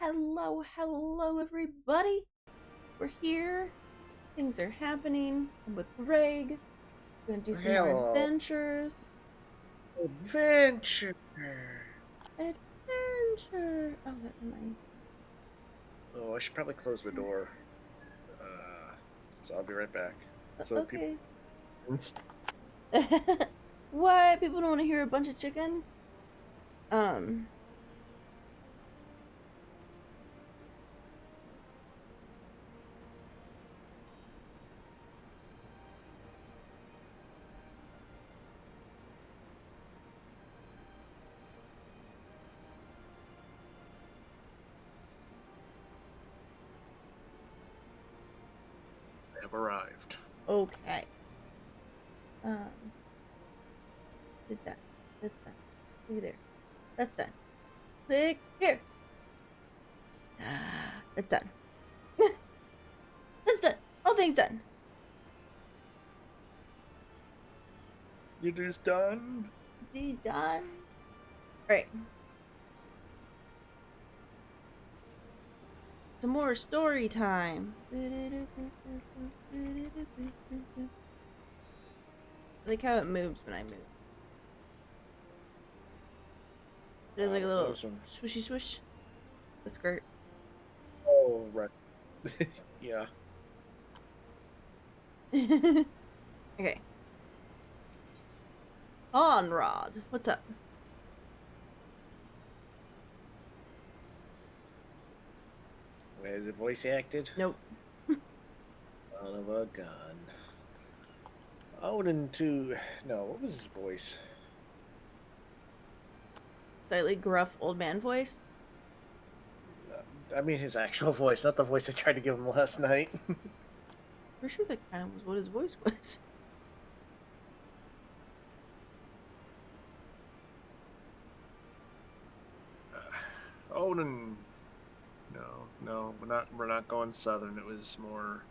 Hello, everybody. We're here. Things are happening. I'm with Greg. We're gonna do some more Hello. adventures. Adventure. Adventure. Oh, that reminds Oh, I should probably close the door. So I'll be right back. So people. Okay. What? People don't want to hear a bunch of chickens? Um. Have arrived. Okay. Um. Did that. That's done. Look there. That's done. Click here. That's done. That's done. All things done. It is done. These done. All right. Some more story time. I like how it moves when I move. It has like a little swishy swish. The skirt. Oh, right. Yeah. Okay. Onrod, what's up? Is it voice acted? Nope. Son of a gun. Odin to. No, what was his voice? Slightly gruff old man voice. I mean his actual voice, not the voice I tried to give him last night. Pretty sure that kind of was what his voice was. Odin. No, we're not going southern. It was more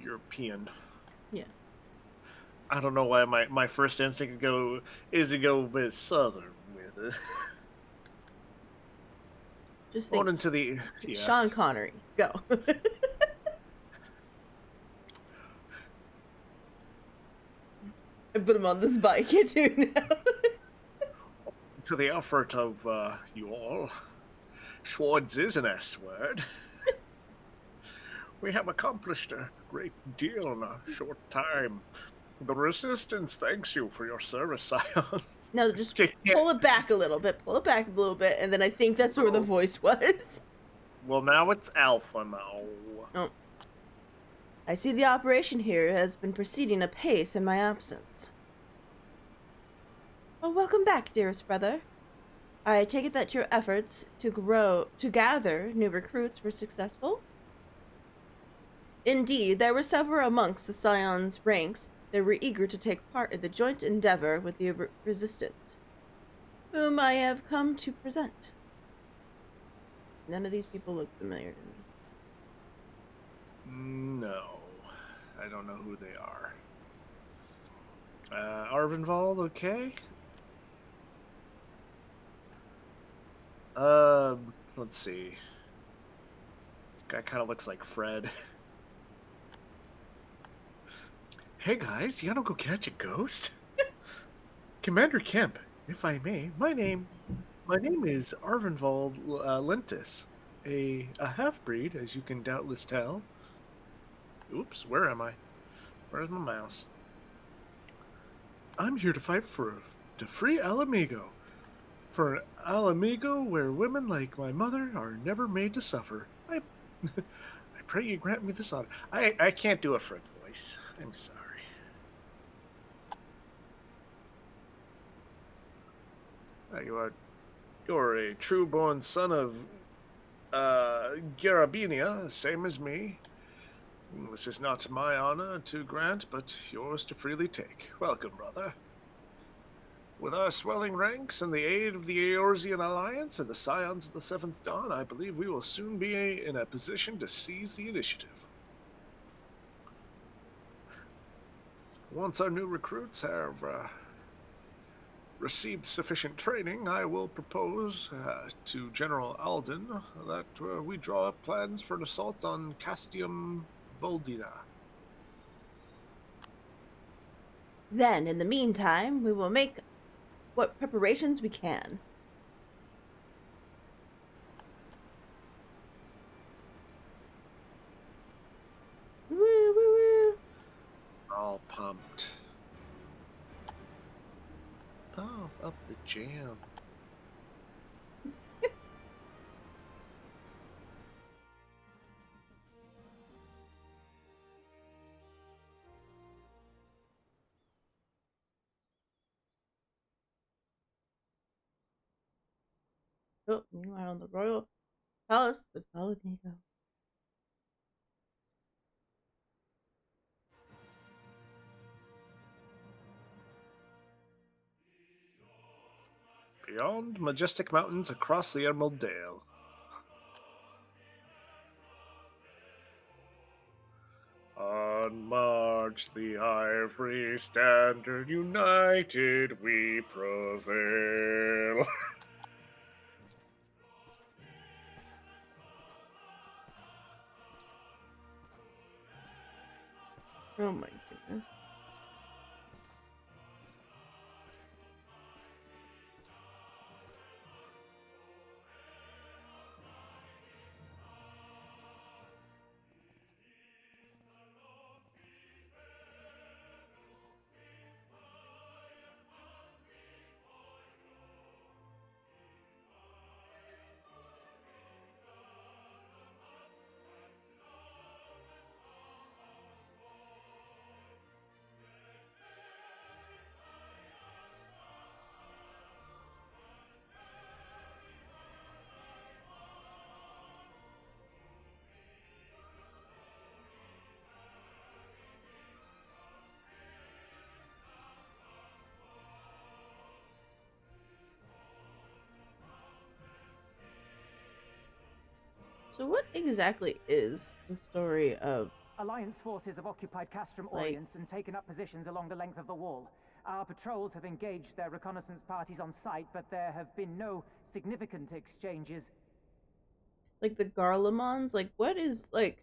European. Yeah. I don't know why my first instinct is to go with southern with it. Just think. On into the Sean Connery, go. I put him on this bike. I do now. To the effort of you all. Schwartz is an S word. We have accomplished a great deal in a short time. The Resistance thanks you for your service, Scions. No, just pull it back a little bit. Pull it back a little bit, and then I think that's where the voice was. Well, now it's Alpha now. Oh. I see the operation here has been proceeding apace in my absence. Oh, welcome back, dearest brother. I take it that your efforts to gather new recruits were successful? Indeed, there were several amongst the Scions' ranks that were eager to take part in the joint endeavor with the Resistance, whom I have come to present. None of these people look familiar to me. No, I don't know who they are. Arvinvald, okay? Let's see. This guy kind of looks like Fred. Hey guys, you wanna go catch a ghost? Commander Kemp, if I may, my name is Arvinvald Lentis, a half-breed, as you can doubtless tell. Oops, where am I? Where's my mouse? I'm here to fight to free Alamigo. For an Alamigo where women like my mother are never made to suffer. I pray you grant me this honor. I can't do a Fred voice. I'm sorry. You're a true-born son of Garabinia, same as me. This is not my honor to grant, but yours to freely take. Welcome, brother. With our swelling ranks and the aid of the Eorzean Alliance and the Scions of the Seventh Dawn, I believe we will soon be in a position to seize the initiative. Once our new recruits have received sufficient training, I will propose to General Alden that we draw up plans for an assault on Castium Voldina. Then, in the meantime, we will make what preparations we can. Woo, woo, woo. All pumped. Pump up the jam. Oh, meanwhile, in the royal palace of Valadigo. Beyond majestic mountains across the Emerald Dale. On march the ivory standard, united we prevail. Oh my goodness. So what exactly is the story of, Alliance forces have occupied Castrum like, Orients and taken up positions along the length of the wall. Our patrols have engaged their reconnaissance parties on site, but there have been no significant exchanges. the Garlemons? Like, what is, like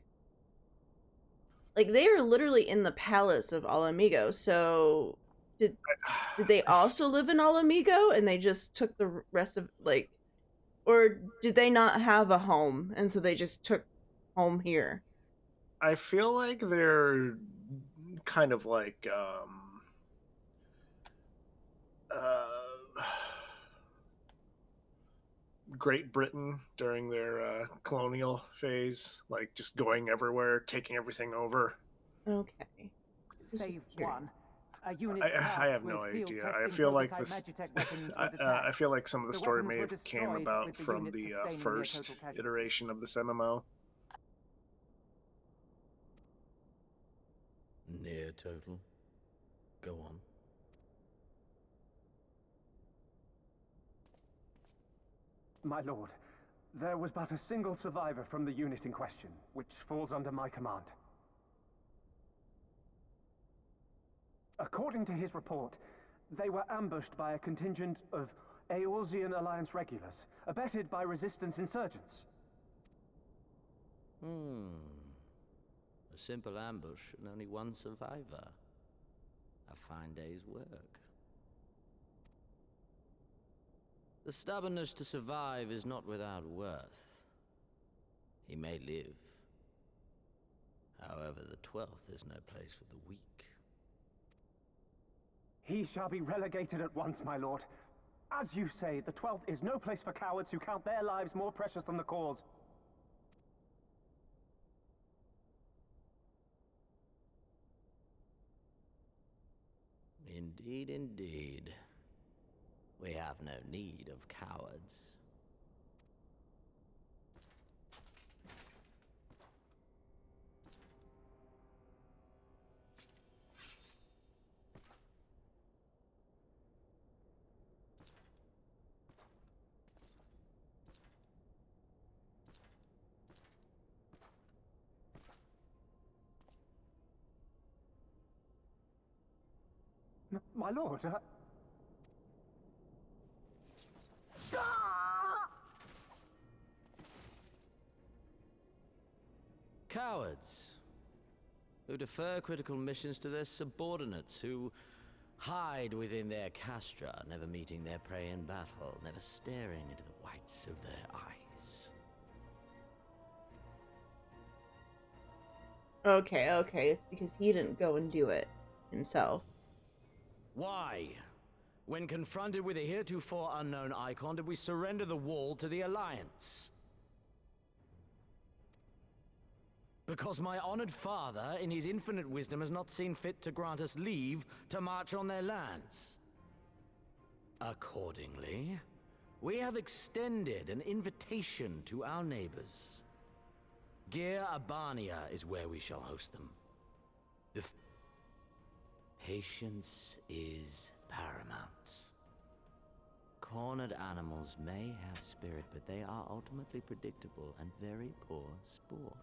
they are literally in the palace of Alamigo, so did they also live in Alamigo and they just took the rest of, like, or did they not have a home and so they just took home here? I feel like they're kind of like Great Britain during their colonial phase, like just going everywhere, taking everything over. Okay. Save one. A unit I have no idea. I feel like this. I feel like some of the story may have came about from the first iteration of this MMO. Near total. Go on. My lord, there was but a single survivor from the unit in question, which falls under my command. According to his report, they were ambushed by a contingent of Eorzean Alliance regulars, abetted by resistance insurgents. A simple ambush and only one survivor. A fine day's work. The stubbornness to survive is not without worth. He may live. However, the 12th is no place for the weak. He shall be relegated at once, my lord. As you say, the 12th is no place for cowards who count their lives more precious than the cause. Indeed, indeed. We have no need of cowards. My lord, Cowards. Who defer critical missions to their subordinates, who hide within their castra, never meeting their prey in battle, never staring into the whites of their eyes. Okay, it's because he didn't go and do it himself. Why? When confronted with a heretofore unknown icon, did we surrender the wall to the Alliance? Because my honored father, in his infinite wisdom, has not seen fit to grant us leave to march on their lands. Accordingly, we have extended an invitation to our neighbors. Gir Abania is where we shall host them. Patience is paramount. Cornered animals may have spirit, but they are ultimately predictable and very poor sport.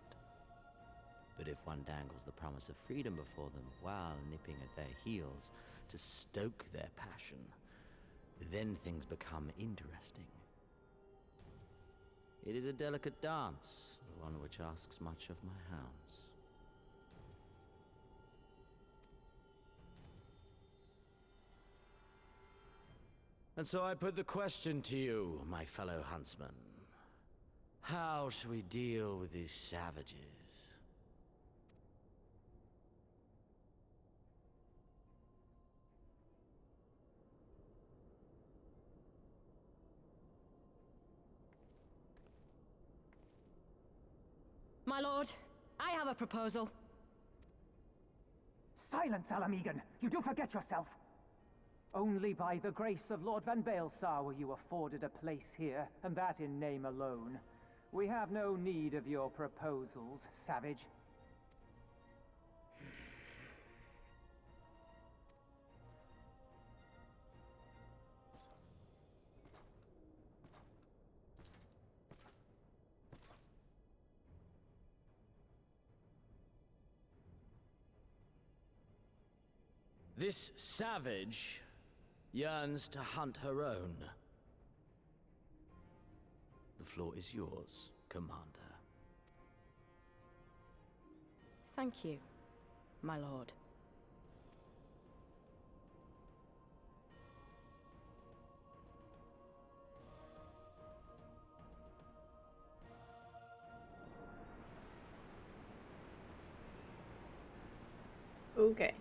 But if one dangles the promise of freedom before them while nipping at their heels to stoke their passion, then things become interesting. It is a delicate dance, one which asks much of my hounds. And so I put the question to you, my fellow huntsman. How shall we deal with these savages? My lord, I have a proposal. Silence, Alamegan! You do forget yourself! Only by the grace of Lord Van Baelsar were you afforded a place here, and that in name alone. We have no need of your proposals, savage. This savage yearns to hunt her own. The floor is yours, Commander. Thank you, my lord. Okay.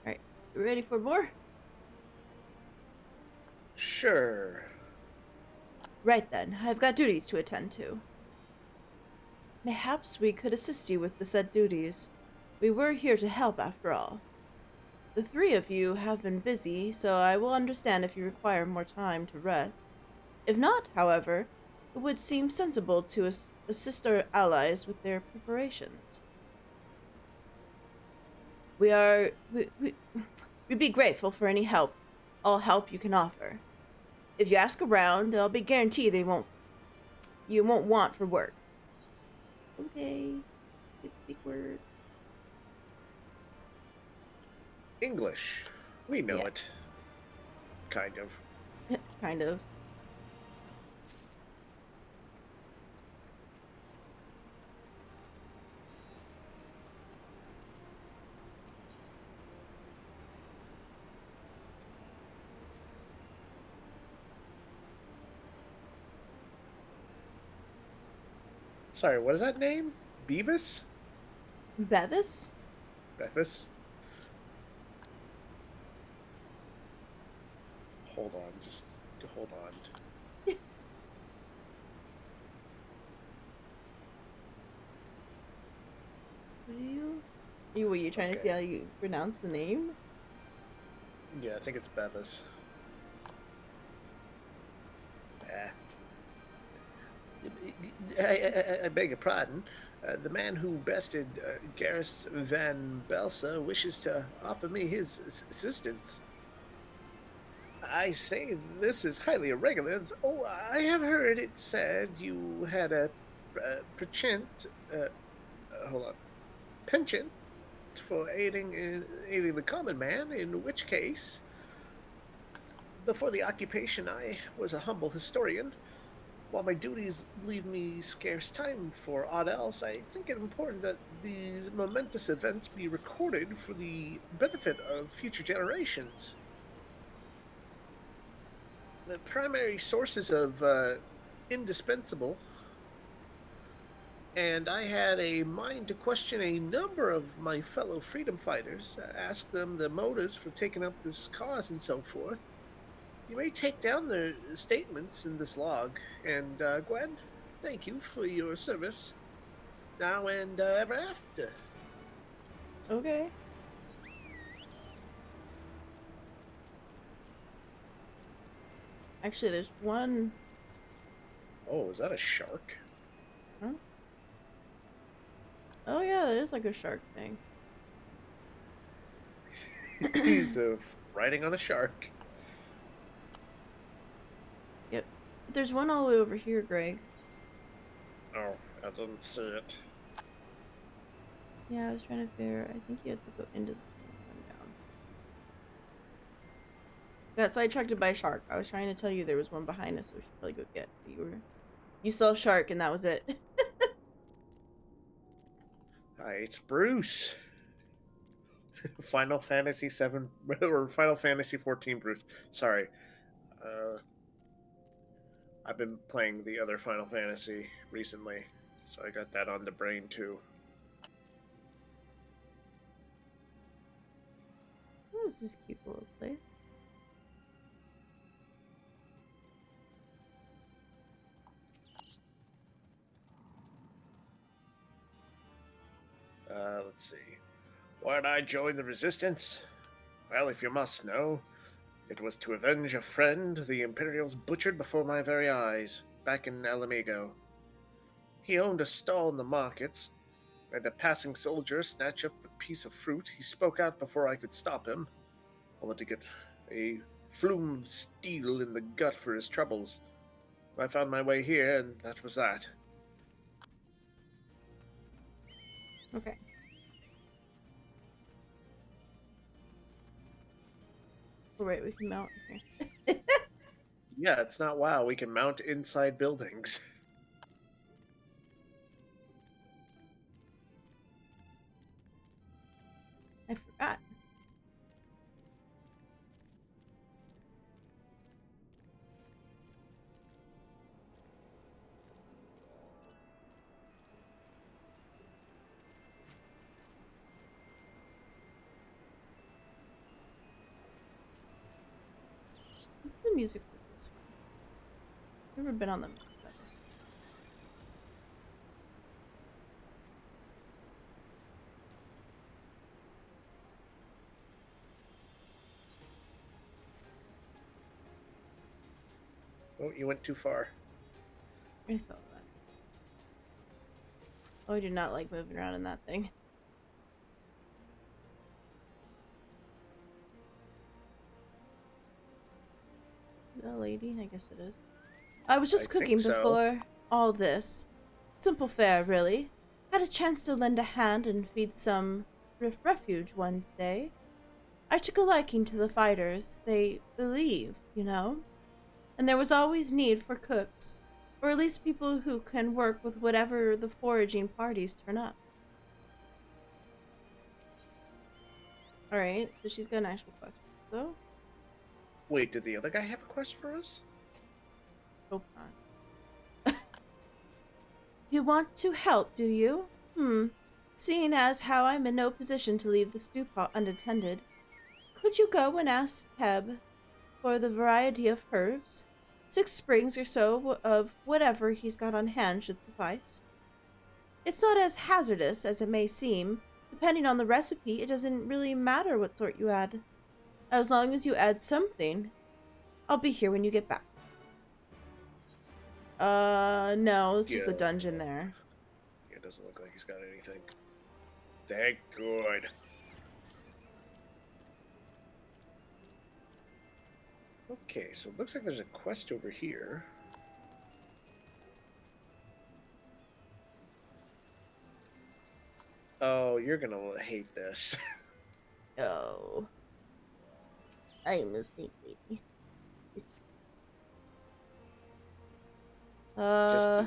Alright, ready for more? Sure. Right then, I've got duties to attend to. Mayhaps we could assist you with the said duties. We were here to help, after all. The three of you have been busy, so I will understand if you require more time to rest. If not, however, it would seem sensible to assist our allies with their preparations. We'd be grateful for any help, all help you can offer. If you ask around, I'll be guaranteed you won't want for work. Okay, let's speak words. English. We know Yeah. it. Kind of. Kind of. Sorry, what is that name? Beavis? Bevis? Bevis? Hold on, just hold on. Were you trying to see Okay. how you pronounce the name? Yeah, I think it's Bevis. I beg your pardon. The man who bested Garrus Van Belsa wishes to offer me his assistance. I say this is highly irregular. Oh, I have heard it said you had a perchant, hold on, penchant for aiding the common man. In which case, before the occupation, I was a humble historian. While my duties leave me scarce time for aught else, I think it important that these momentous events be recorded for the benefit of future generations. The primary sources of indispensable, and I had a mind to question a number of my fellow freedom fighters, ask them the motives for taking up this cause and so forth. You may take down their statements in this log, and Gwen, thank you for your service, now and ever after. Okay. Actually, there's one. Oh, is that a shark? Huh? Oh yeah, there's like a shark thing. He's riding on a shark. Yep. There's one all the way over here, Greg. Oh, I didn't see it. Yeah, I was trying to figure. I think you have to go into the thing and come down. Got sidetracked by a shark. I was trying to tell you there was one behind us, so we should probably go get. But you saw a shark, and that was it. Hi, it's Bruce. Final Fantasy 7 or Final Fantasy 14 Bruce. Sorry. I've been playing the other Final Fantasy recently, so I got that on the brain too. Oh, this is a cute little place. Let's see. Why did I join the Resistance? Well, if you must know, it was to avenge a friend the Imperials butchered before my very eyes, back in Alamigo. He owned a stall in the markets, and a passing soldier snatched up a piece of fruit. He spoke out before I could stop him, only to get a flume of steel in the gut for his troubles. I found my way here, and that was that. Okay. Oh, right, we can mount here. Yeah, it's not WoW. We can mount inside buildings. I forgot. What's the music for this one? Never been on them. Oh, you went too far. I saw that. Oh, I do not like moving around in that thing. Is that a lady? I guess it is. I was just I think cooking so. before all this. Simple fare, really. Had a chance to lend a hand and feed some refuge one day. I took a liking to the fighters. They believe, you know? And there was always need for cooks, or at least people who can work with whatever the foraging parties turn up. Alright, so she's got an actual quest for us, though. Wait, did the other guy have a quest for us? Hope not. You want to help, do you? Seeing as how I'm in no position to leave the stew pot unattended, could you go and ask Teb for the variety of herbs? 6 sprigs or so of whatever he's got on hand should suffice. It's not as hazardous as it may seem. Depending on the recipe, it doesn't really matter what sort you add. As long as you add something. I'll be here when you get back. No, it's just a Yeah. dungeon there. Yeah, it doesn't look like he's got anything. Thank good. Okay, so it looks like there's a quest over here. Oh, you're gonna hate this. Oh. I'm a snake lady. just, Uh,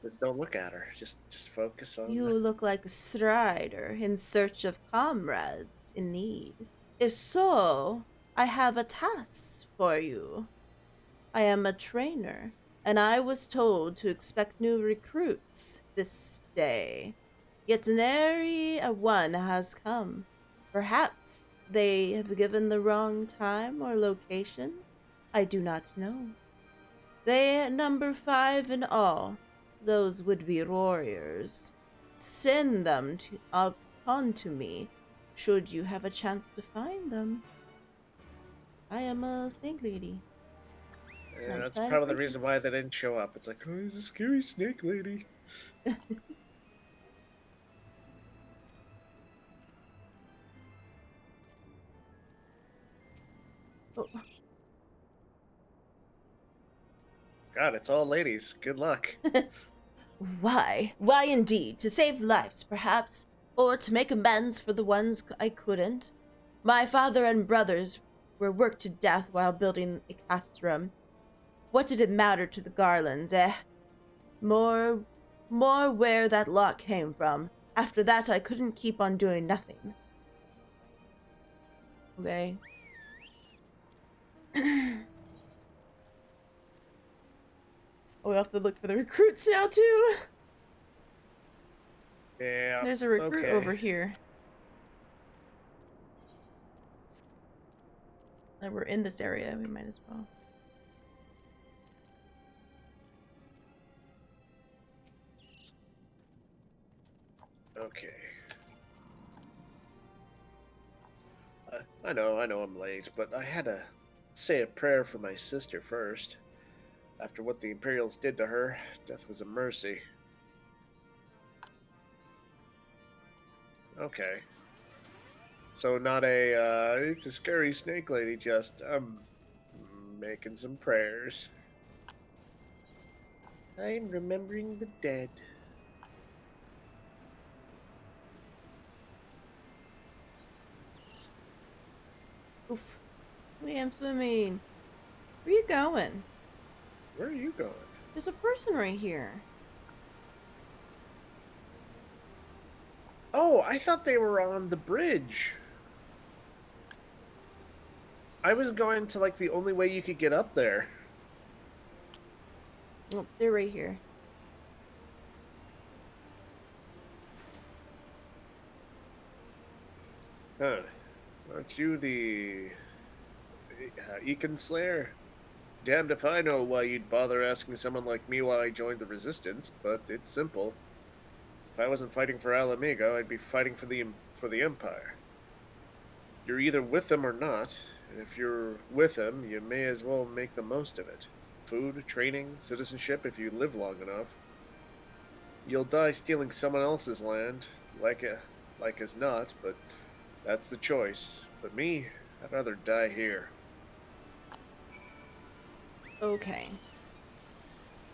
just don't look at her. Just focus on you the. look like a strider in search of comrades in need. If so, I have a task for you. I am a trainer, and I was told to expect new recruits this day. Yet nary a one has come. Perhaps they have given the wrong time or location. I do not know. They number 5 in all, those would-be warriors. Send them up onto me, should you have a chance to find them. I am a snake lady. Yeah, I'm that's fine probably for the reason why they didn't show up. It's like, oh, he's a scary snake lady. Oh, God, it's all ladies. Good luck. why? Why indeed? To save lives, perhaps, or to make amends for the ones I couldn't. My father and brothers were worked to death while building a castrum. What did it matter to the Garlands, eh? More, more where that lot came from. After that, I couldn't keep on doing nothing. Okay. Oh, we have to look for the recruits now, too? Yeah. There's a recruit Okay. over here. And we're in this area, we might as well. Okay. I know I'm late, but I had to say a prayer for my sister first. After what the Imperials did to her, death was a mercy. Okay. So not it's a scary snake lady, just, making some prayers. I'm remembering the dead. Oof. I am swimming. Where you going? Where are you going? There's a person right here. Oh, I thought they were on the bridge. I was going to, like, the only way you could get up there. Oh, they're right here. Huh. Aren't you the Econ Slayer? Damned if I know why you'd bother asking someone like me why I joined the Resistance, but it's simple. If I wasn't fighting for Alamigo, I'd be fighting for the Empire. You're either with them or not, and if you're with them, you may as well make the most of it. Food, training, citizenship if you live long enough. You'll die stealing someone else's land, like as not, but that's the choice. But me, I'd rather die here. Okay.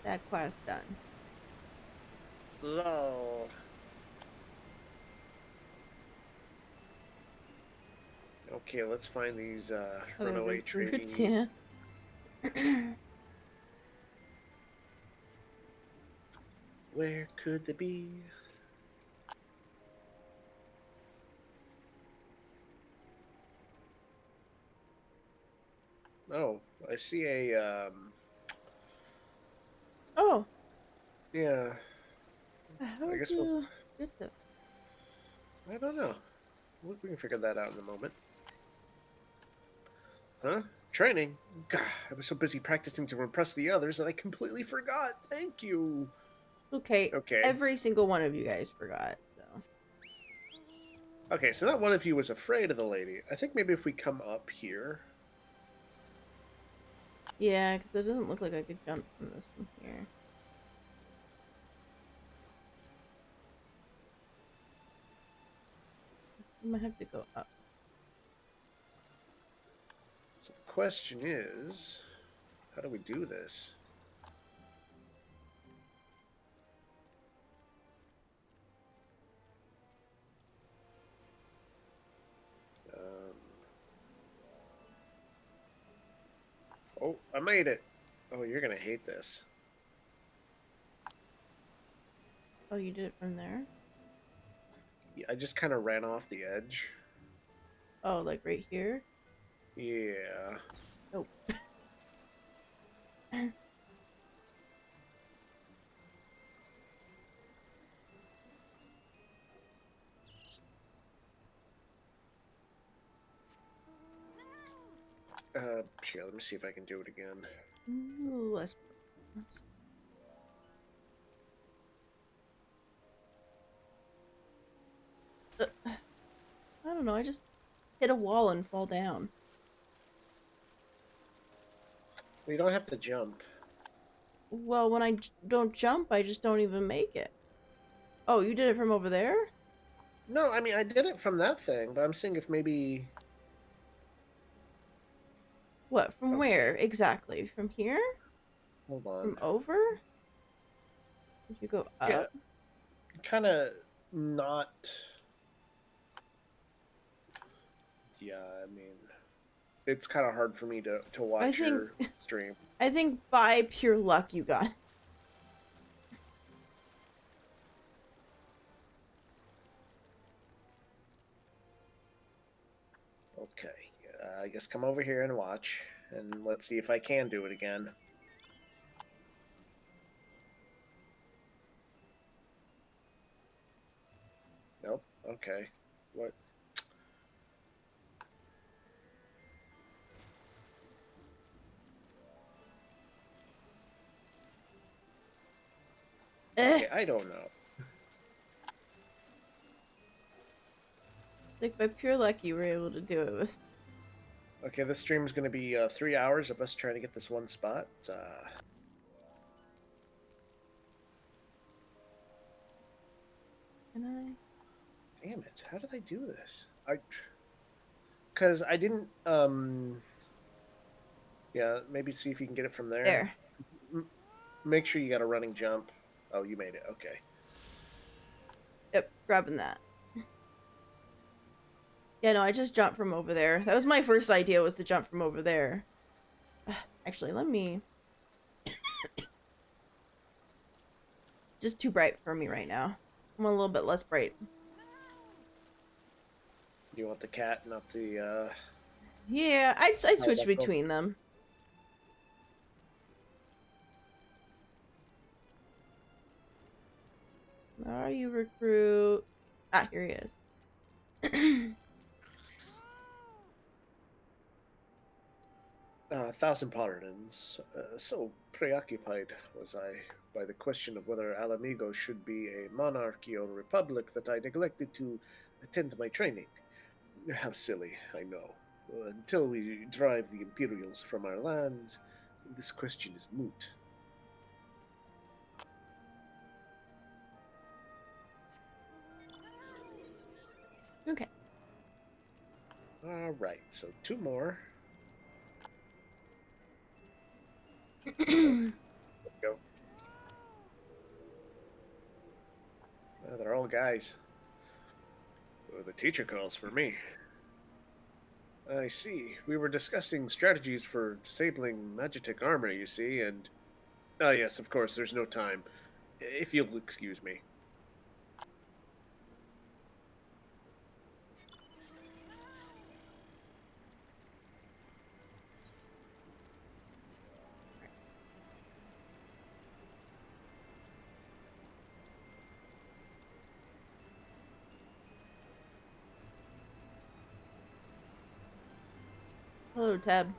That quest done. Lol. Okay, let's find these Other runaway recruits, trainees. yeah. Where could they be? Oh, I see a Oh, yeah. how I did guess you get this? I don't know. We can figure that out in a moment. Huh? Training? God, I was so busy practicing to impress the others that I completely forgot. Thank you. Okay, Okay. every single one of you guys forgot, so. Okay, so not one of you was afraid of the lady. I think maybe if we come up here. Yeah, because it doesn't look like I could jump from this from here. I might have to go up. So the question is, how do we do this? Oh, I made it. Oh, you're gonna hate this. Oh, you did it from there? Yeah, I just kind of ran off the edge. Oh, like right here? Yeah. Nope. Here, let me see if I can do it again. Ooh, let's... I don't know, I just hit a wall and fall down. Well, you don't have to jump. Well, when I don't jump, I just don't even make it. Oh, you did it from over there? No, I mean, I did it from that thing, but I'm seeing if maybe... What, from Okay. where exactly? From here? Hold on. From over? Did you go up? Yeah. Kind of not... Yeah, I mean... It's kind of hard for me to watch your stream. I think by pure luck you got it. Okay. I guess come over here and watch, and let's see if I can do it again. Nope. Okay. What? Okay, I don't know. Like by pure luck you were able to do it with... Okay, this stream is going to be 3 hours of us trying to get this one spot. Can I? Damn it! How did I do this? Because I didn't. Yeah, maybe see if you can get it from there. There. Make sure you got a running jump. Oh, you made it. Okay. Yep, grabbing that. Yeah, no, I just jumped from over there. That was my first idea, was to jump from over there. Actually, let me... Just too bright for me right now. I'm a little bit less bright. You want the cat, not the... Yeah, I'd switch between them. Where are you, recruit? Ah, here he is. Thousand pardons. So preoccupied was I by the question of whether Alamigo should be a monarchy or republic that I neglected to attend my training. How silly, I know. Until we drive the Imperials from our lands, this question is moot. Okay. Alright, so 2 more. Go. They're all guys. The teacher calls for me. I see. We were discussing strategies for disabling Magitek armor, you see, and... Oh, yes, of course, there's no time. If you'll excuse me. Hello, Tab.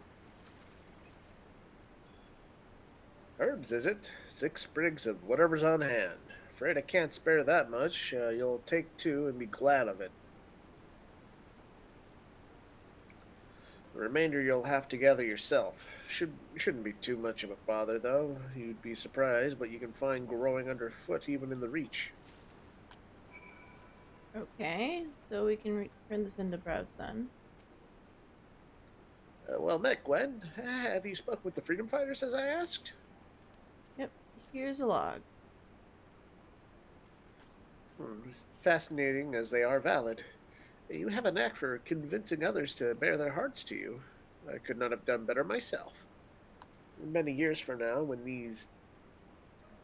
Herbs, is it? 6 sprigs of whatever's on hand. Afraid I can't spare that much. You'll take 2 and be glad of it. The remainder you'll have to gather yourself. Shouldn't be too much of a bother, though. You'd be surprised, but you can find growing underfoot even in the Reach. Okay, so we can turn this into breads then. Well met, Gwen. Have you spoken with the freedom fighters as I asked? Yep, here's a log. Fascinating as they are valid. You have a knack for convincing others to bare their hearts to you. I could not have done better myself. Many years from now, when these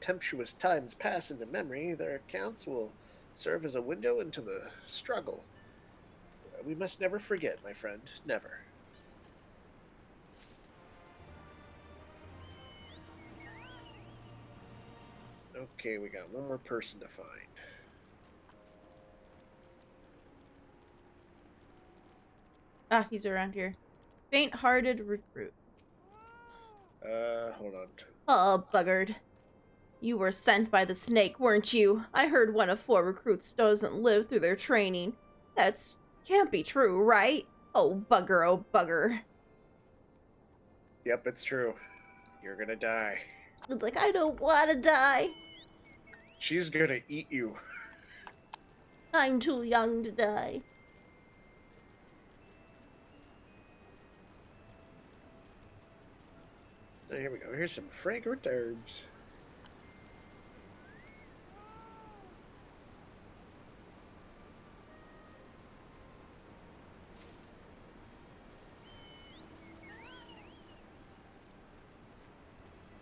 tempestuous times pass into memory, their accounts will serve as a window into the struggle. We must never forget, my friend. Never. Okay, we got one more person to find. Ah, he's around here. Faint-hearted recruit. Hold on. Oh, buggered. You were sent by the snake, weren't you? I heard one of 4 recruits doesn't live through their training. That's can't be true, right? Oh, bugger, oh, bugger. Yep, it's true. You're gonna die. It's like, I don't want to die. She's gonna eat you. I'm too young to die. Oh, here we go. Here's some fragrant herbs.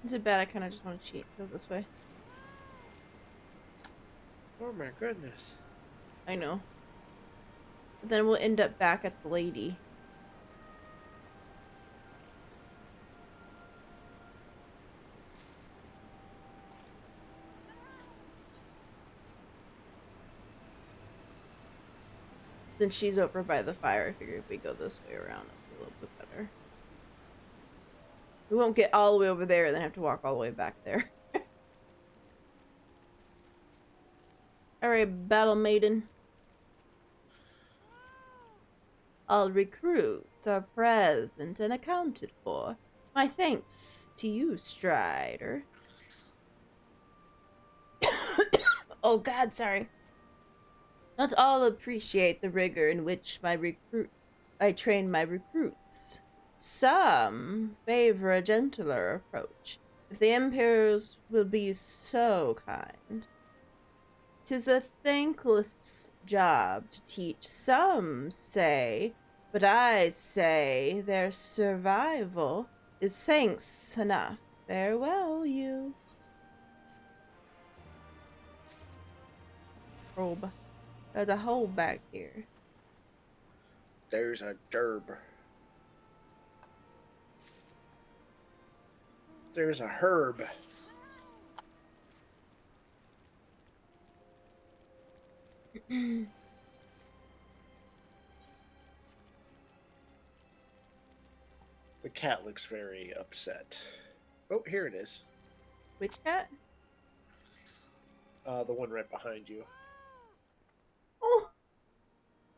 Is it bad? I kind of just want to cheat. Go this way. Oh my goodness. I know. But then we'll end up back at the lady. Since she's over by the fire, I figure if we go this way around, it'll be a little bit better. We won't get all the way over there and then have to walk all the way back there. Alright, battle maiden. All recruits are present and accounted for. My thanks to you, Strider. Oh god, sorry. Not all appreciate the rigor in which I train my recruits. Some favor a gentler approach, if the Emperors will be so kind. 'Tis a thankless job to teach, some say, but I say their survival is thanks enough. Farewell, you. Probe. There's a hole back here. There's a gerb. There's a herb. The cat looks very upset. Oh, here it is. Which cat? The one right behind you. Oh!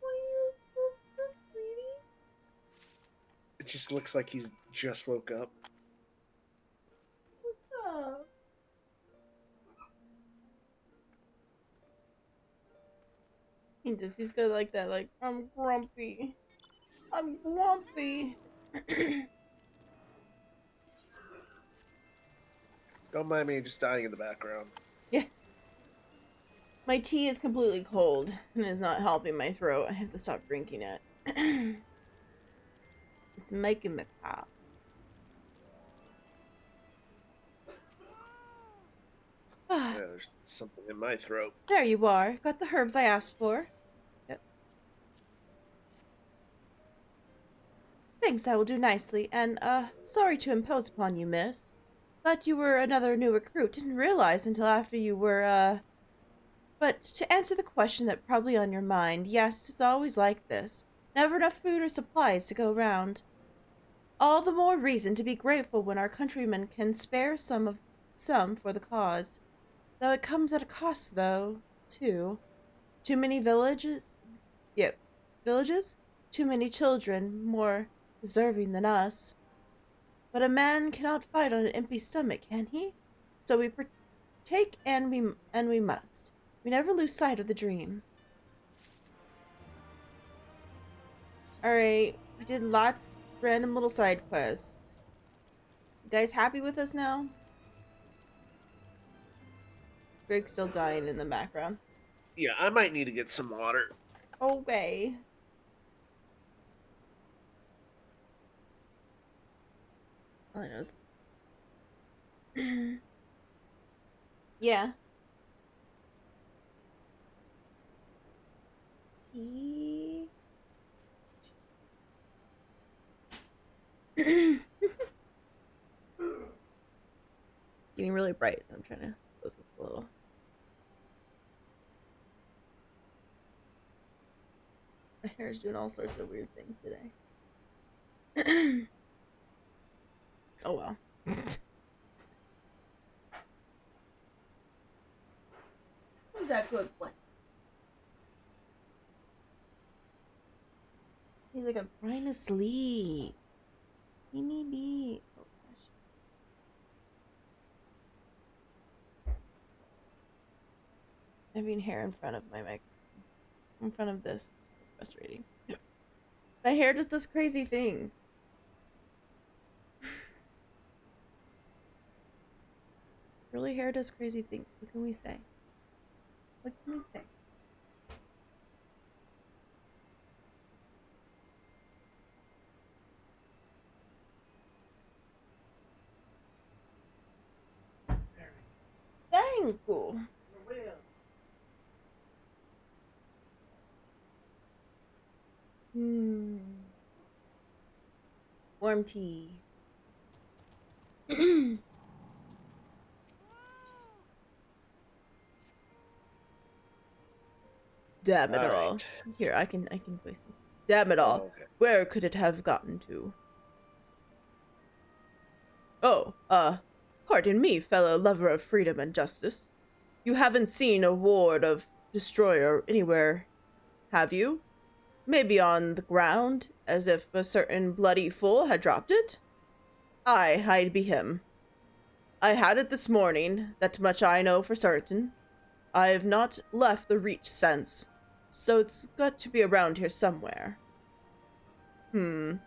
Why are you so sweetie? It just looks like he's just woke up. What's up? He's got like that, like, I'm grumpy. I'm grumpy. Don't mind me just dying in the background. Yeah. My tea is completely cold and is not helping my throat. I have to stop drinking it. It's making me cough. Yeah, there's something in my throat. There you are. Got the herbs I asked for. Yep. Thanks, I will do nicely. And, sorry to impose upon you, miss. Thought you were another new recruit. Didn't realize until after you were, But to answer the question that probably on your mind, yes, it's always like this. Never enough food or supplies to go round. All the more reason to be grateful when our countrymen can spare some for the cause. Though it comes at a cost, though, too. Too many villages? Yep. Villages? Too many children, more deserving than us. But a man cannot fight on an empty stomach, can he? So we partake and we must. We never lose sight of the dream. Alright, we did lots random little side quests. You guys happy with us now? Greg's still dying in the background. Yeah, I might need to get some water. Okay. All I know is... yeah. It's getting really bright, so I'm trying to close this a little. My hair is doing all sorts of weird things today. Oh well. Who's that good boy? He's like, I'm trying to sleep. Kinnie. Oh gosh. Having hair in front of my mic, in front of this, is frustrating. My hair just does crazy things. Curly hair does crazy things. What can we say? What can we say? Thank you. Warm tea. Damn it all. Right. Here, I can voice it. Damn it all. Oh, okay. Where could it have gotten to? Oh, pardon me, fellow lover of freedom and justice. You haven't seen a ward of destroyer anywhere, have you? Maybe on the ground, as if a certain bloody fool had dropped it? Aye, I'd be him. I had it this morning, that much I know for certain. I've not left the Reach since, so it's got to be around here somewhere. If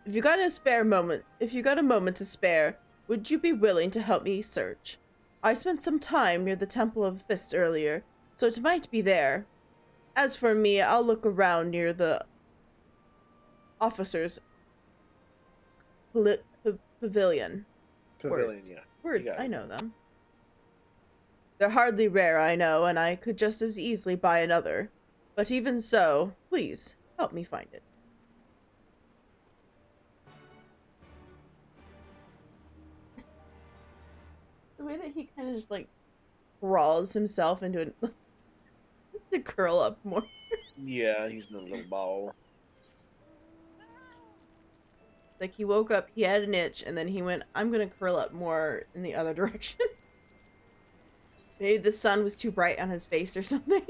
you got a moment to spare, would you be willing to help me search? I spent some time near the Temple of Fist earlier, so it might be there. As for me, I'll look around near the officers' pavilion. Pavilion, yeah. Words, I know them. They're hardly rare, I know, and I could just as easily buy another. But even so, please, help me find it. The way that he kind of just, like, crawls himself into an... to curl up more. Yeah, he's in a little ball. Like, he woke up, he had an itch, and then he went, I'm gonna curl up more in the other direction. Maybe the sun was too bright on his face or something.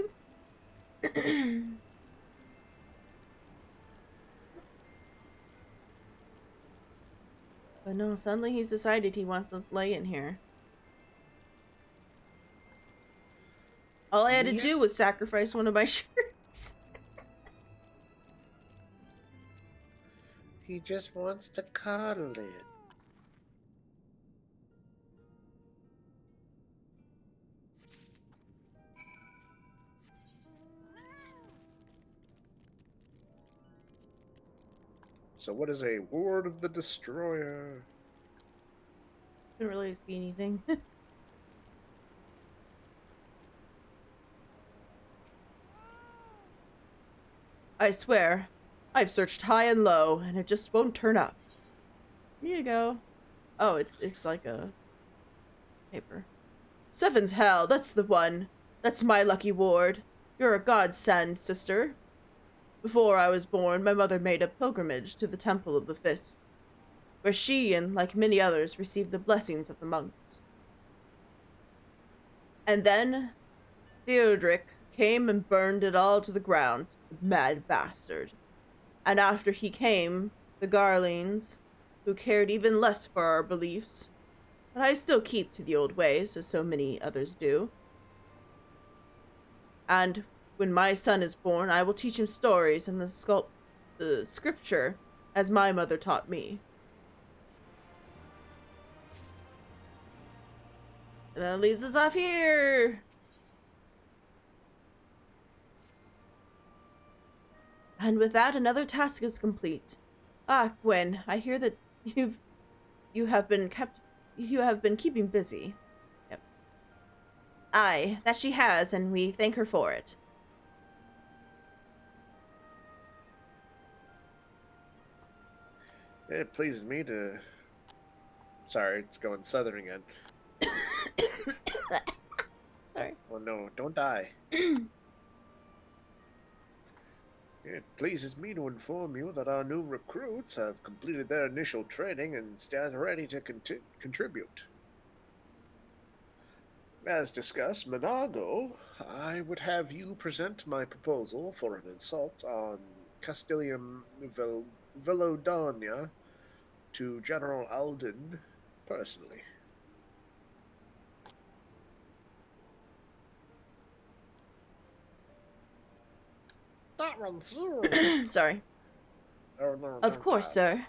But no, suddenly he's decided he wants to lay in here. All I had to do was sacrifice one of my shirts. He just wants to cuddle it. So what is a Ward of the Destroyer? Couldn't really see anything. I swear, I've searched high and low, and it just won't turn up. Here you go. Oh, it's like a paper. Seven's hell, that's the one. That's my lucky ward. You're a godsend, sister. Before I was born, my mother made a pilgrimage to the Temple of the Fist, where she and, like many others, received the blessings of the monks. And then, Theodoric came and burned it all to the ground, mad bastard. And after he came, the Garlings, who cared even less for our beliefs. But I still keep to the old ways, as so many others do. And when my son is born, I will teach him stories and the scripture as my mother taught me. And that leaves us off here. And with that, another task is complete. Ah, Gwen, I hear that you have been keeping busy. Yep. Aye, that she has, and we thank her for it. It pleases me to... Sorry, it's going southern again. Sorry. Oh no, don't die. It pleases me to inform you that our new recruits have completed their initial training and stand ready to contribute. As discussed, Monago, I would have you present my proposal for an assault on Castellium Velodonia to General Alden personally. That one's you. Sorry. Oh, no, Of don't course, die. sir.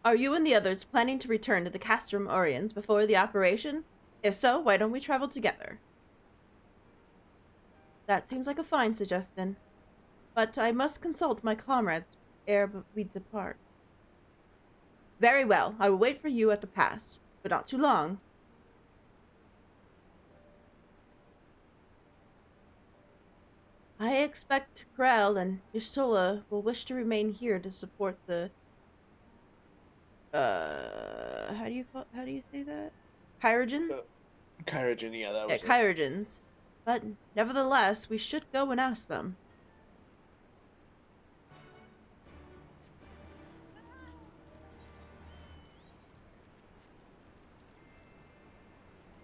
Are you and the others planning to return to the Castrum Oriens before the operation? If so, why don't we travel together? That seems like a fine suggestion. But I must consult my comrades ere we depart. Very well, I will wait for you at the pass, but not too long. I expect Krell and Ystola will wish to remain here to support the how do you say that? Kyrogen? Kyrogen, yeah, that was it. Kyrogens. But nevertheless, we should go and ask them.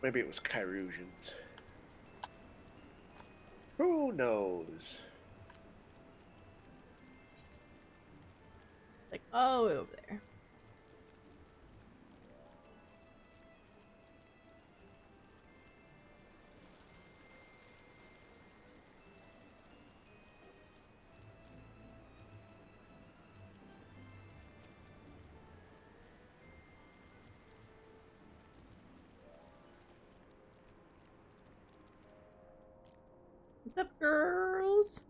Maybe it was Kyrogens. Who knows? Like, oh, over there. What's up, girls?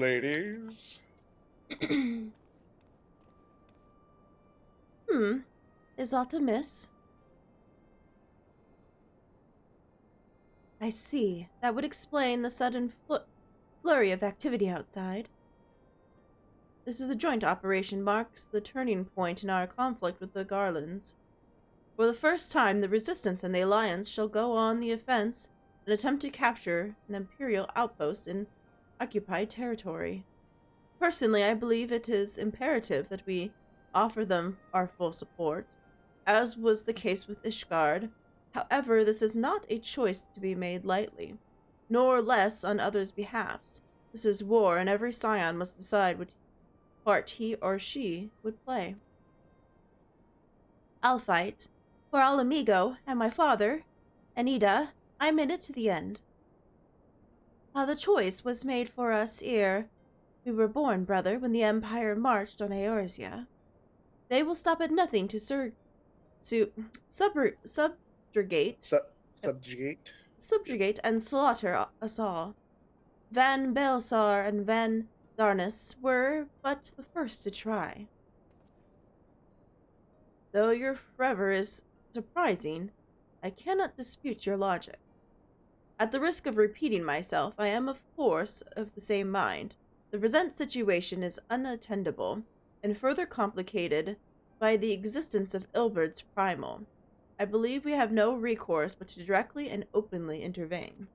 Ladies? Is aught amiss? I see. That would explain the sudden flurry of activity outside. This is the joint operation marks the turning point in our conflict with the Garlands. For the first time, the Resistance and the Alliance shall go on the offense and attempt to capture an Imperial outpost in occupied territory. Personally, I believe it is imperative that we offer them our full support, as was the case with Ishgard. However, this is not a choice to be made lightly, nor less on others' behalfs. This is war, and every scion must decide what part he or she would play. I'll fight. For Al Amigo and my father, Anita, I'm in it to the end. The choice was made for us ere we were born, brother, when the Empire marched on Eorzea. They will stop at nothing to subjugate and slaughter us all. Van Baelsar and Van Darnus were but the first to try. Though your fervor is surprising, I cannot dispute your logic. At the risk of repeating myself, I am of course of the same mind. The present situation is unattendable, and further complicated by the existence of Ilbert's primal. I believe we have no recourse but to directly and openly intervene.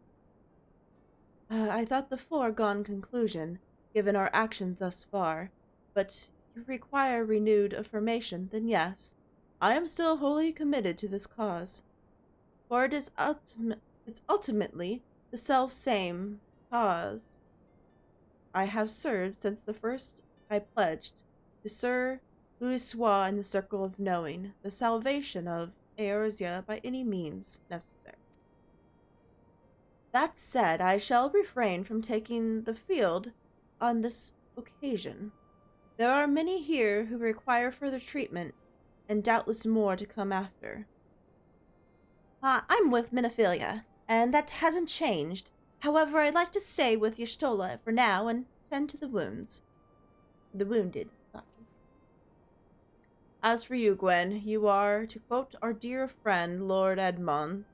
I thought the foregone conclusion, given our actions thus far, but you require renewed affirmation, then yes, I am still wholly committed to this cause. For it is ultimately the self-same cause I have served since the first I pledged to Sir Louisoix in the Circle of Knowing, the salvation of Eorzea by any means necessary. That said, I shall refrain from taking the field on this occasion. There are many here who require further treatment, and doubtless more to come after. I'm with Minophilia, and that hasn't changed. However, I'd like to stay with Y'shtola for now and tend to the wounds. The wounded. As for you, Gwen, you are, to quote our dear friend Lord Edmond,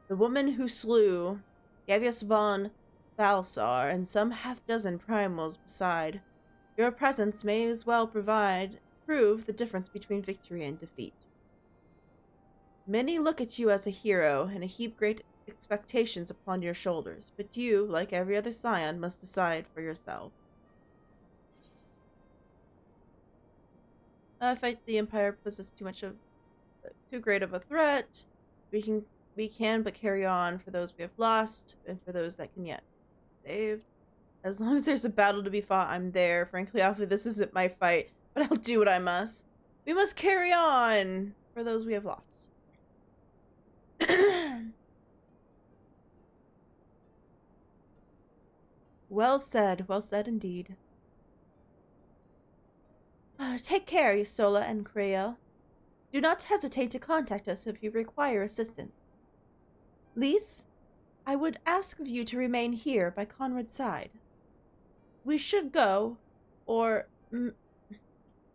the woman who slew Gavius von Thalsar and some half-dozen primals beside. Your presence may as well prove the difference between victory and defeat. Many look at you as a hero and heap great expectations upon your shoulders, but you, like every other scion, must decide for yourself. Fight the Empire poses too great of a threat. We can but carry on for those we have lost, and for those that can yet be saved. As long as there's a battle to be fought, I'm there. Frankly, awfully, this isn't my fight, but I'll do what I must. We must carry on for those we have lost. Well said indeed. Take care, Y'shtola and Creel. Do not hesitate to contact us if you require assistance. Lise, I would ask of you to remain here by Conrad's side. We should go, or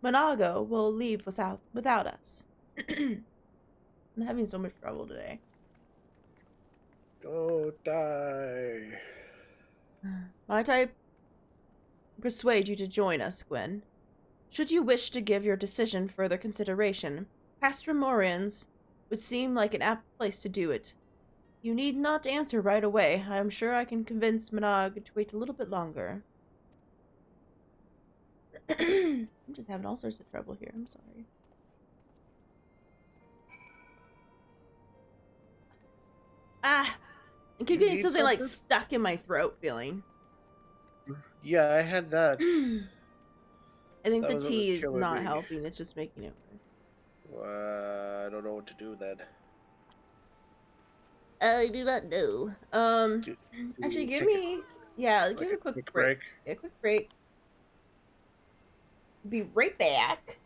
Monago will leave without us. I'm having so much trouble today. Don't die. Might I persuade you to join us, Gwen? Should you wish to give your decision further consideration, Castor Morians would seem like an apt place to do it. You need not answer right away. I am sure I can convince Monog to wait a little bit longer. I'm just having all sorts of trouble here. I'm sorry. I keep getting something like stuck in my throat feeling. Yeah, I had that. I think the tea is not helping. It's just making it worse. I don't know what to do then. I do not know. Actually, give me a quick break. Yeah, quick break. Be right back.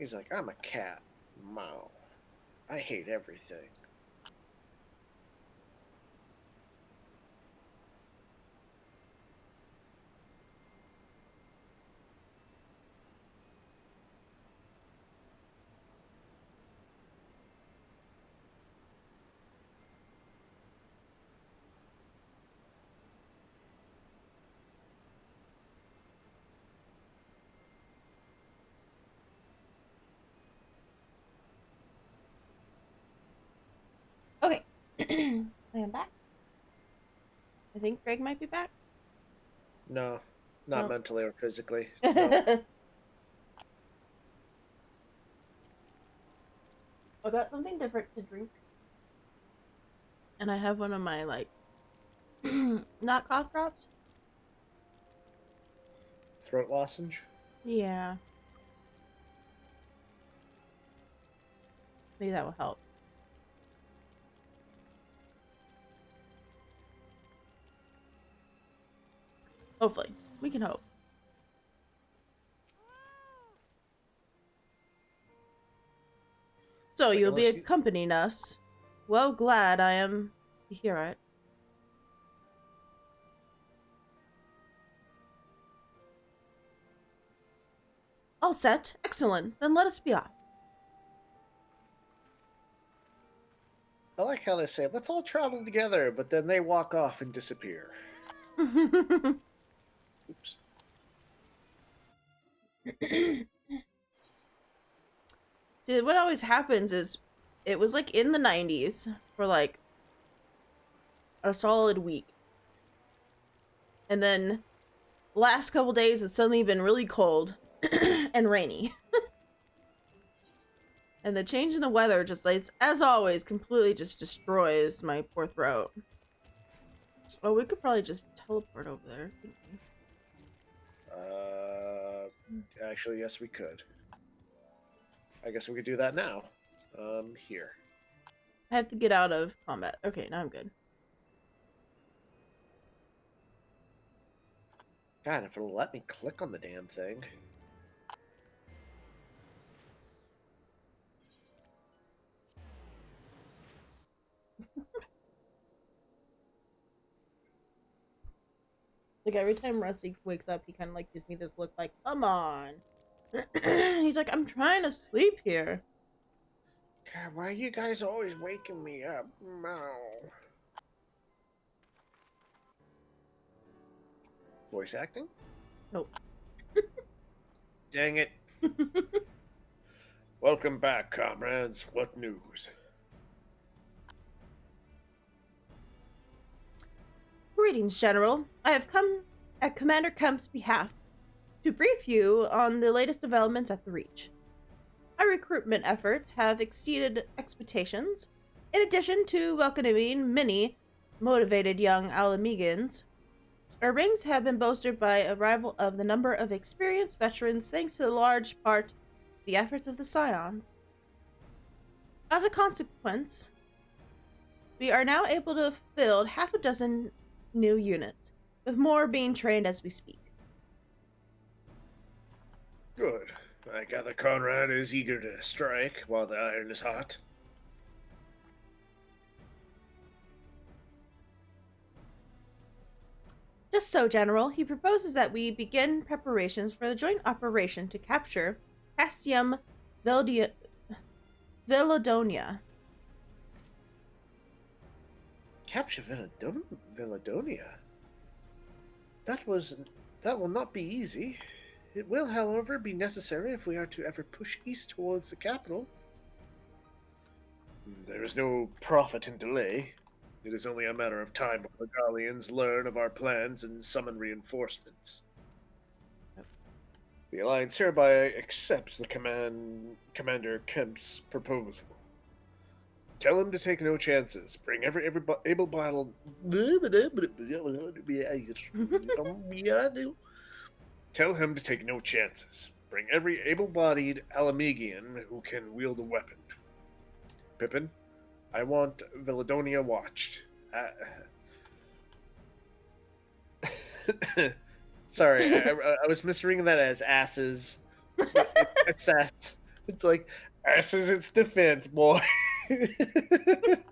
He's like, I'm a cat. Meow. I hate everything. Okay. I am back. I think Greg might be back. No, not No. mentally or physically. No. I got something different to drink. And I have one of my, like, not cough drops. Throat lozenge? Yeah. Maybe that will help. Hopefully. We can hope. So It's like, you'll be unless you- accompanying us. Well, glad I am to hear it. All set. Excellent. Then let us be off. I like how they say, let's all travel together, but then they walk off and disappear. Oops. See, what always happens is it was like in the 90s for like a solid week. And then last couple days it's suddenly been really cold and rainy. And the change in the weather just, like, as always, completely just destroys my poor throat. Oh, we could probably just teleport over there. Actually, yes, we could. I guess we could do that now. Here. I have to get out of combat. Okay, now I'm good. God, if it'll let me click on the damn thing. Like, every time Rusty wakes up, he kind of, like, gives me this look like, come on. He's like, I'm trying to sleep here. God, why are you guys always waking me up? Meow. Voice acting? Nope. Dang it. Welcome back, comrades. What news? Greetings, General. I have come at Commander Kemp's behalf to brief you on the latest developments at the Reach. Our recruitment efforts have exceeded expectations. In addition to welcoming many motivated young Alamegans, our ranks have been bolstered by a rival of the number of experienced veterans thanks to the large part the efforts of the Scions. As a consequence, we are now able to field half a dozen new units, with more being trained as we speak. Good. I gather Conrad is eager to strike while the iron is hot. Just so, General, he proposes that we begin preparations for the joint operation to capture Cassium Velodonia. Capture Velodonia? That will not be easy. It will, however, be necessary if we are to ever push east towards the capital. There is no profit in delay. It is only a matter of time before the Gallians learn of our plans and summon reinforcements. The Alliance hereby accepts the Commander Kemp's proposal. Tell him to take no chances. Bring every able-bodied... Tell him to take no chances. Bring every able-bodied Alamegian who can wield a weapon. Pippin, I want Velodonia watched. Sorry, I was misreading that as asses. It's ass. It's like, S is its defense, boy. Good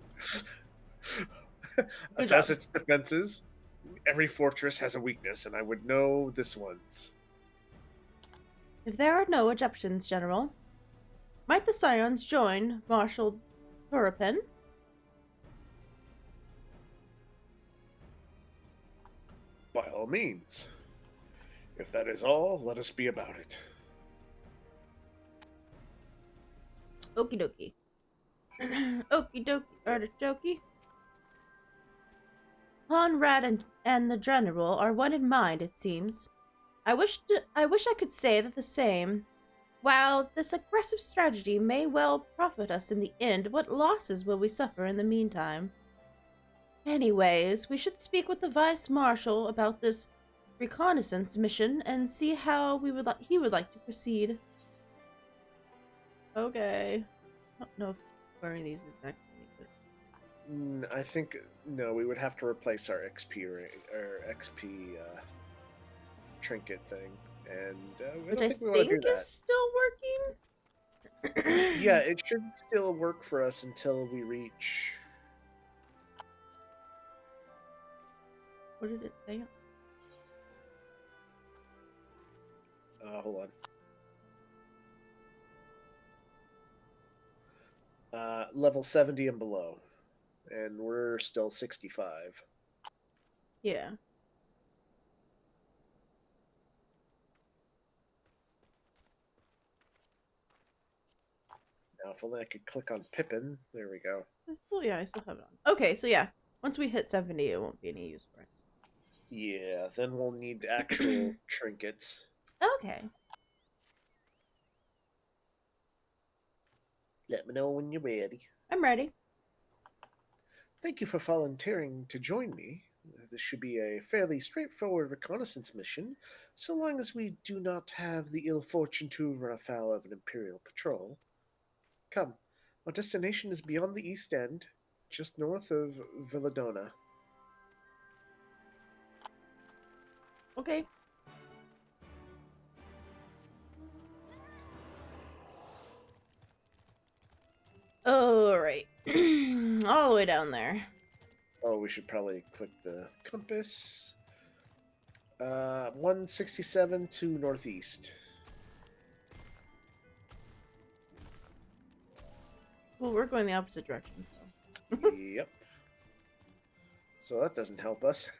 Assess job. its defenses. Every fortress has a weakness, and I would know this one's. If there are no objections, General, might the Scions join Marshal Turpin? By all means. If that is all, let us be about it. Okie dokie. Okie dokie, artichoke. Conrad and the General are one in mind, it seems. I wish I could say that the same. While this aggressive strategy may well profit us in the end, what losses will we suffer in the meantime? Anyways, we should speak with the Vice Marshal about this reconnaissance mission and see how he would like to proceed. Okay. I don't know if wearing these is actually good. I think no. We would have to replace our XP trinket thing, and I Which don't I think we want to do think that. is still working. Yeah, it should still work for us until we reach. What did it say? Hold on. Level 70 and below, and we're still 65. Yeah. Now, if only I could click on Pippin. There we go. Oh yeah, I still have it on. Okay, so yeah, once we hit 70, it won't be any use for us. Yeah, then we'll need actual trinkets. Okay. Let me know when you're ready. I'm ready. Thank you for volunteering to join me. This should be a fairly straightforward reconnaissance mission, so long as we do not have the ill fortune to run afoul of an Imperial patrol. Come, our destination is beyond the East End, just north of Villadona. Okay. Alright. All the way down there. Oh, we should probably click the compass. 167 to northeast. Well, we're going the opposite direction. Yep. So that doesn't help us.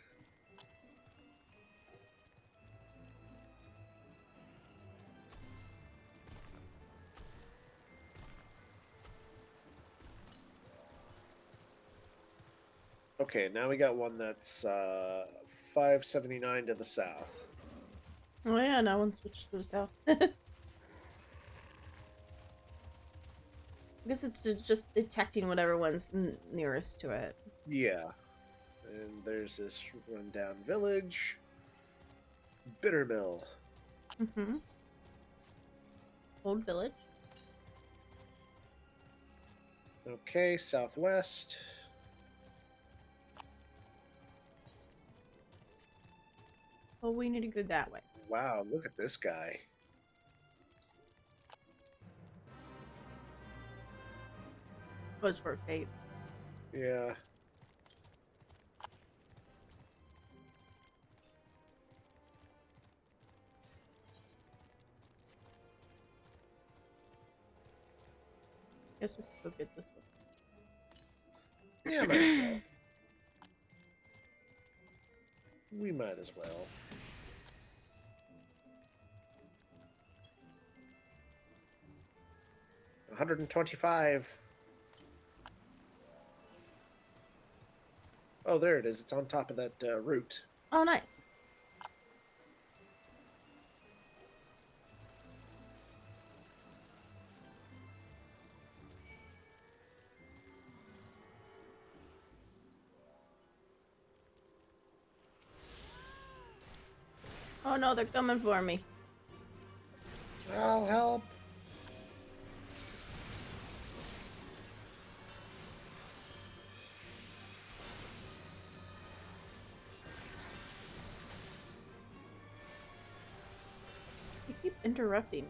Okay, now we got one that's 579 to the south. Oh yeah, now one switched to the south. I guess it's just detecting whatever one's nearest to it. Yeah. And there's this rundown village. Bittermill. Mm-hmm. Old village. Okay, southwest. Oh, we need to go that way. Wow, look at this guy. Was for fate. Yeah. Guess we could go get this one. Yeah, might as well. We might as well. $125. Oh, there it is. It's on top of that route. Oh, nice. Oh no, they're coming for me. I'll help. You keep interrupting me.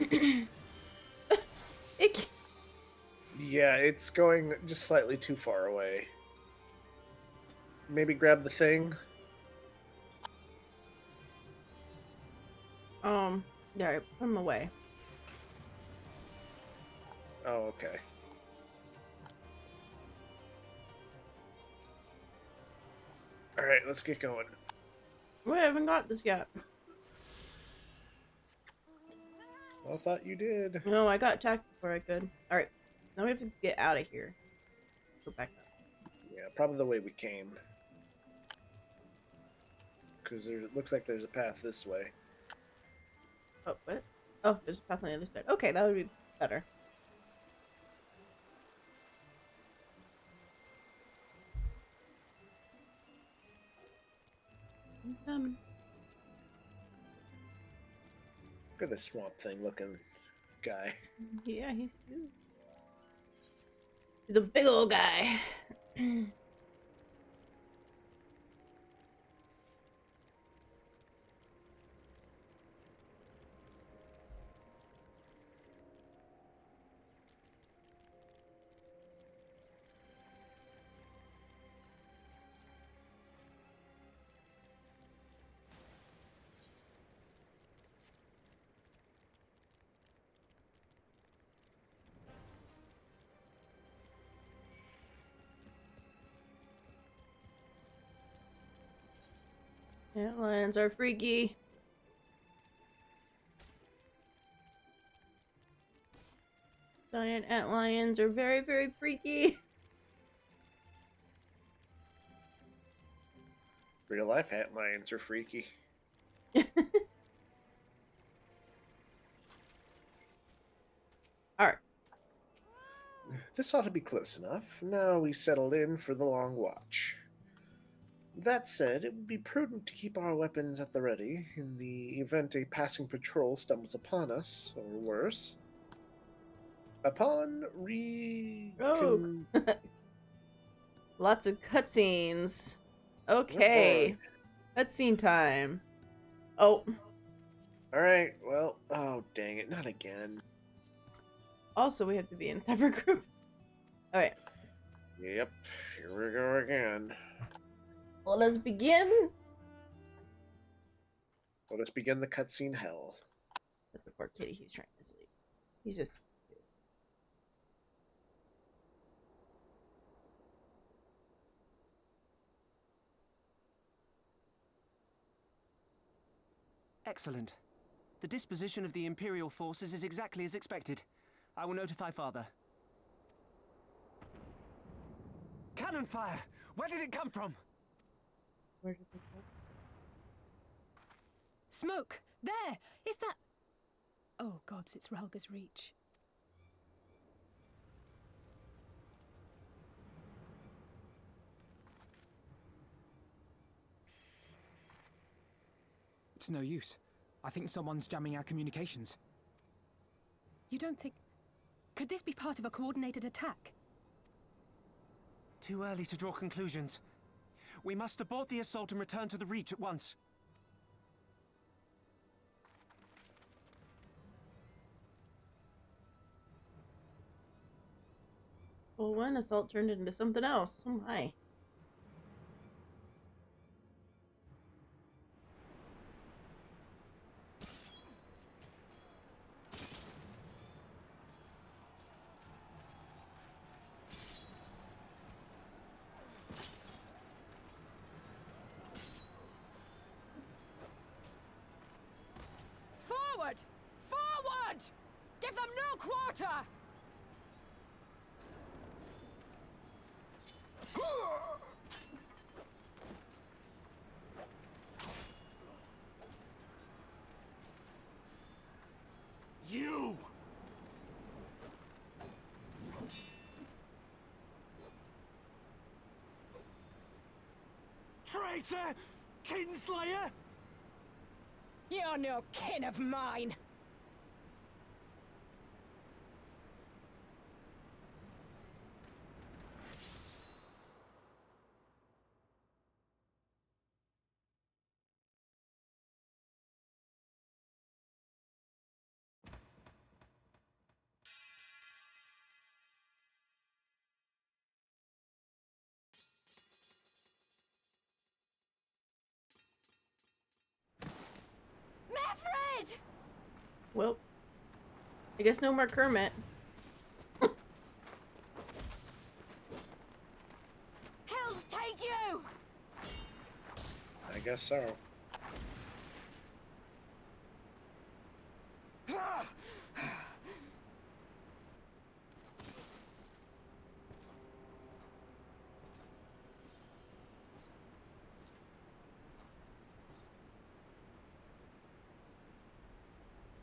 It, Yeah, it's going just slightly too far away. Maybe grab the thing. yeah, put him away. Oh, okay. Alright, let's get going. We haven't got this yet. I thought you did. No, I got attacked before I could. Alright, now we have to get out of here. Go back up. Yeah, probably the way we came. Because it looks like there's a path this way. Oh, what? Oh, there's a path on the other side. Okay, that would be better. Look at this swamp thing looking guy. Yeah, he's huge. He's a big old guy. Yeah, lions are freaky. Giant ant lions are very, very freaky. Real life ant lions are freaky. Alright. This ought to be close enough. Now we settled in for the long watch. That said, it would be prudent to keep our weapons at the ready in the event a passing patrol stumbles upon us, or worse. Upon Oh, lots of cutscenes. Okay. Cutscene time. Oh. Alright, well, oh dang it, not again. Also, we have to be in a separate group. Alright. Yep, here we go again. Well, let's begin. Let us begin the cutscene hell. But the poor kitty, he's trying to sleep. He's just cute. Excellent. The disposition of the Imperial forces is exactly as expected. I will notify Father. Cannon fire! Where did it come from? Where did they go? Smoke! There! Is that... Oh, gods, it's Relga's Reach. It's no use. I think someone's jamming our communications. You don't think... Could this be part of a coordinated attack? Too early to draw conclusions. We must abort the assault and return to the Reach at once. Well, one assault turned into something else. Oh my. Forward! Forward! Give them no quarter! You! Traitor! Kinslayer! You're no kin of mine! Well, I guess no more Kermit. Hells take you! I guess so.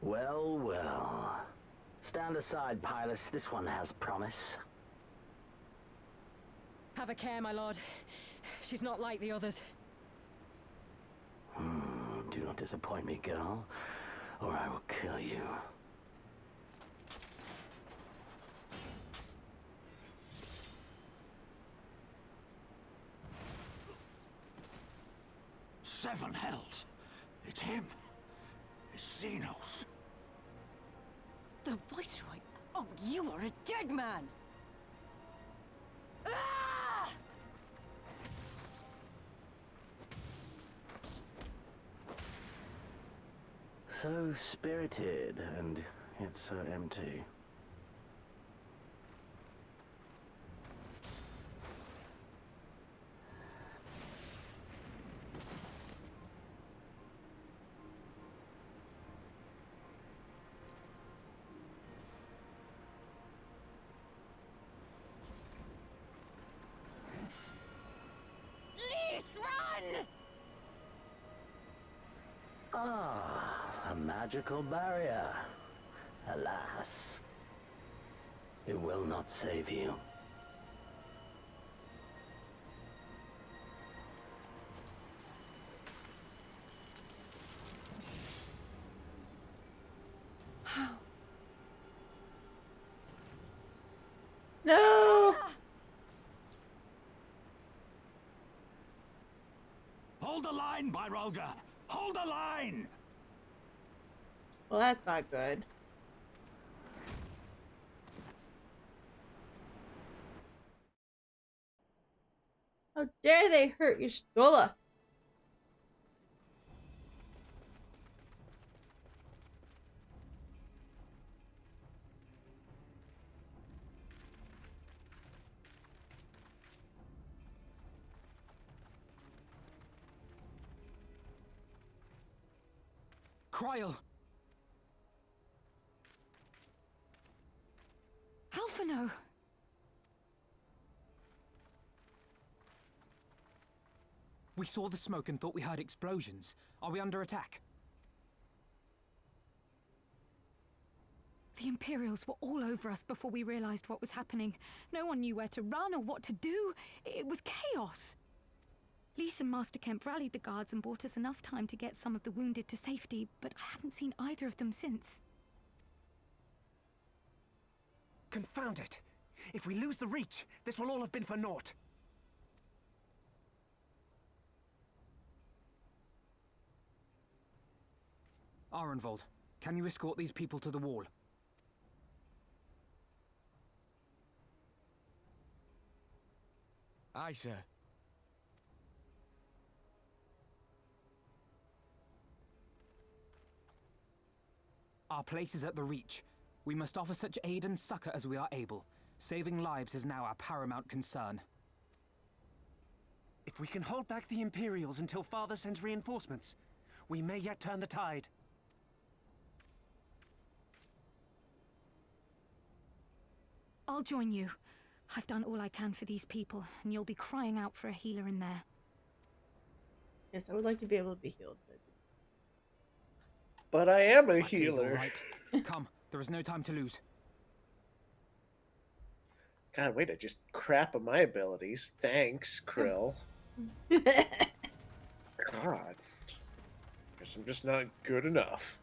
Well, well. Stand aside, Pilus. This one has promise. Have a care, my lord. She's not like the others. Do not disappoint me, girl, or I will kill you. Seven hells. It's him. It's Xenos. The Viceroy? Oh, you are a dead man! Ah! So spirited, and yet so empty. Ah, a magical barrier. Alas, it will not save you. No! Hold the line, Byrolga! Hold the line! Well, that's not good. How dare they hurt your Stola? Kryl! Alphino! We saw the smoke and thought we heard explosions. Are we under attack? The Imperials were all over us before we realized what was happening. No one knew where to run or what to do. It was chaos. Lise and Master Kemp rallied the guards and bought us enough time to get some of the wounded to safety, but I haven't seen either of them since. Confound it! If we lose the Reach, this will all have been for naught. Arenvold, can you escort these people to the wall? Aye, sir. Our place is at the Reach. We must offer such aid and succor as we are able. Saving lives is now our paramount concern. If we can hold back the Imperials until Father sends reinforcements, we may yet turn the tide. I'll join you. I've done all I can for these people, and you'll be crying out for a healer in there. Yes, I would like to be able to be healed. But I am a I feel you're healer. right. Come, there is no time to lose. God, way to just crap on my abilities. Thanks, Krill. God. Guess I'm just not good enough.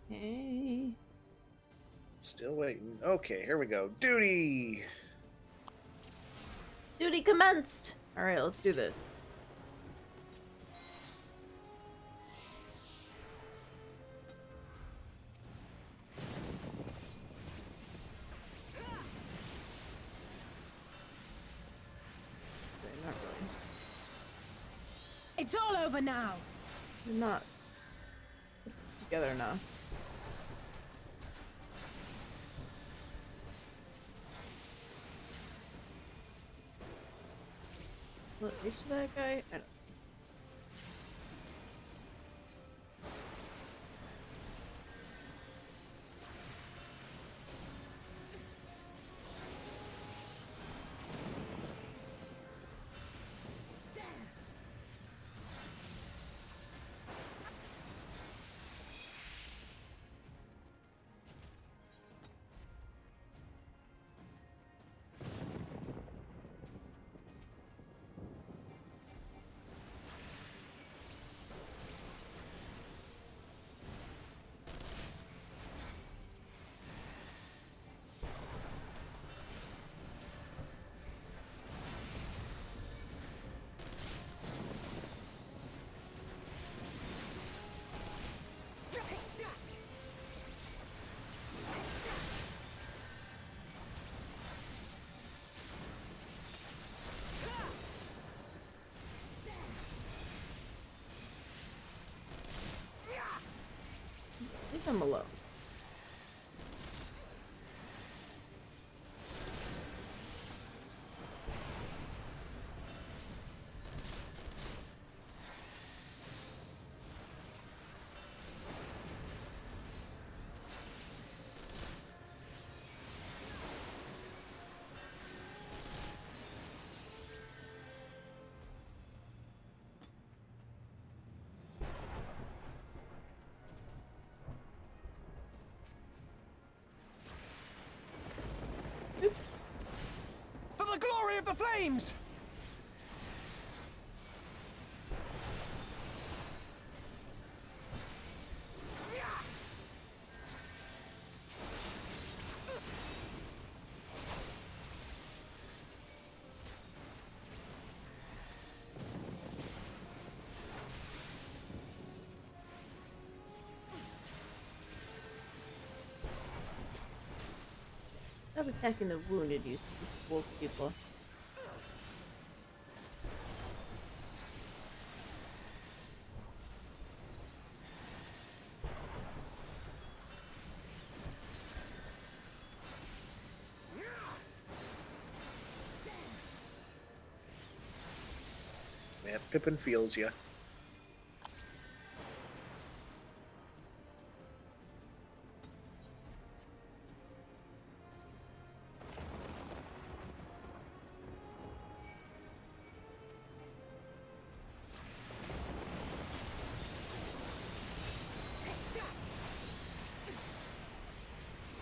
Hey. Still waiting. Okay, here we go. Duty! Duty commenced! Alright, let's do this. It's all over now. They're not together now. What age is that guy? I don't. Leave him alone. For the glory of the flames! Stop attacking the wounded, you wolf people. Man, Pippin feels ya.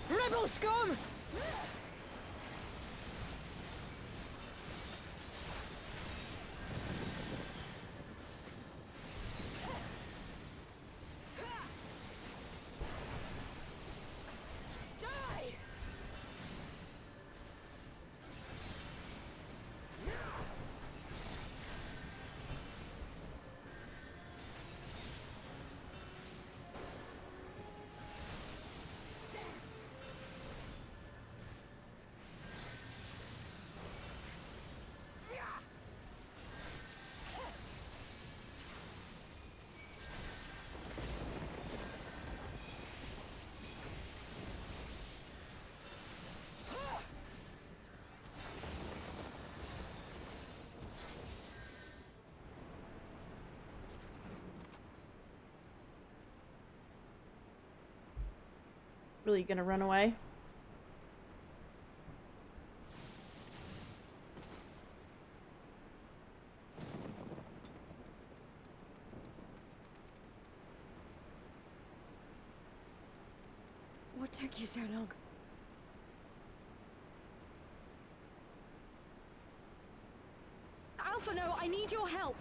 Rebel scum! Really gonna run away? What took you so long? Alpha, no, I need your help.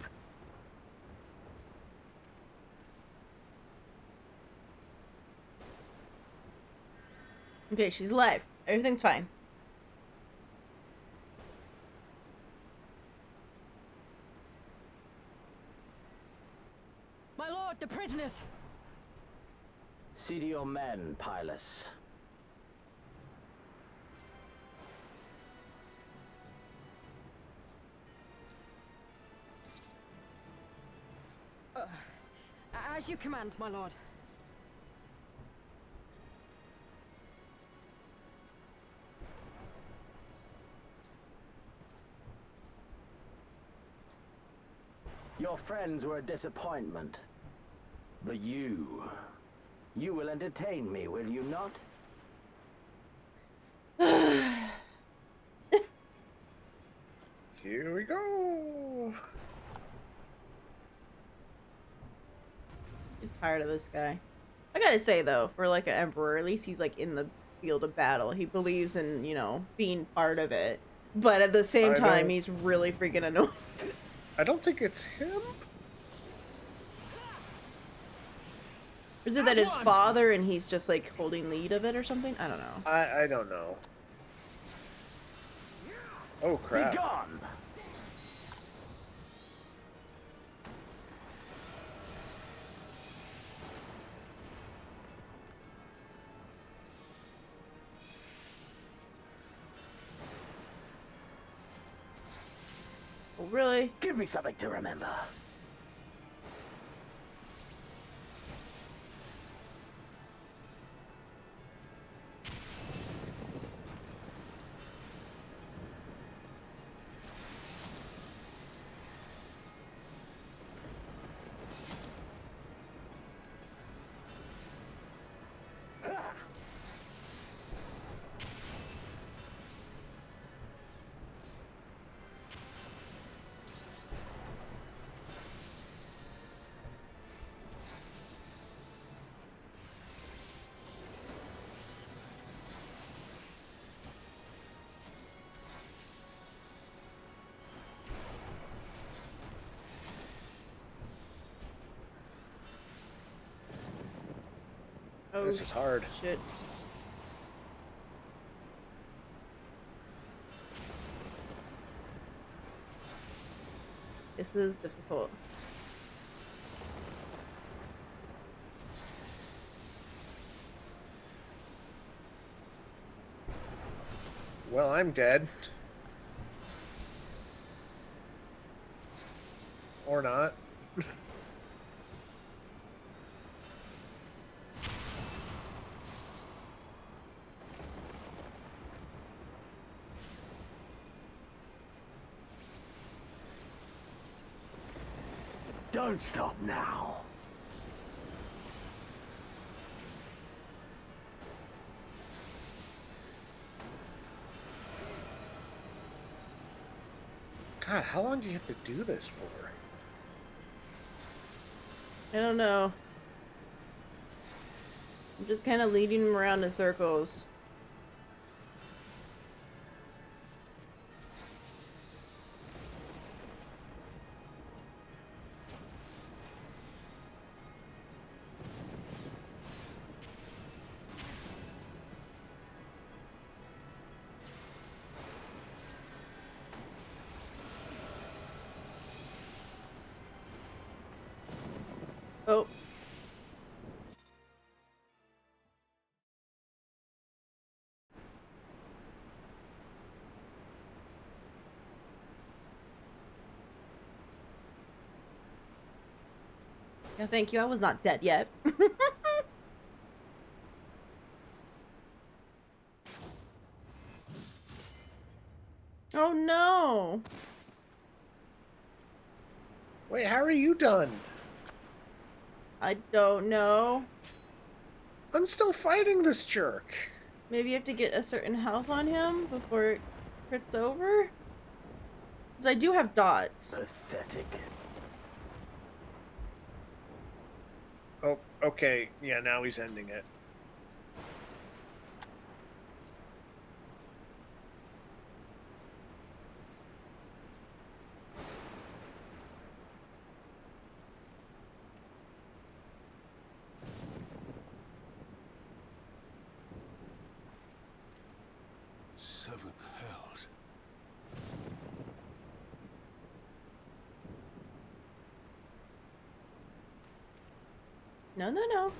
Okay, she's alive. Everything's fine. My lord, the prisoners! See to your men, Pylus. As you command, my lord. Your friends were a disappointment. But you will entertain me, will you not? Here we go. I'm tired of this guy. I gotta say though, for like an emperor, at least he's like in the field of battle. He believes in, you know, being part of it. But at the same time, he's really freaking annoying. I don't think it's him. Or is it that his father and he's just like holding lead of it or something? I don't know. I don't know. Oh crap. Be gone! Oh, really? Give me something to remember. Oh, This is hard. Shit. This is difficult. Well, I'm dead. Or not. Don't stop now. God, how long do you have to do this for? I don't know. I'm just kind of leading him around in circles. Oh. Yeah, thank you. I was not dead yet. Oh no. Wait, how are you done? I don't know. I'm still fighting this jerk. Maybe you have to get a certain health on him before it crits over? Because I do have dots. Pathetic. Oh, okay. Yeah, now he's ending it. Seven hells. No, no, no.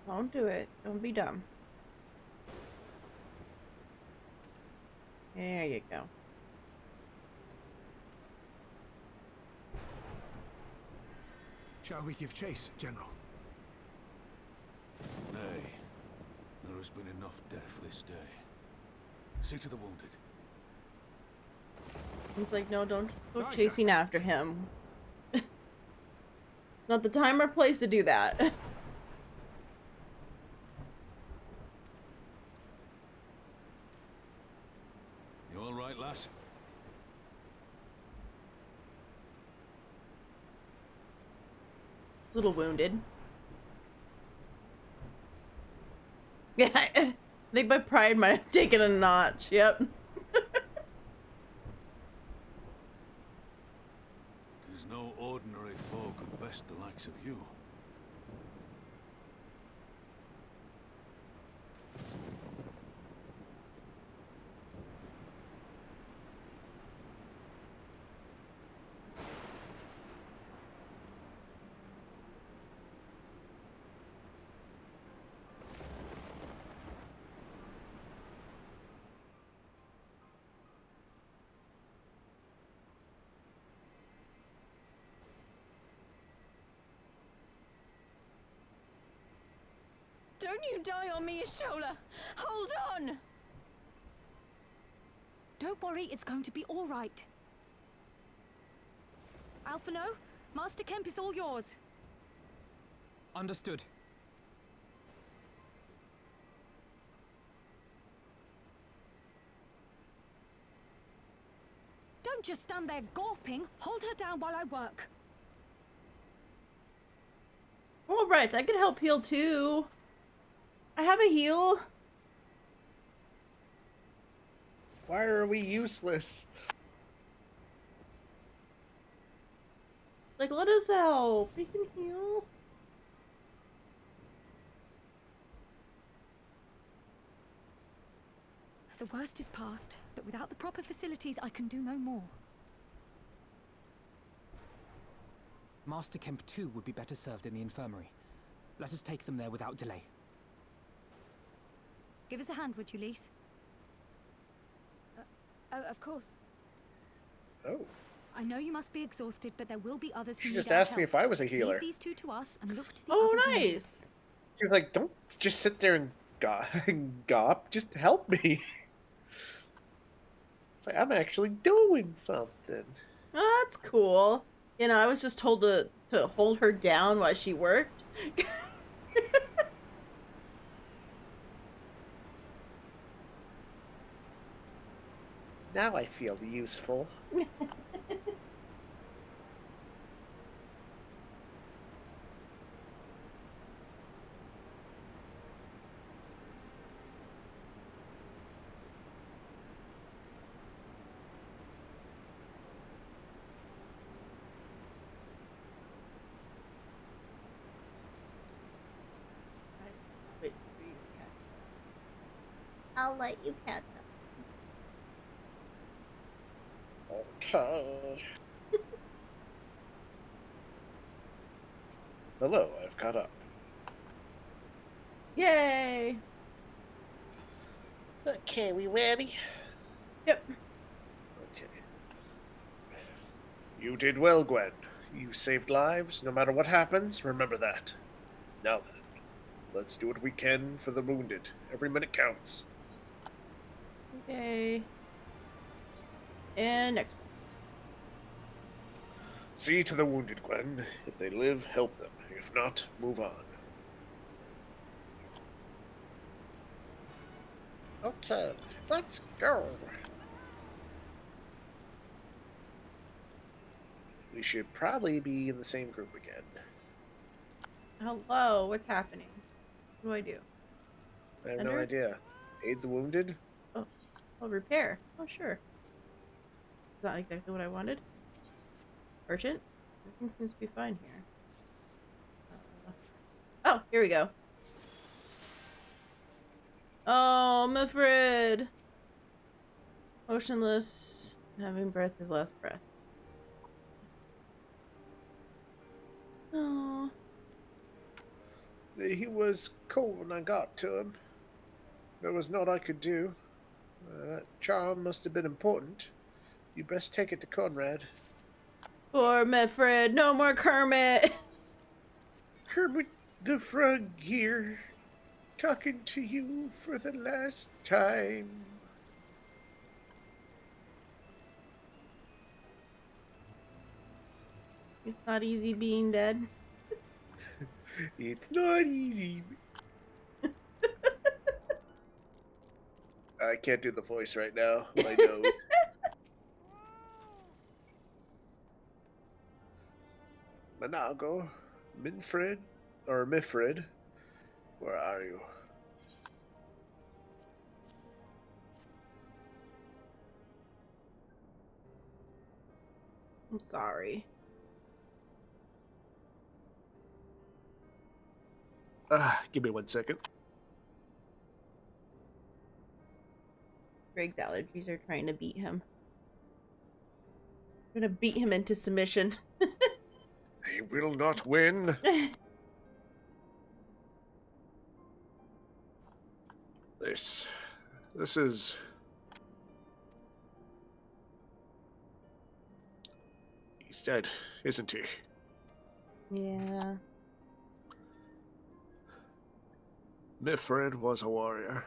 Don't do it. Don't be dumb. There you go. Shall we give chase, General? Nay. There has been enough death this day. See to the wounded. He's like, no, don't go Aye, sir. chasing after him. Not the time or place to do that. You all right, lass? Little wounded. Yeah, I think my pride might have taken a notch. Yep. Tis no ordinary foe could best the likes of you. Don't you die on me, Ashola! Hold on! Don't worry, it's going to be all right. Alphino, Master Kemp is all yours. Understood. Don't just stand there gawping. Hold her down while I work. All right, I can help heal too. I have a heal. Why are we useless? Like, let us help. We can heal. The worst is past, but without the proper facilities, I can do no more. Master Kemp too would be better served in the infirmary. Let us take them there without delay. Give us a hand, would you, Lise? Of course. Oh. I know you must be exhausted, but there will be others who She need just our asked me help. if I was a healer. Leave these two to us and look to the Oh, other wounded. nice. She was like, don't just sit there and gawp. Just help me. It's like, I'm actually doing something. Oh, that's cool. You know, I was just told to hold her down while she worked. Now I feel useful. I'll let you catch up. Okay. Hello, I've caught up. Yay! Okay, we ready? Yep. Okay. You did well, Gwen. You saved lives, no matter what happens, remember that. Now then, let's do what we can for the wounded. Every minute counts. Okay. And next quest. See to the wounded, Gwen. If they live, help them. If not, move on. Okay, let's go. We should probably be in the same group again. Hello, what's happening? What do I do? I have Enter? no idea. Aid the wounded? Oh, repair. Oh, sure. Is that exactly what I wanted? Urgent? Everything seems to be fine here. Oh, here we go. Oh, Mifrid! Motionless, having breath his last breath. Oh. He was cold when I got to him. There was naught I could do. That charm must have been important. You best take it to Conrad. Poor Mifrid, no more Kermit! Kermit the Frog here, talking to you for the last time. It's not easy being dead. It's not easy. I can't do the voice right now. My nose. Manago, Minfred, or Mifred, where are you? I'm sorry. Give me 1 second. Greg's allergies are trying to beat him. I'm gonna beat him into submission. He will not win. This is... He's dead, isn't he? Yeah. Mifred was a warrior,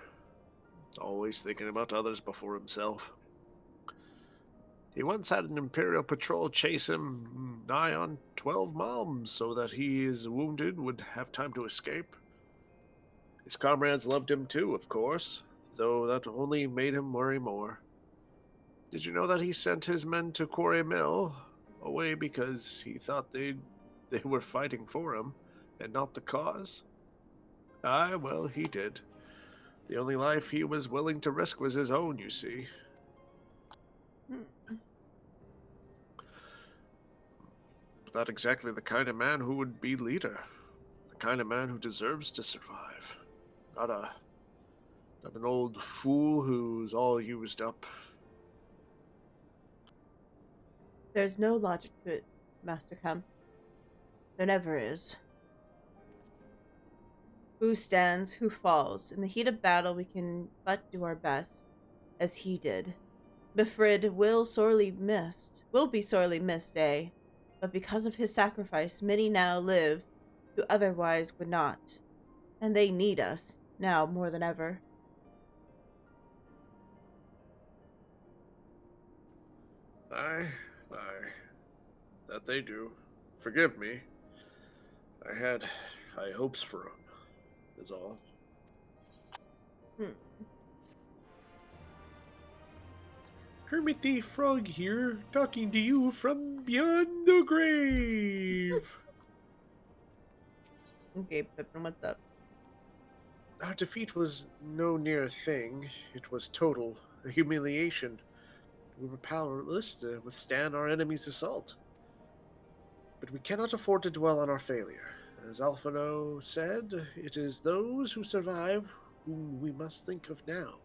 always thinking about others before himself. He once had an Imperial patrol chase him nigh on 12 miles so that he is wounded would have time to escape. His comrades loved him too, of course, though that only made him worry more. Did you know that he sent his men to Quarry Mill away because he thought they were fighting for him and not the cause? Aye, well, he did. The only life he was willing to risk was his own, you see. But not exactly the kind of man who would be leader. The kind of man who deserves to survive. Not an old fool who's all used up. There's no logic to it, Master Kemp. There never is. Who stands, who falls. In the heat of battle, we can but do our best, as he did. Mifrid will be sorely missed, eh? But because of his sacrifice, many now live who otherwise would not. And they need us, now more than ever. Aye. That they do. Forgive me. I had high hopes for him, is all. Kermit the Frog here, talking to you from beyond the grave. Okay, Pippin, what's up? Our defeat was no near thing. It was total, a humiliation. We were powerless to withstand our enemy's assault. But we cannot afford to dwell on our failure. As Alphino said, it is those who survive whom we must think of now.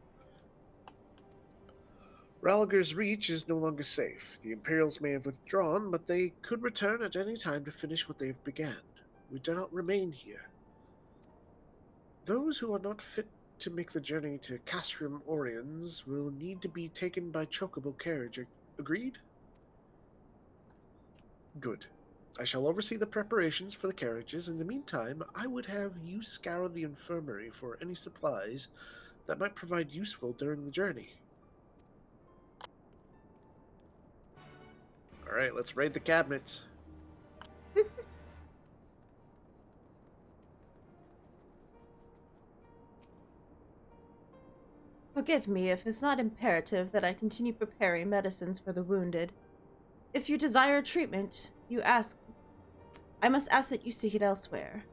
Ralger's Reach is no longer safe. The Imperials may have withdrawn, but they could return at any time to finish what they have begun. We do not remain here. Those who are not fit to make the journey to Castrum Oriens will need to be taken by chocobo carriage. Agreed? Good. I shall oversee the preparations for the carriages. In the meantime, I would have you scour the infirmary for any supplies that might provide useful during the journey. Alright, let's raid the cabinets. Forgive me if it's not imperative that I continue preparing medicines for the wounded. If you desire treatment, I must ask that you seek it elsewhere.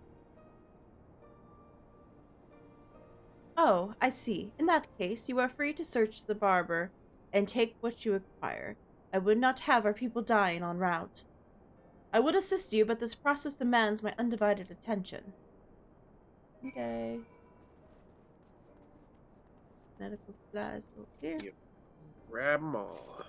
Oh, I see. In that case, you are free to search the barber and take what you require. I would not have our people dying en route. I would assist you, but this process demands my undivided attention. Okay. Medical supplies over here. Yep. Grab them all.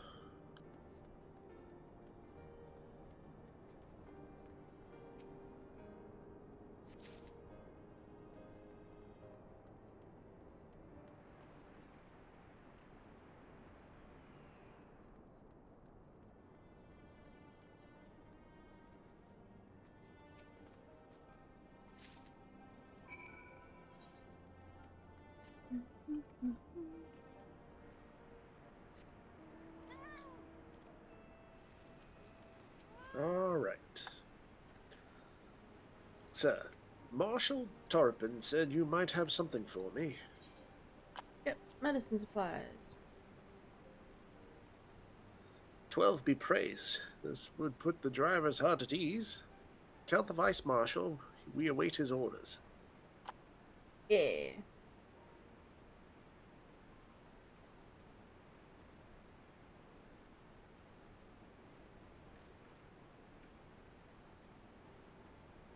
Alright. Sir, Marshal Torpin said you might have something for me. Yep, medicine supplies. 12 be praised. This would put the driver's heart at ease. Tell the Vice Marshal we await his orders. Yeah.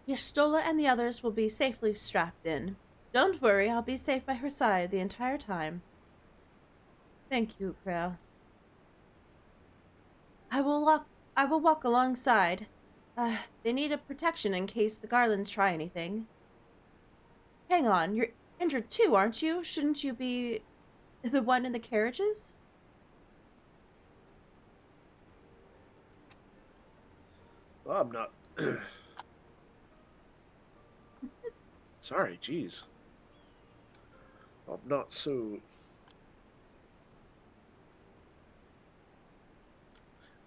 Y'shtola and the others will be safely strapped in. Don't worry, I'll be safe by her side the entire time. Thank you, Krail. I will walk alongside. They need a protection in case the Garlands try anything. Hang on, you're injured too, aren't you? Shouldn't you be the one in the carriages? Well, I'm not... Sorry, jeez. I'm not so...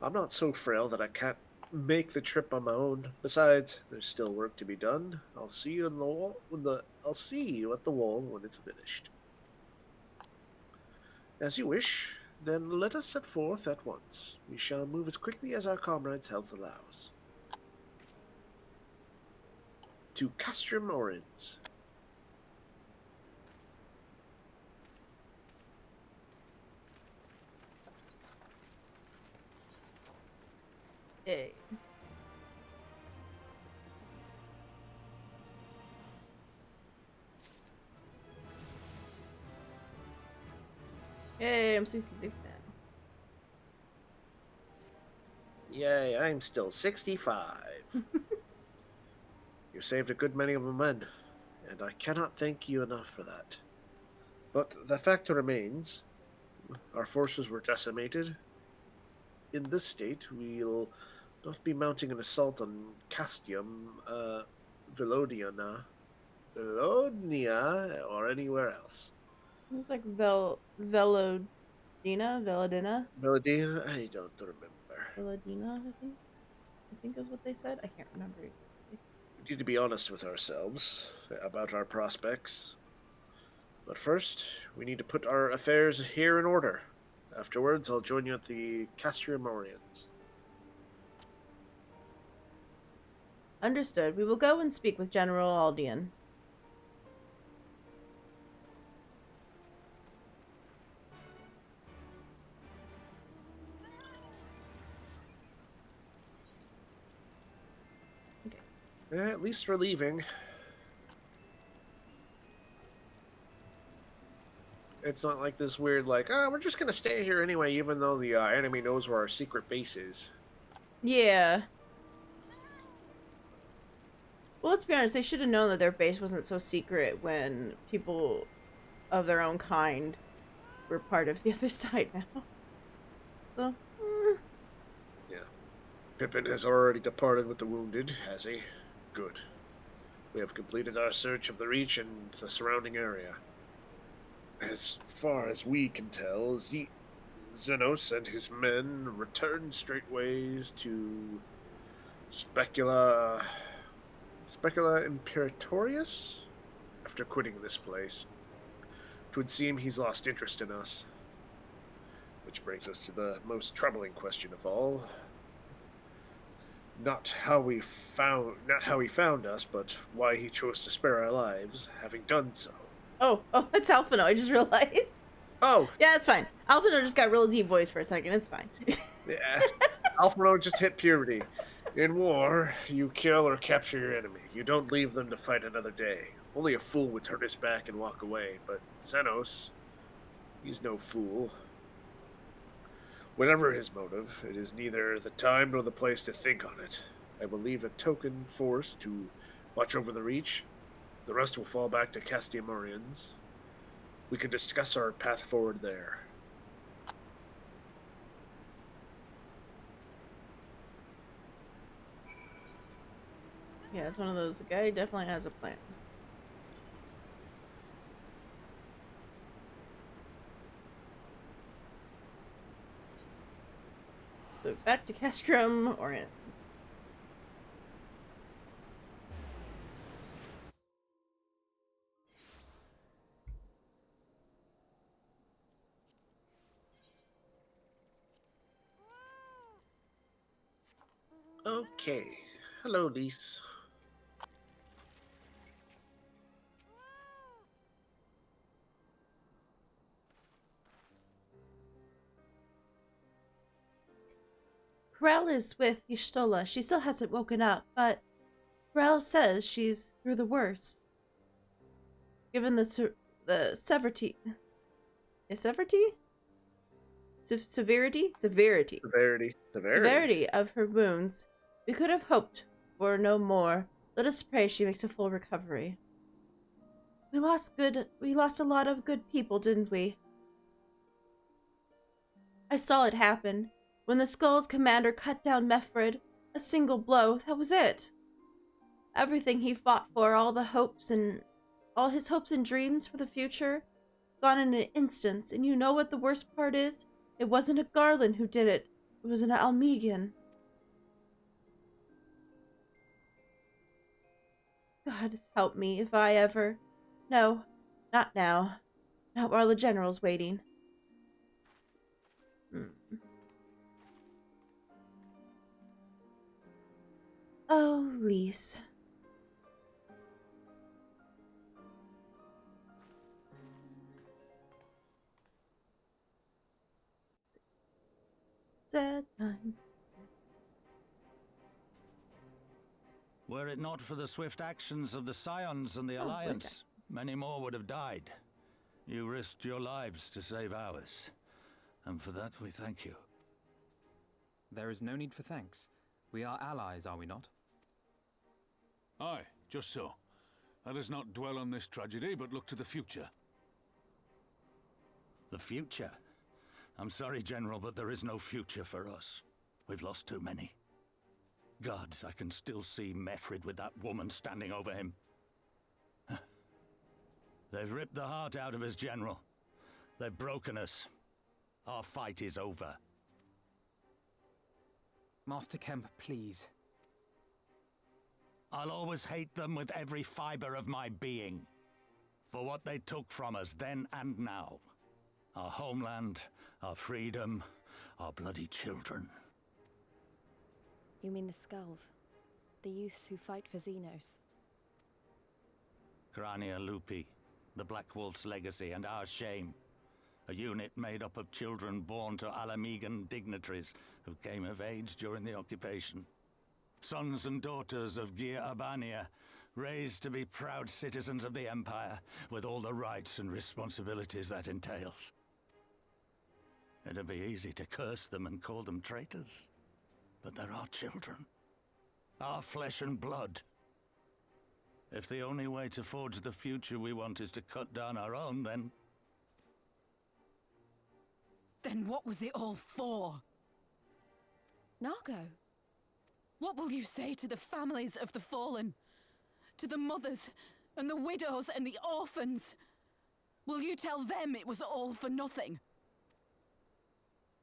I'm not so frail that I can't make the trip on my own. Besides, there's still work to be done. I'll see you on the wall I'll see you at the wall when it's finished. As you wish, then let us set forth at once. We shall move as quickly as our comrades' health allows. To Castrum Orins. Hey. Yay, I'm 66 now. Yay, I'm still 65. You saved a good many of my men, and I cannot thank you enough for that. But the fact remains, our forces were decimated. In this state, we'll not be mounting an assault on Castium, Velodnia, or anywhere else. It was like Velodina? Velodina? I don't remember. Velodina, I think is what they said. I can't remember. We need to be honest with ourselves about our prospects. But first, we need to put our affairs here in order. Afterwards, I'll join you at the Castrum Oriens. Understood. We will go and speak with General Aldian. Okay. At least we're leaving. It's not like this weird, like, we're just gonna stay here anyway, even though the enemy knows where our secret base is. Yeah. Well, let's be honest, they should have known that their base wasn't so secret when people of their own kind were part of the other side now. So, Yeah. Pippin has already departed with the wounded, has he? Good. We have completed our search of the Reach and the surrounding area. As far as we can tell, Xenos and his men returned straightways to Specula Imperatorius after quitting this place. It would seem he's lost interest in us. Which brings us to the most troubling question of all. Not how he found us, but why he chose to spare our lives, having done so. Oh, it's Alphino, I just realized. Oh! Yeah, it's fine. Alphino just got a real deep voice for a second, it's fine. Yeah, Alphino just hit puberty. In war, you kill or capture your enemy. You don't leave them to fight another day. Only a fool would turn his back and walk away, but Xenos, he's no fool. Whatever his motive, it is neither the time nor the place to think on it. I will leave a token force to watch over the Reach. The rest will fall back to Castiamorians. We can discuss our path forward there. Yeah, it's one of those, the guy definitely has a plan. So back to Castrum Orins. Okay. Hello, Lise. Corel is with Y'shtola. She still hasn't woken up, but Corel says she's through the worst. Given the severity... Is severity? Severity? Severity. Severity. Severity of her wounds. We could have hoped for no more. Let us pray she makes a full recovery. We lost a lot of good people, didn't we? I saw it happen. When the Skull's commander cut down Mefred, a single blow, that was it. Everything he fought for, all his hopes and dreams for the future, gone in an instant. And you know what the worst part is? It wasn't a Garland who did it. It was an Almegan. God help me if I ever... No, not now. Not while the General's waiting. Oh, Lise. Sad time. Were it not for the swift actions of the Scions and the Alliance, many more would have died. You risked your lives to save ours, and for that we thank you. There is no need for thanks. We are allies, are we not? Aye, just so. Let us not dwell on this tragedy, but look to the future. The future? I'm sorry, General, but there is no future for us. We've lost too many. Gods, I can still see Mefred with that woman standing over him. They've ripped the heart out of us, General. They've broken us. Our fight is over. Master Kemp, please. I'll always hate them with every fiber of my being. For what they took from us then and now. Our homeland, our freedom, our bloody children. You mean the Skulls? The youths who fight for Xenos? Grania Lupi, the Black Wolf's legacy and our shame. A unit made up of children born to Alamegan dignitaries who came of age during the occupation. Sons and daughters of Gir Abania, raised to be proud citizens of the Empire, with all the rights and responsibilities that entails. It'd be easy to curse them and call them traitors. But they're our children. Our flesh and blood. If the only way to forge the future we want is to cut down our own, then... Then what was it all for? Nargo, what will you say to the families of the fallen? To the mothers, and the widows, and the orphans? Will you tell them it was all for nothing?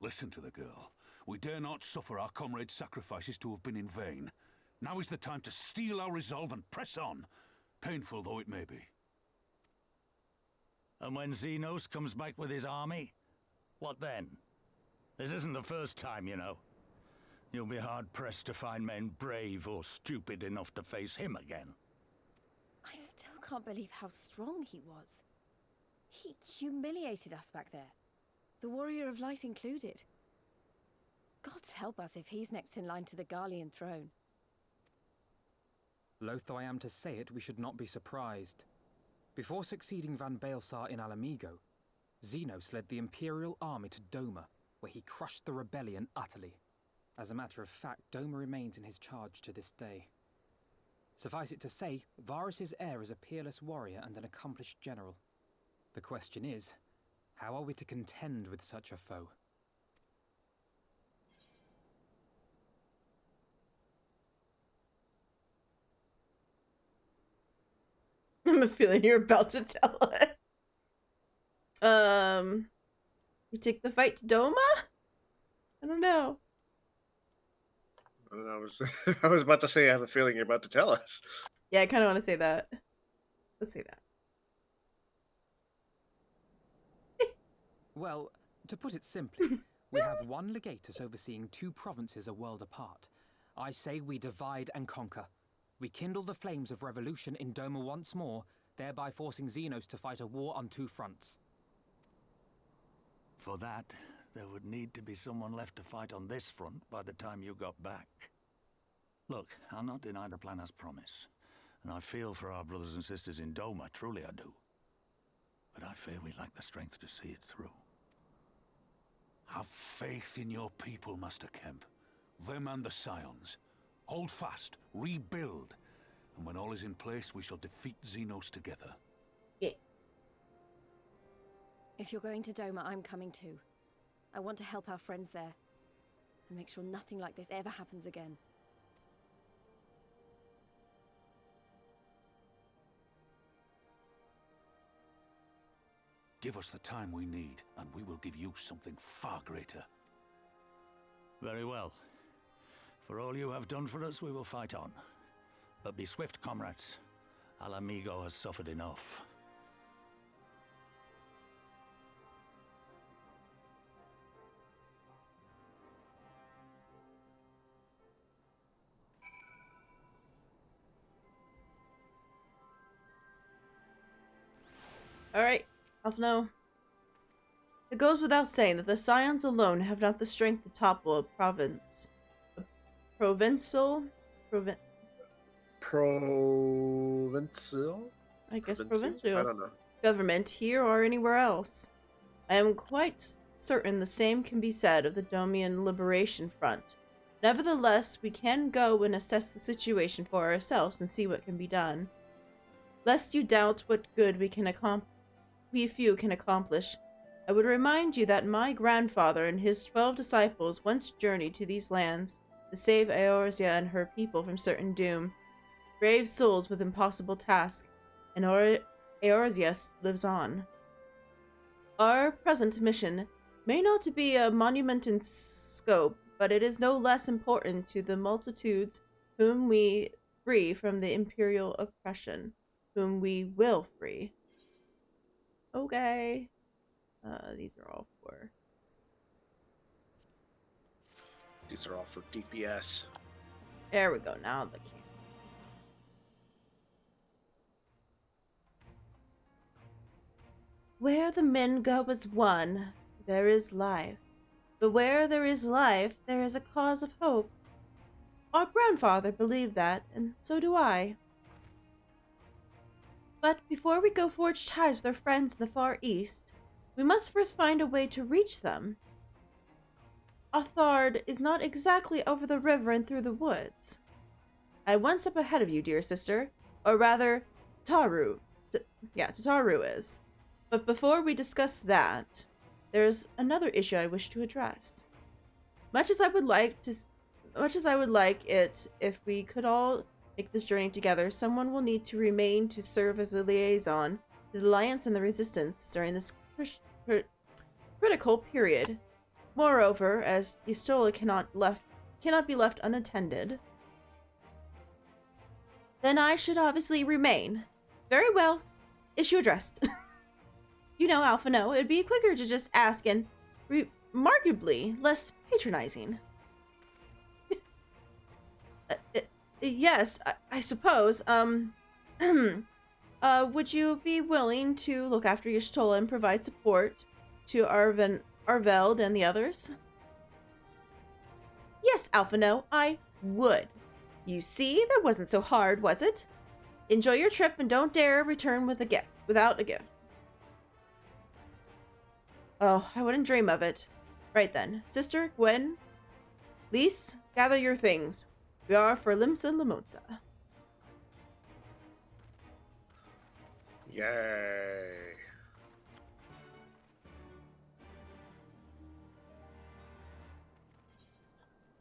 Listen to the girl. We dare not suffer our comrades' sacrifices to have been in vain. Now is the time to steel our resolve and press on, painful though it may be. And when Xenos comes back with his army, what then? This isn't the first time, you know. You'll be hard-pressed to find men brave or stupid enough to face him again. I still can't believe how strong he was. He humiliated us back there. The Warrior of Light included. Gods help us if he's next in line to the Garlean throne. Loath though I am to say it, we should not be surprised. Before succeeding Van Baelsar in Alamigo, Xenos led the Imperial army to Doma, where he crushed the rebellion utterly. As a matter of fact, Doma remains in his charge to this day. Suffice it to say, Varus's heir is a peerless warrior and an accomplished general. The question is, how are we to contend with such a foe? I have a feeling you're about to tell us. We take the fight to Doma? I don't know. I was about to say I have a feeling you're about to tell us. Yeah, I kind of want to say that. Let's say that. Well, to put it simply, we have one legatus overseeing two provinces a world apart. I say we divide and conquer. We kindle the flames of revolution in Doma once more, thereby forcing Xenos to fight a war on two fronts. For that, there would need to be someone left to fight on this front by the time you got back. Look, I'll not deny the plan as promised, and I feel for our brothers and sisters in Doma, truly I do. But I fear we lack the strength to see it through. Have faith in your people, Master Kemp. Them and the Scions. Hold fast, rebuild, and when all is in place, we shall defeat Xenos together. Yeah. If you're going to Doma, I'm coming too. I want to help our friends there, and make sure nothing like this ever happens again. Give us the time we need, and we will give you something far greater. Very well. For all you have done for us, we will fight on. But be swift, comrades. Alamigo has suffered enough. Alright, Alphino. It goes without saying that the Scions alone have not the strength to topple a provincial? I guess provincial. I don't know. Government here or anywhere else. I am quite certain the same can be said of the Domian Liberation Front. Nevertheless, we can go and assess the situation for ourselves and see what can be done. Lest you doubt what good we few can accomplish, I would remind you that my grandfather and his 12 disciples once journeyed to these lands to save Eorzea and her people from certain doom. Brave souls with impossible tasks, and Eorzea lives on. Our present mission may not be a monument in scope, but it is no less important to the multitudes whom we free from the imperial oppression, whom we will free. Okay. These are all for... These are all for DPS. There we go, now the camp. Where the men go as one, there is life. But where there is life, there is a cause of hope. Our grandfather believed that, and so do I. But before we go forge ties with our friends in the Far East, we must first find a way to reach them. Othard is not exactly over the river and through the woods. I am one step ahead of you, dear sister. Or rather, Tataru is. But before we discuss that, there's another issue I wish to address. Much as I would like it if we could all make this journey together, someone will need to remain to serve as a liaison to the Alliance and the Resistance during this critical period. Moreover, as Yustola cannot be left unattended, then I should obviously remain. Very well. Issue addressed. You know, Alphino, it'd be quicker to just ask and remarkably less patronizing. Yes, I suppose. Would you be willing to look after Yustola and provide support to Arveld and the others? Yes, Alphino, I would. You see, that wasn't so hard, was it? Enjoy your trip and don't dare return without a gift. Oh, I wouldn't dream of it. Right then. Sister, Gwen, Lise, gather your things. We are for Limsa Lamota. Yay.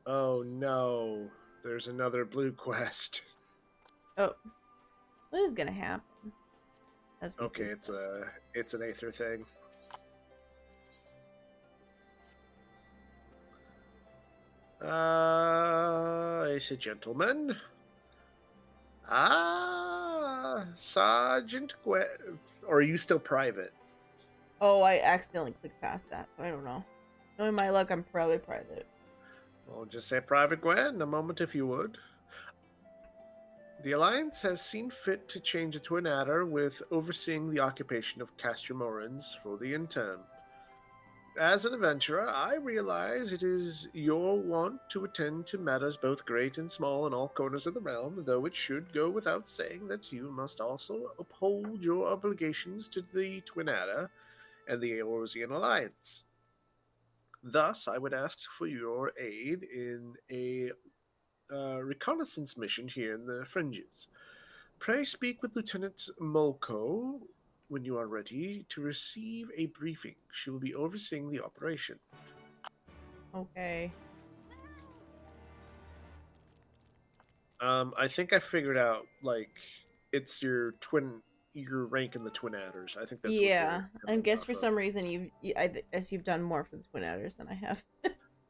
Oh no, there's another blue quest. Oh. What is gonna happen? Okay, it's an Aether thing. It's a gentleman. Sergeant Gwen. Or are you still private? Oh, I accidentally clicked past that. I don't know. Knowing my luck, I'm probably private. I'll just say Private Gwen, a moment if you would. The Alliance has seen fit to change the Twin Adder with overseeing the occupation of Castromorans for the interim. As an adventurer, I realize it is your want to attend to matters both great and small in all corners of the realm, though it should go without saying that you must also uphold your obligations to the Twin Adder and the Eorzean Alliance. Thus, I would ask for your aid in a reconnaissance mission here in the fringes. Pray speak with Lieutenant Mulco when you are ready to receive a briefing. She will be overseeing the operation. Okay. I think I figured out, like, it's your rank in the Twin Adders. I think that's Yeah, what I they're guess off for of. some reason I guess you've done more for the Twin Adders than I have.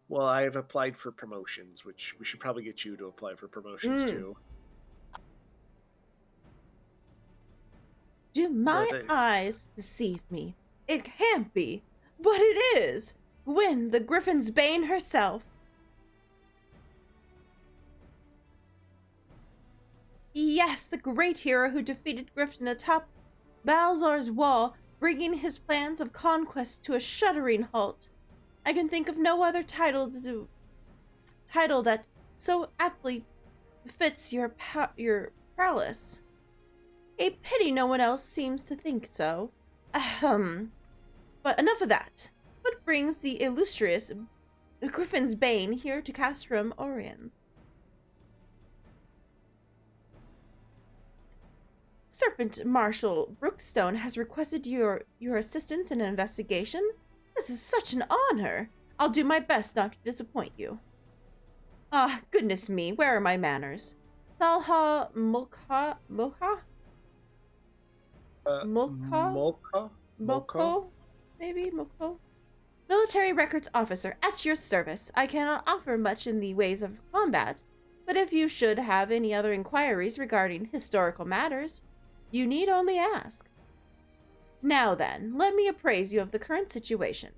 Well, I have applied for promotions, which we should probably get you to apply for promotions too. Do my eyes deceive me? It can't be, but it is! Gwen, the Griffin's Bane herself! Yes, the great hero who defeated Griffin atop Balzar's wall, bringing his plans of conquest to a shuddering halt. I can think of no other title that so aptly befits your prowess. A pity no one else seems to think so. Ahem. But enough of that. What brings the illustrious Griffin's Bane here to Castrum Oriens? Serpent Marshal Brookstone has requested your assistance in an investigation. This is such an honor. I'll do my best not to disappoint you. Ah, goodness me, where are my manners? Thalha Mulka? Moko? Maybe? Moko? Military records officer, at your service. I cannot offer much in the ways of combat, but if you should have any other inquiries regarding historical matters, you need only ask. Now then, let me apprise you of the current situation.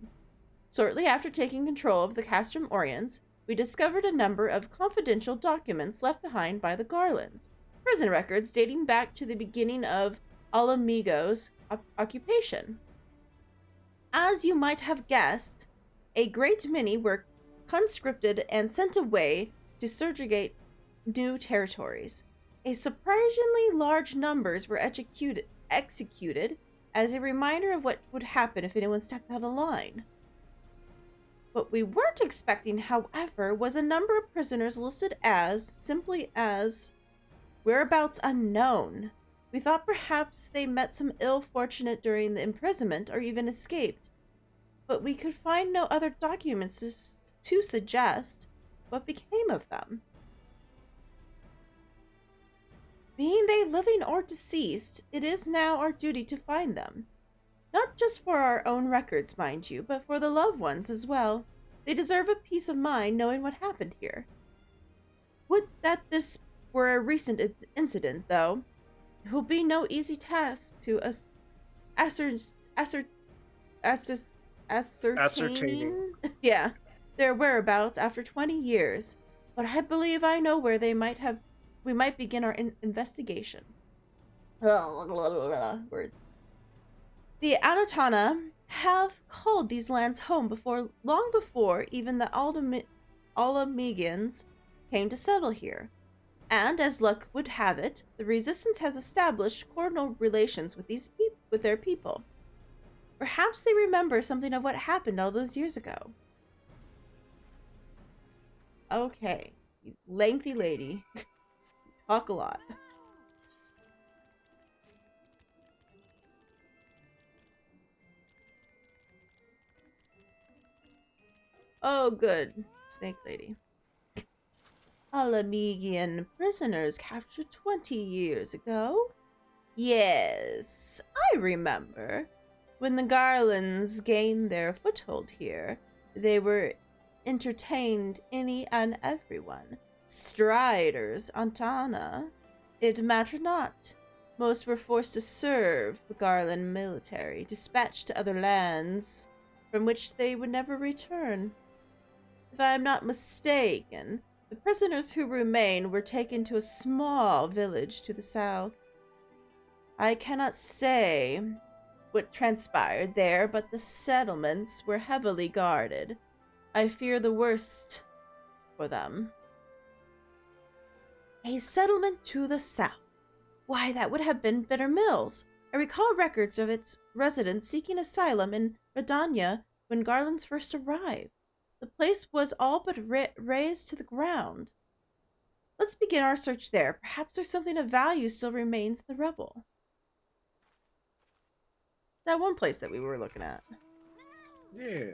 Shortly after taking control of the Castrum Oriens, we discovered a number of confidential documents left behind by the Garlands, prison records dating back to the beginning of Alamigo's occupation. As you might have guessed, a great many were conscripted and sent away to subjugate new territories. A surprisingly large numbers were executed as a reminder of what would happen if anyone stepped out of line. What we weren't expecting, however, was a number of prisoners listed simply as whereabouts unknown. We thought perhaps they met some ill fortune during the imprisonment or even escaped, but we could find no other documents to suggest what became of them. Being they living or deceased, it is now our duty to find them. Not just for our own records, mind you, but for the loved ones as well. They deserve a peace of mind knowing what happened here. Would that this were a recent incident, though. It will be no easy task to ascertaining yeah, their whereabouts after 20 years, but I believe I know where we might begin our investigation. Words. The Anatana have called these lands home long before even the Alamegans came to settle here. And as luck would have it, the Resistance has established cordial relations with their people. Perhaps they remember something of what happened all those years ago. Okay, you lengthy lady. Talk a lot. Oh, good. Snake lady. Alamegian prisoners captured 20 years ago? Yes, I remember. When the Garlands gained their foothold here, they were entertained any and everyone. Striders, Antana. It mattered not. Most were forced to serve the Garland military, dispatched to other lands from which they would never return. If I am not mistaken, the prisoners who remain were taken to a small village to the south. I cannot say what transpired there, but the settlements were heavily guarded. I fear the worst for them. A settlement to the south. Why, that would have been Bitter Mills. I recall records of its residents seeking asylum in Redania when Garland's first arrived. The place was all but razed to the ground. Let's begin our search there. Perhaps there's something of value still remains in the rubble. That one place that we were looking at. Yeah.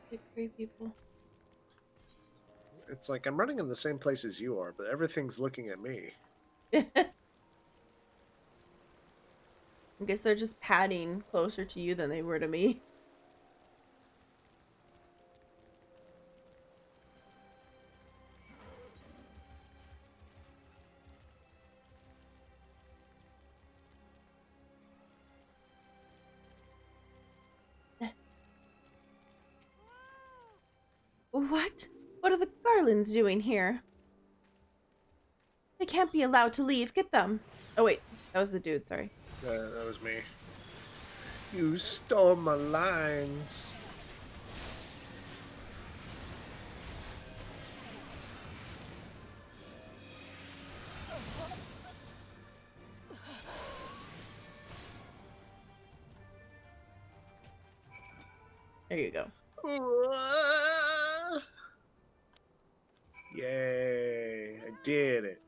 Big free people. It's like I'm running in the same place as you are, but everything's looking at me. I guess they're just padding closer to you than they were to me. What? What are the Garlands doing here? They can't be allowed to leave. Get them. Oh, wait. That was the dude. Sorry. That was me. You stole my lines. There you go. Yay. I did it.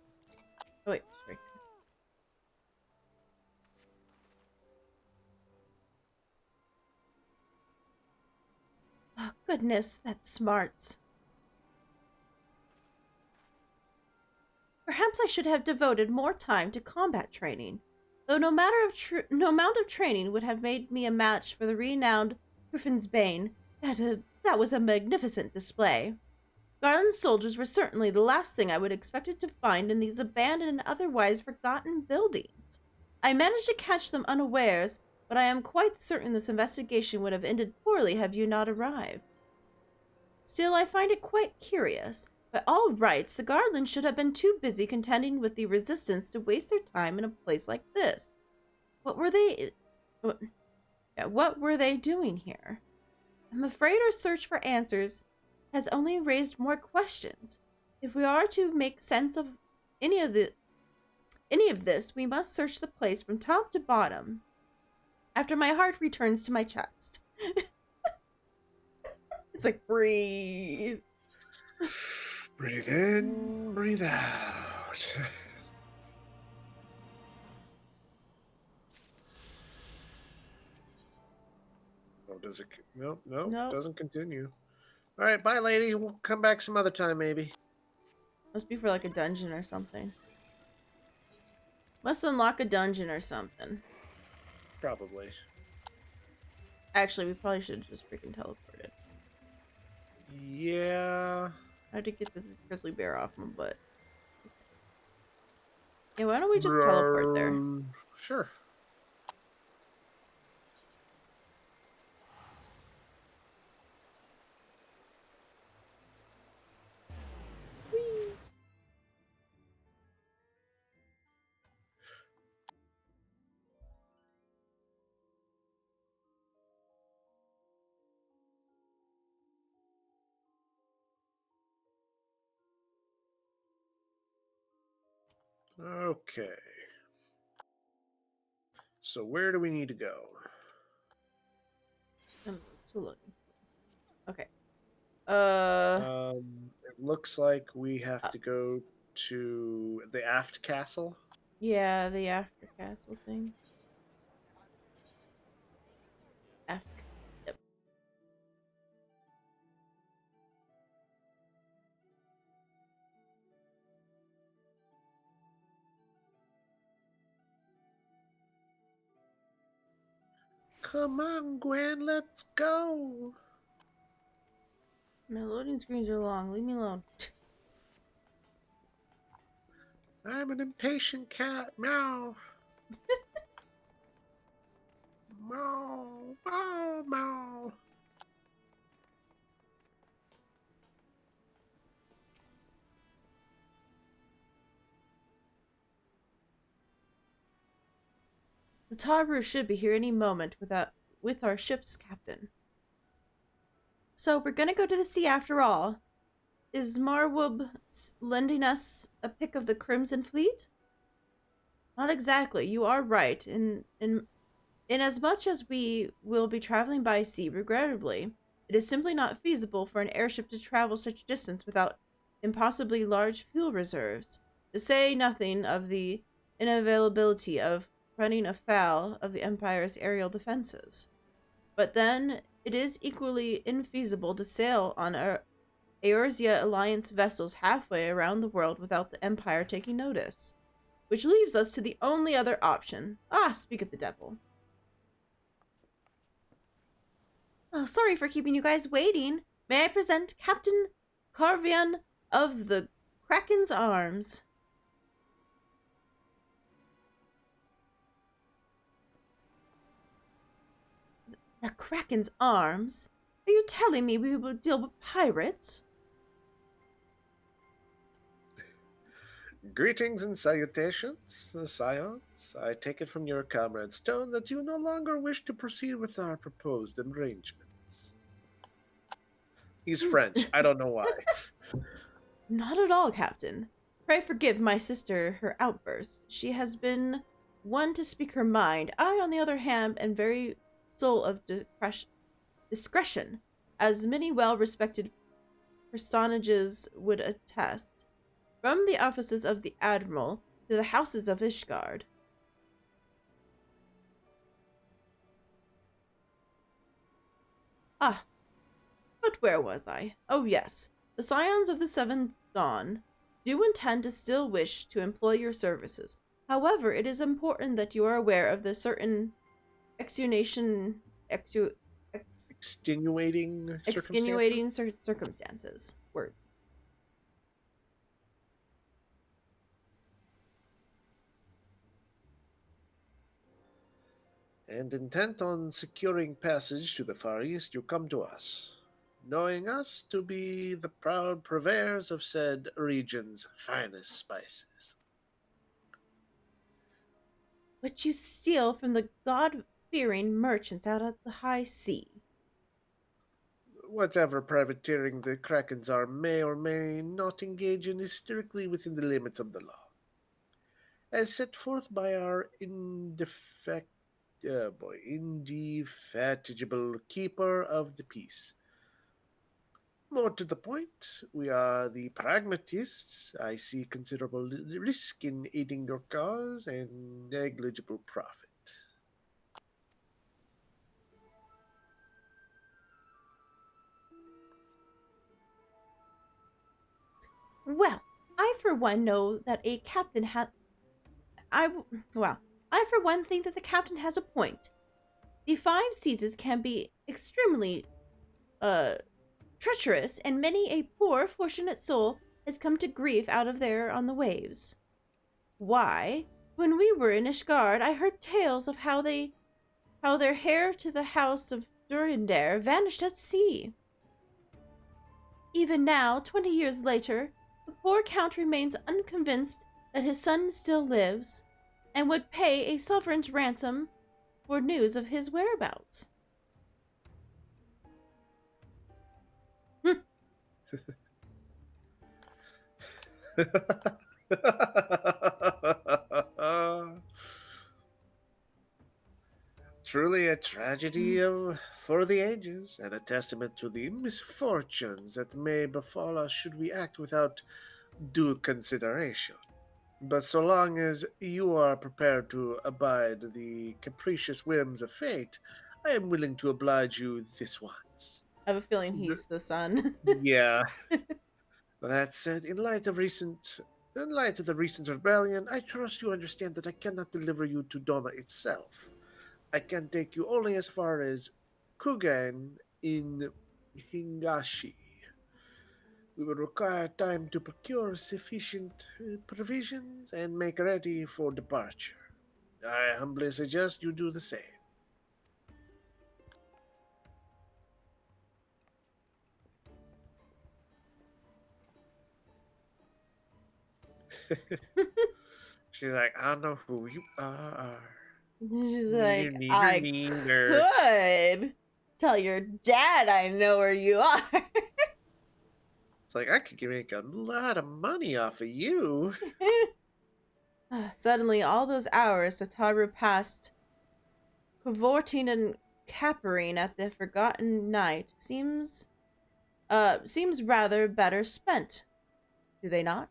Oh, wait. Sorry. Oh, goodness. That's smarts. Perhaps I should have devoted more time to combat training. Though no amount of training would have made me a match for the renowned Griffin's Bane, that was a magnificent display. Garland's soldiers were certainly the last thing I would expected to find in these abandoned and otherwise forgotten buildings. I managed to catch them unawares, but I am quite certain this investigation would have ended poorly had you not arrived. Still, I find it quite curious. By all rights, the Garlands should have been too busy contending with the resistance to waste their time in a place like this. What were they doing here? I'm afraid our search for answers has only raised more questions. If we are to make sense of any of this, we must search the place from top to bottom. After my heart returns to my chest. It's like, breathe. Breathe in, breathe out. Oh, does it? Nope, doesn't continue. All right, bye, lady. We'll come back some other time, maybe. Must be for like a dungeon or something. Must unlock a dungeon or something. Probably. Actually, we probably should have just freaking teleported. Yeah. I had to get this grizzly bear off my butt. Yeah, why don't we just teleport there? Sure. Okay. So where do we need to go? I'm still looking. Okay. It looks like we have to go to the aft castle. Yeah, the after castle thing. After. Yep. Come on, Gwen, let's go. My loading screens are long. Leave me alone. I'm an impatient cat. Meow. Meow. Meow. Meow. The Taru should be here any moment with our ship's captain. So we're gonna go to the sea after all. Is Marwub lending us a pick of the Crimson Fleet? Not exactly. You are right. In as much as we will be traveling by sea, regrettably, it is simply not feasible for an airship to travel such a distance without impossibly large fuel reserves, to say nothing of the inavailability of running afoul of the Empire's aerial defenses. But then, it is equally infeasible to sail on Eorzea Alliance vessels halfway around the world without the Empire taking notice. Which leaves us to the only other option. Speak of the devil. Oh, sorry for keeping you guys waiting. May I present Captain Carvian of the Kraken's Arms. The Kraken's Arms? Are you telling me we will deal with pirates? Greetings and salutations, Scions. I take it from your comrade's tone that you no longer wish to proceed with our proposed arrangements. He's French. I don't know why. Not at all, Captain. Pray forgive my sister her outburst. She has been one to speak her mind. I, on the other hand, am very soul of discretion, as many well-respected personages would attest. From the offices of the Admiral to the houses of Ishgard. But where was I? Oh yes, the Scions of the Seventh Dawn do intend to still wish to employ your services. However, it is important that you are aware of the certain extenuating circumstances. Words. And intent on securing passage to the Far East, you come to us, knowing us to be the proud purveyors of said region's finest spices. Which you steal from the God-fearing merchants out at the high sea. Whatever privateering the Kraken's arm may or may not engage in is strictly within the limits of the law, as set forth by our indefatigable keeper of the peace. More to the point, we are the pragmatists. I see considerable risk in aiding your cause and negligible profit. Well, I for one know that a captain I for one think that the captain has a point. The five seas can be extremely, treacherous, and many a poor, fortunate soul has come to grief out of there on the waves. Why, when we were in Ishgard, I heard tales of how their heir to the house of Durindare vanished at sea. Even now, 20 years later, the poor count remains unconvinced that his son still lives, and would pay a sovereign's ransom for news of his whereabouts. Truly a tragedy for the ages, and a testament to the misfortunes that may befall us should we act without due consideration. But so long as you are prepared to abide the capricious whims of fate, I am willing to oblige you this once. I have a feeling he's the son. Yeah. That said, in light of the recent rebellion, I trust you understand that I cannot deliver you to Doma itself. I can take you only as far as Kugan in Hingashi. We will require time to procure sufficient provisions and make ready for departure. I humbly suggest you do the same. She's like, I know who you are. She's like, Neener, I neener. could tell your dad I know where you are. It's like, I could make a lot of money off of you. Suddenly, all those hours Tataru passed cavorting and capering at the forgotten night seems rather better spent, do they not?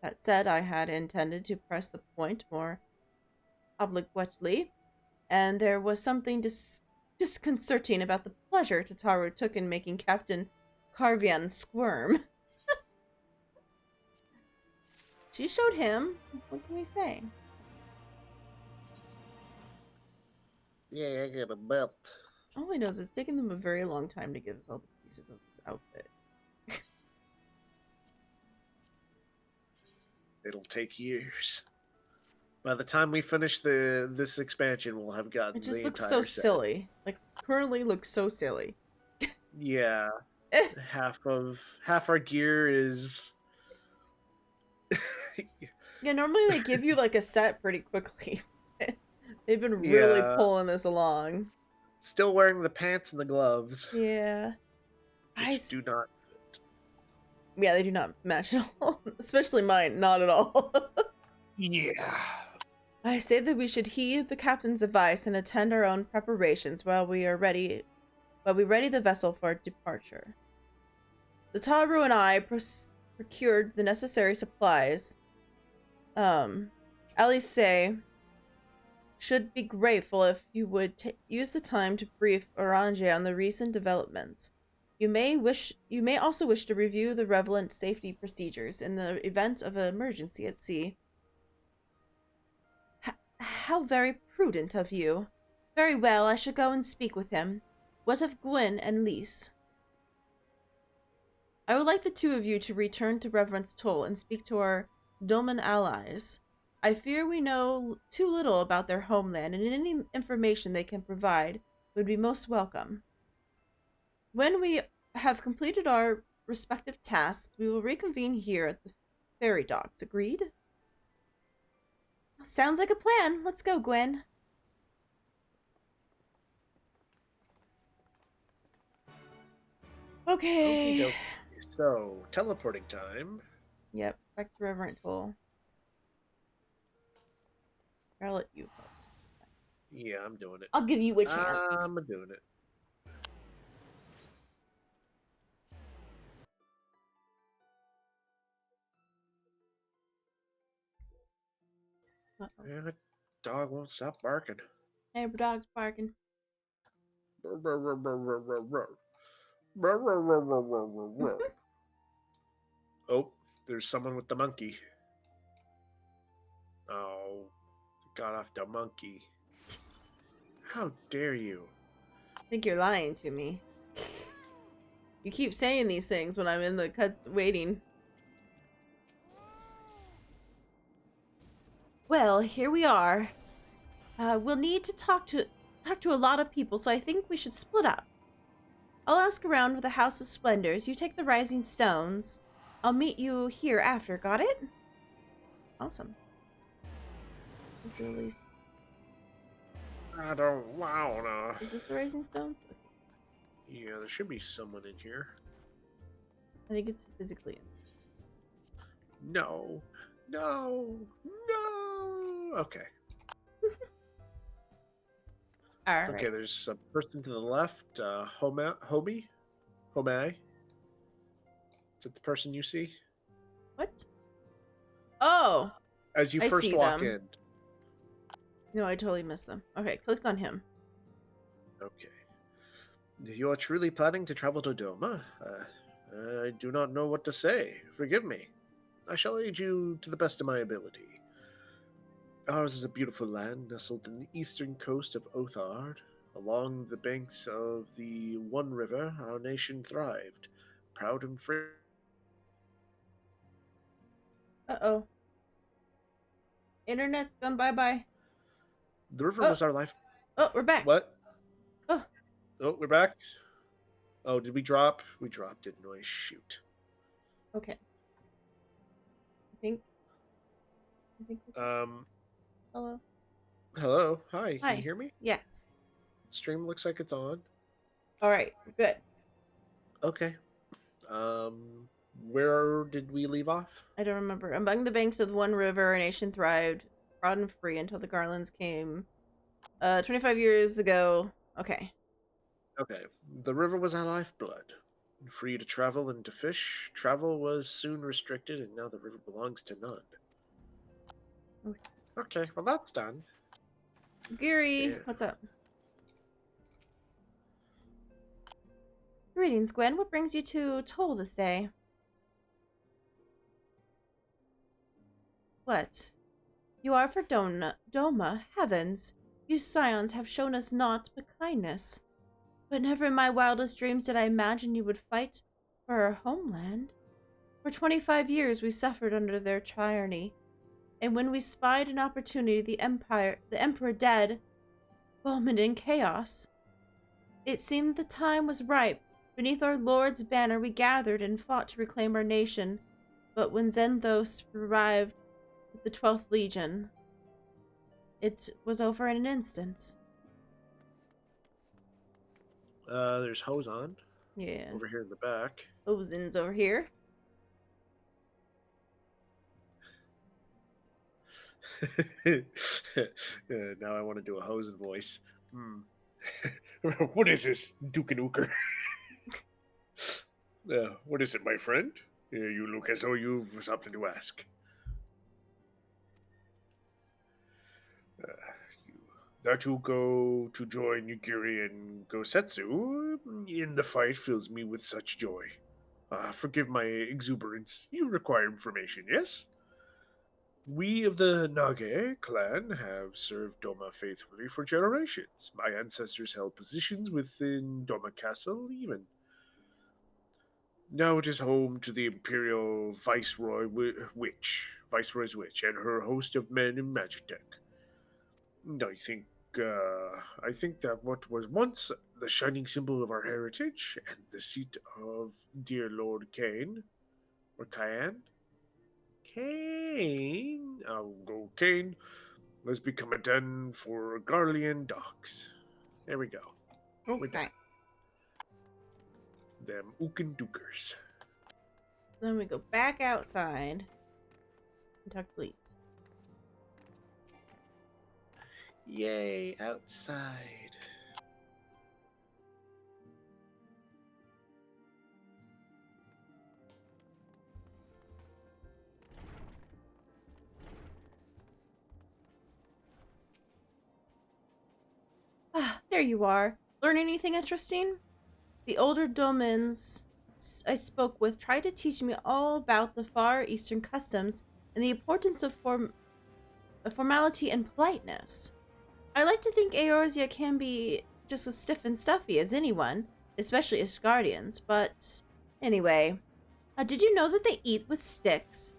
That said, I had intended to press the point more obliquely, and there was something disconcerting about the pleasure Tataru took in making Captain Carvian squirm. She showed him. What can we say? Yeah, I got a belt. All I know is it's taken them a very long time to give us all the pieces of this outfit. It'll take years. By the time we finish this expansion, we'll have gotten It just the looks entire so set. silly. Like, currently looks so silly. Yeah. half our gear is Yeah, normally they give you like a set pretty quickly. They've been really pulling this along. Still wearing the pants and the gloves. Yeah. Which do not fit. Yeah, they do not match at all. Especially mine, not at all. Yeah. I say that we should heed the captain's advice and attend our own preparations while we ready the vessel for departure. The Taru and I procured the necessary supplies. Alice should be grateful if you would use the time to brief Orange on the recent developments. You may also wish to review the relevant safety procedures in the event of an emergency at sea. How very prudent of you. Very well, I shall go and speak with him. What of Gwyn and Lise? I would like the two of you to return to Reverence Toll and speak to our Doman allies. I fear we know too little about their homeland, and any information they can provide would be most welcome. When we have completed our respective tasks, we will reconvene here at the ferry docks. Agreed? Sounds like a plan. Let's go, Gwen. Okay. Okey-dokey. So, teleporting time. Yep, back to Reverend Toll. I'll let you go. Yeah, I'm doing it. I'll give you a chance. I'm doing it. Yeah, the dog won't stop barking. Hey, dog's barking. Oh, there's someone with the monkey. Oh, got off the monkey. How dare you? I think you're lying to me. You keep saying these things when I'm in the cut waiting. Well, here we are. We'll need to talk to a lot of people, so I think we should split up. I'll ask around with the House of Splendors. You take the Rising Stones. I'll meet you here after. Got it? Awesome. Is this the Rising Stones? Okay. Yeah, there should be someone in here. I think it's physically in. No. Okay. Alright. Okay, there's a person to the left. Hobie? Is it the person you see? What? Oh! As you I first see walk them. in. No, I totally missed them. Okay, clicked on him. Okay. You are truly planning to travel to Doma? I do not know what to say. Forgive me. I shall aid you to the best of my ability. Ours is a beautiful land nestled in the eastern coast of Othard. Along the banks of the One River, our nation thrived, proud and free. Uh-oh. Internet's gone bye-bye. The river Oh. was our life. Oh, we're back. What? Oh. Oh, we're back? Oh, did we drop? We dropped, didn't we? Shoot. Okay. I think. Hello? Hello? Hi, Hi. can you hear me? Yes. Stream looks like it's on. Alright, good. Okay. Where did we leave off? I don't remember. Among the banks of one river, our nation thrived, proud and free until the Garlands came. 25 years ago. Okay. Okay. The river was our lifeblood. Free to travel and to fish, travel was soon restricted, and now the river belongs to none. Okay, well that's done. Geary, what's up? Greetings, Gwen. What brings you to Toll this day? What? You are for Doma. Heavens! You scions have shown us naught but kindness. But never in my wildest dreams did I imagine you would fight for our homeland. For 25 years we suffered under their tyranny, and when we spied an opportunity, the Emperor dead, fulminant in chaos. It seemed the time was ripe. Beneath our Lord's banner we gathered and fought to reclaim our nation, but when Zenthos arrived with the 12th Legion, it was over in an instant. There's Hozon. Yeah. Over here in the back. Ozen's over here. Now I want to do a Hosen voice. What is this, Duke and Ooker? What is it, my friend? You look as though you've something to ask. That you go to join Yugiri and Gosetsu in the fight fills me with such joy. Forgive my exuberance. You require information, yes? We of the Nage clan have served Doma faithfully for generations. My ancestors held positions within Doma Castle, even. Now it is home to the Imperial Viceroy's Witch, and her host of men in Magitech. I think that what was once the shining symbol of our heritage and the seat of dear Lord Cain, or Cayenne? Cain? I'll go Cain, has become a den for Garlean dogs. There we go. Okay. Them Ookin Dukers. Then we go back outside and talk to Leeds. Yay, outside. Ah, there you are. Learn anything interesting? The older domins I spoke with tried to teach me all about the Far Eastern customs and the importance of formality and politeness. I like to think Eorzea can be just as stiff and stuffy as anyone, especially as guardians, but anyway. Did you know that they eat with sticks?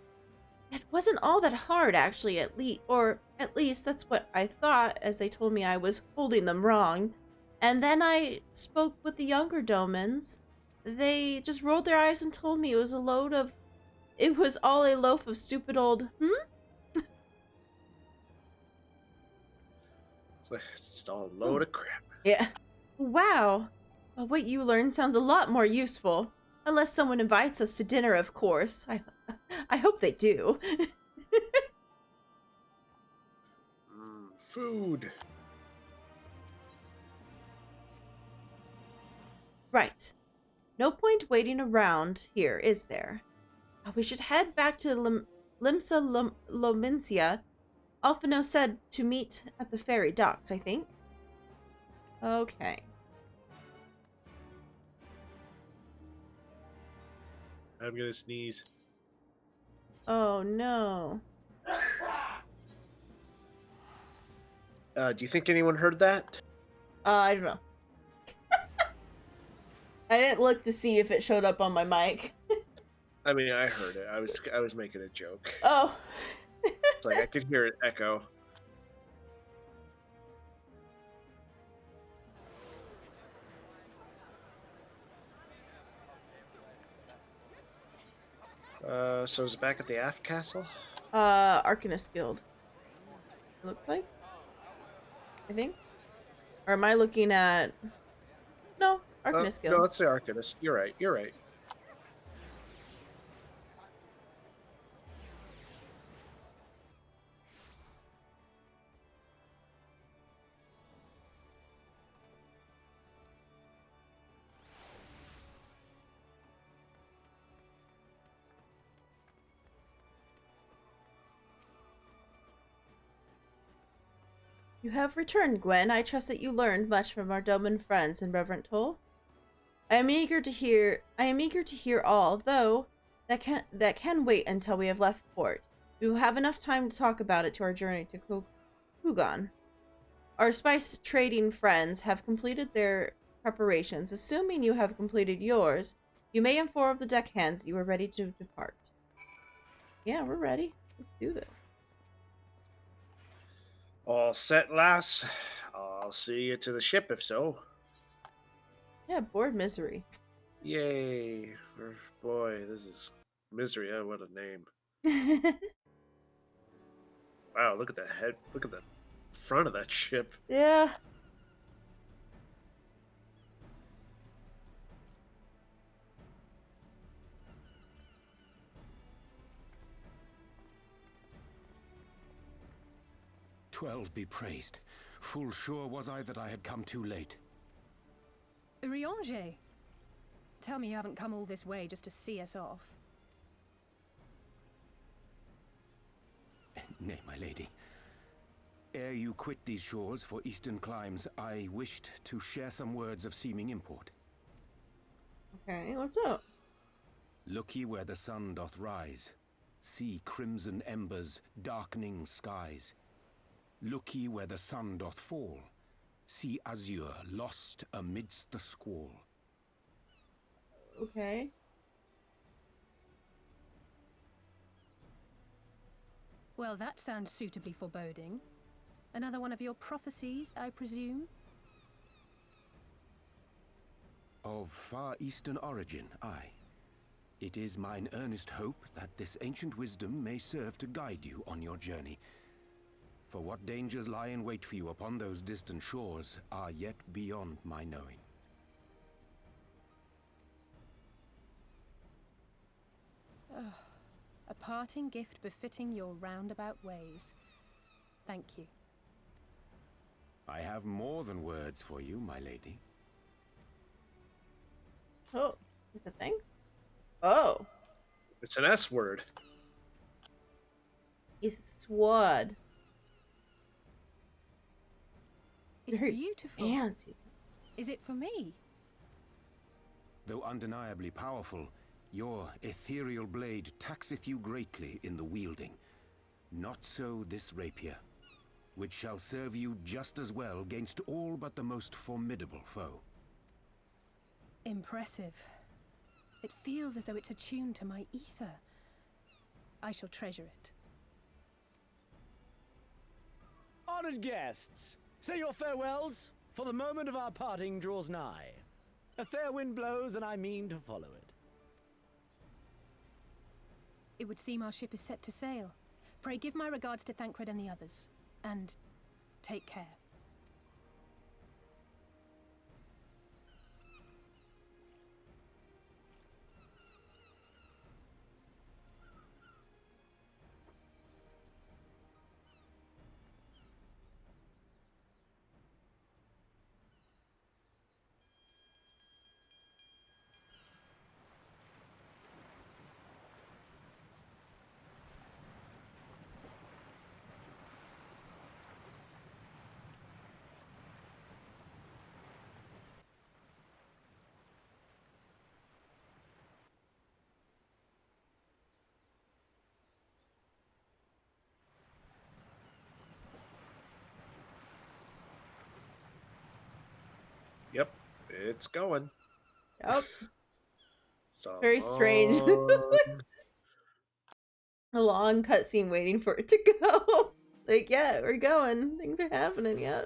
It wasn't all that hard, actually, at least that's what I thought, as they told me I was holding them wrong. And then I spoke with the younger domins. They just rolled their eyes and told me it was all a loaf of stupid old, It's just all a load of crap. Yeah. Wow. What you learned sounds a lot more useful. Unless someone invites us to dinner, of course. I hope they do. Food. Right. No point waiting around here, is there? We should head back to Limsa Lomincia. Alphino said to meet at the ferry docks, I think. Okay. I'm gonna sneeze. Oh no. Do you think anyone heard that? I don't know. I didn't look to see if it showed up on my mic. I mean, I heard it. I was making a joke. Oh. It's like I could hear it echo. So is it back at the aft castle? Arcanist Guild. It looks like. I think. Or am I looking at... No, Arcanist Guild. No, let's say Arcanist. You're right. You're right. You have returned, Gwen. I trust that you learned much from our Doman friends in Reverend Toll. I am eager to hear all, though that can wait until we have left port. We will have enough time to talk about it to our journey to Kugan. Our spice trading friends have completed their preparations. Assuming you have completed yours, you may inform the deckhands that you are ready to depart. Yeah, we're ready. Let's do this. All set, lass. I'll see you to the ship if so. Yeah, board misery. Yay. Boy, this is misery. Oh, what a name. Wow, look at the head. Look at the front of that ship. Yeah. "12 be praised. Full sure was I that I had come too late." Urianger! Tell me you haven't come all this way just to see us off. Nay, my lady. Ere you quit these shores for eastern climes, I wished to share some words of seeming import. Okay, what's up? Look ye where the sun doth rise. See crimson embers, darkening skies. Look ye where the sun doth fall. See azure lost amidst the squall. Okay. Well, that sounds suitably foreboding. Another one of your prophecies, I presume? Of far eastern origin, aye. It is mine earnest hope that this ancient wisdom may serve to guide you on your journey. For what dangers lie in wait for you upon those distant shores are yet beyond my knowing. A parting gift befitting your roundabout ways. Thank you. I have more than words for you, my lady. Oh, is the thing? Oh. It's an S word. It's a sword. It's Very beautiful. fancy. Is it for me? Though undeniably powerful, your ethereal blade taxeth you greatly in the wielding. Not so this rapier, which shall serve you just as well against all but the most formidable foe. Impressive. It feels as though it's attuned to my ether. I shall treasure it. Honored guests, say your farewells, for the moment of our parting draws nigh. A fair wind blows, and I mean to follow it. It would seem our ship is set to sail. Pray give my regards to Thancred and the others, and take care. It's going. Yep. So Very strange. A long cutscene waiting for it to go. Like, yeah, we're going. Things are happening, yeah.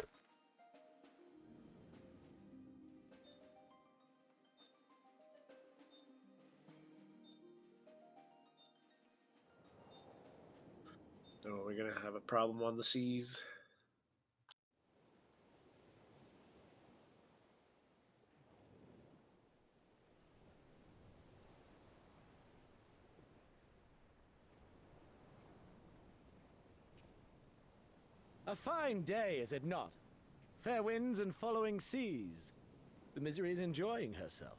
Oh, we're gonna have a problem on the seas. A fine day, is it not? Fair winds and following seas. The Misery is enjoying herself.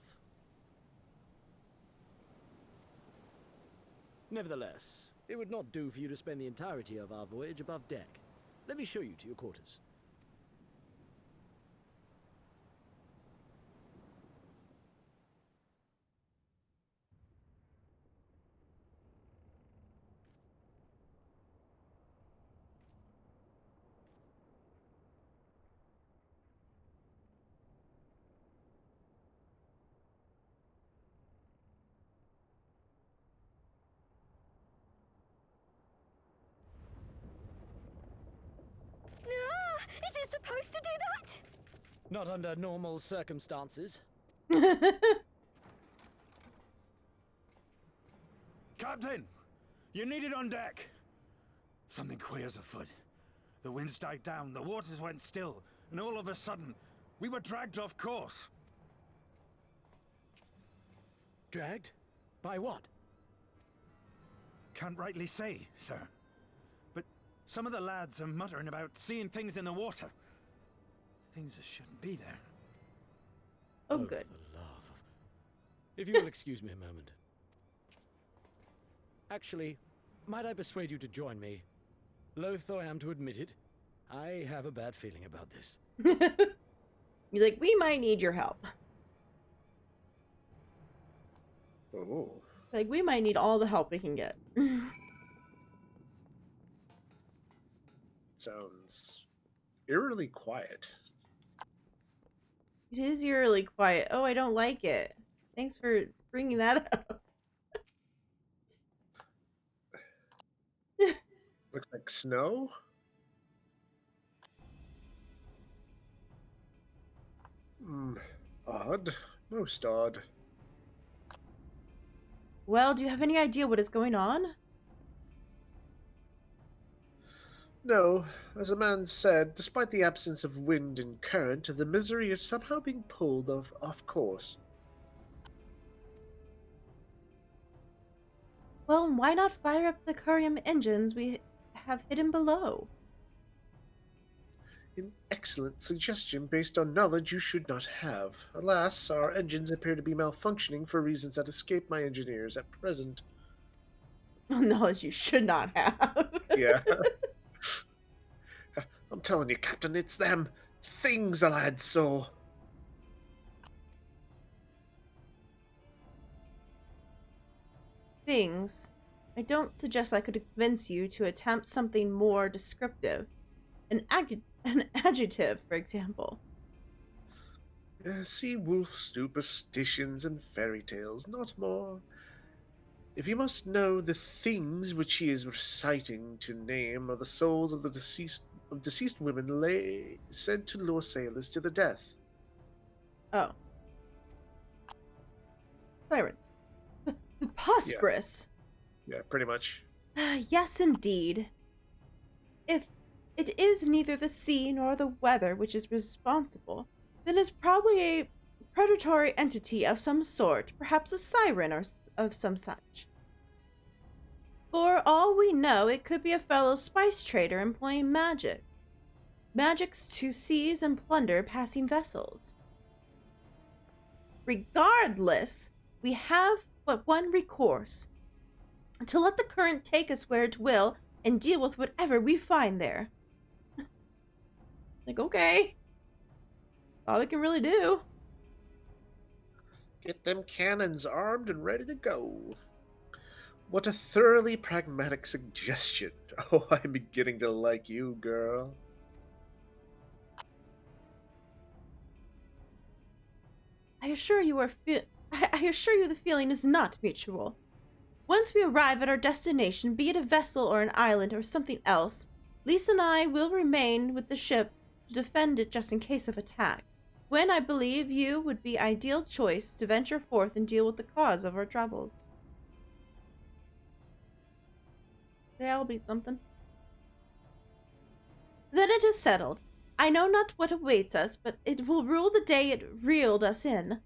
Nevertheless, it would not do for you to spend the entirety of our voyage above deck. Let me show you to your quarters. Is it supposed to do that? Not under normal circumstances. Captain! You're needed on deck! Something queer's afoot. The winds died down, the waters went still, and all of a sudden, we were dragged off course. Dragged? By what? Can't rightly say, sir. But some of the lads are muttering about seeing things in the water. Things that shouldn't be there. Oh, good. For love of... If you will excuse me a moment. Actually, might I persuade you to join me? Loath though I am to admit it, I have a bad feeling about this. He's like, we might need your help. Oh. Like, we might need all the help we can get. Sounds eerily quiet. It is eerily quiet. Oh, I don't like it. Thanks for bringing that up. Looks like snow. Odd. Most odd. Well, do you have any idea what is going on? No, as a man said, despite the absence of wind and current, the Misery is somehow being pulled off course. Well, why not fire up the Curium engines we have hidden below? An excellent suggestion based on knowledge you should not have. Alas, our engines appear to be malfunctioning for reasons that escape my engineers at present. Knowledge you should not have. Yeah. I'm telling you, Captain, it's them things the lad saw. Things. I don't suggest I could convince you to attempt something more descriptive. An adjective, for example. Sea wolf superstitions and fairy tales, not more. If you must know, the things which he is reciting to name are the souls of the deceased women sent to lure sailors to the death. Oh. Sirens. Preposterous. Yeah, pretty much. Yes, indeed. If it is neither the sea nor the weather which is responsible, then it's probably a predatory entity of some sort, perhaps a siren or of some such. For all we know, it could be a fellow spice trader employing magic. Magics to seize and plunder passing vessels. Regardless, we have but one recourse. To let the current take us where it will and deal with whatever we find there. Like, okay. All we can really do. Get them cannons armed and ready to go. What a thoroughly pragmatic suggestion. Oh, I'm beginning to like you, girl. I assure you the feeling is not mutual. Once we arrive at our destination, be it a vessel or an island or something else, Lisa and I will remain with the ship to defend it just in case of attack. When I believe you would be ideal choice to venture forth and deal with the cause of our troubles. Yeah, I'll beat something. Then it is settled. I know not what awaits us, but it will rule the day it reeled us in.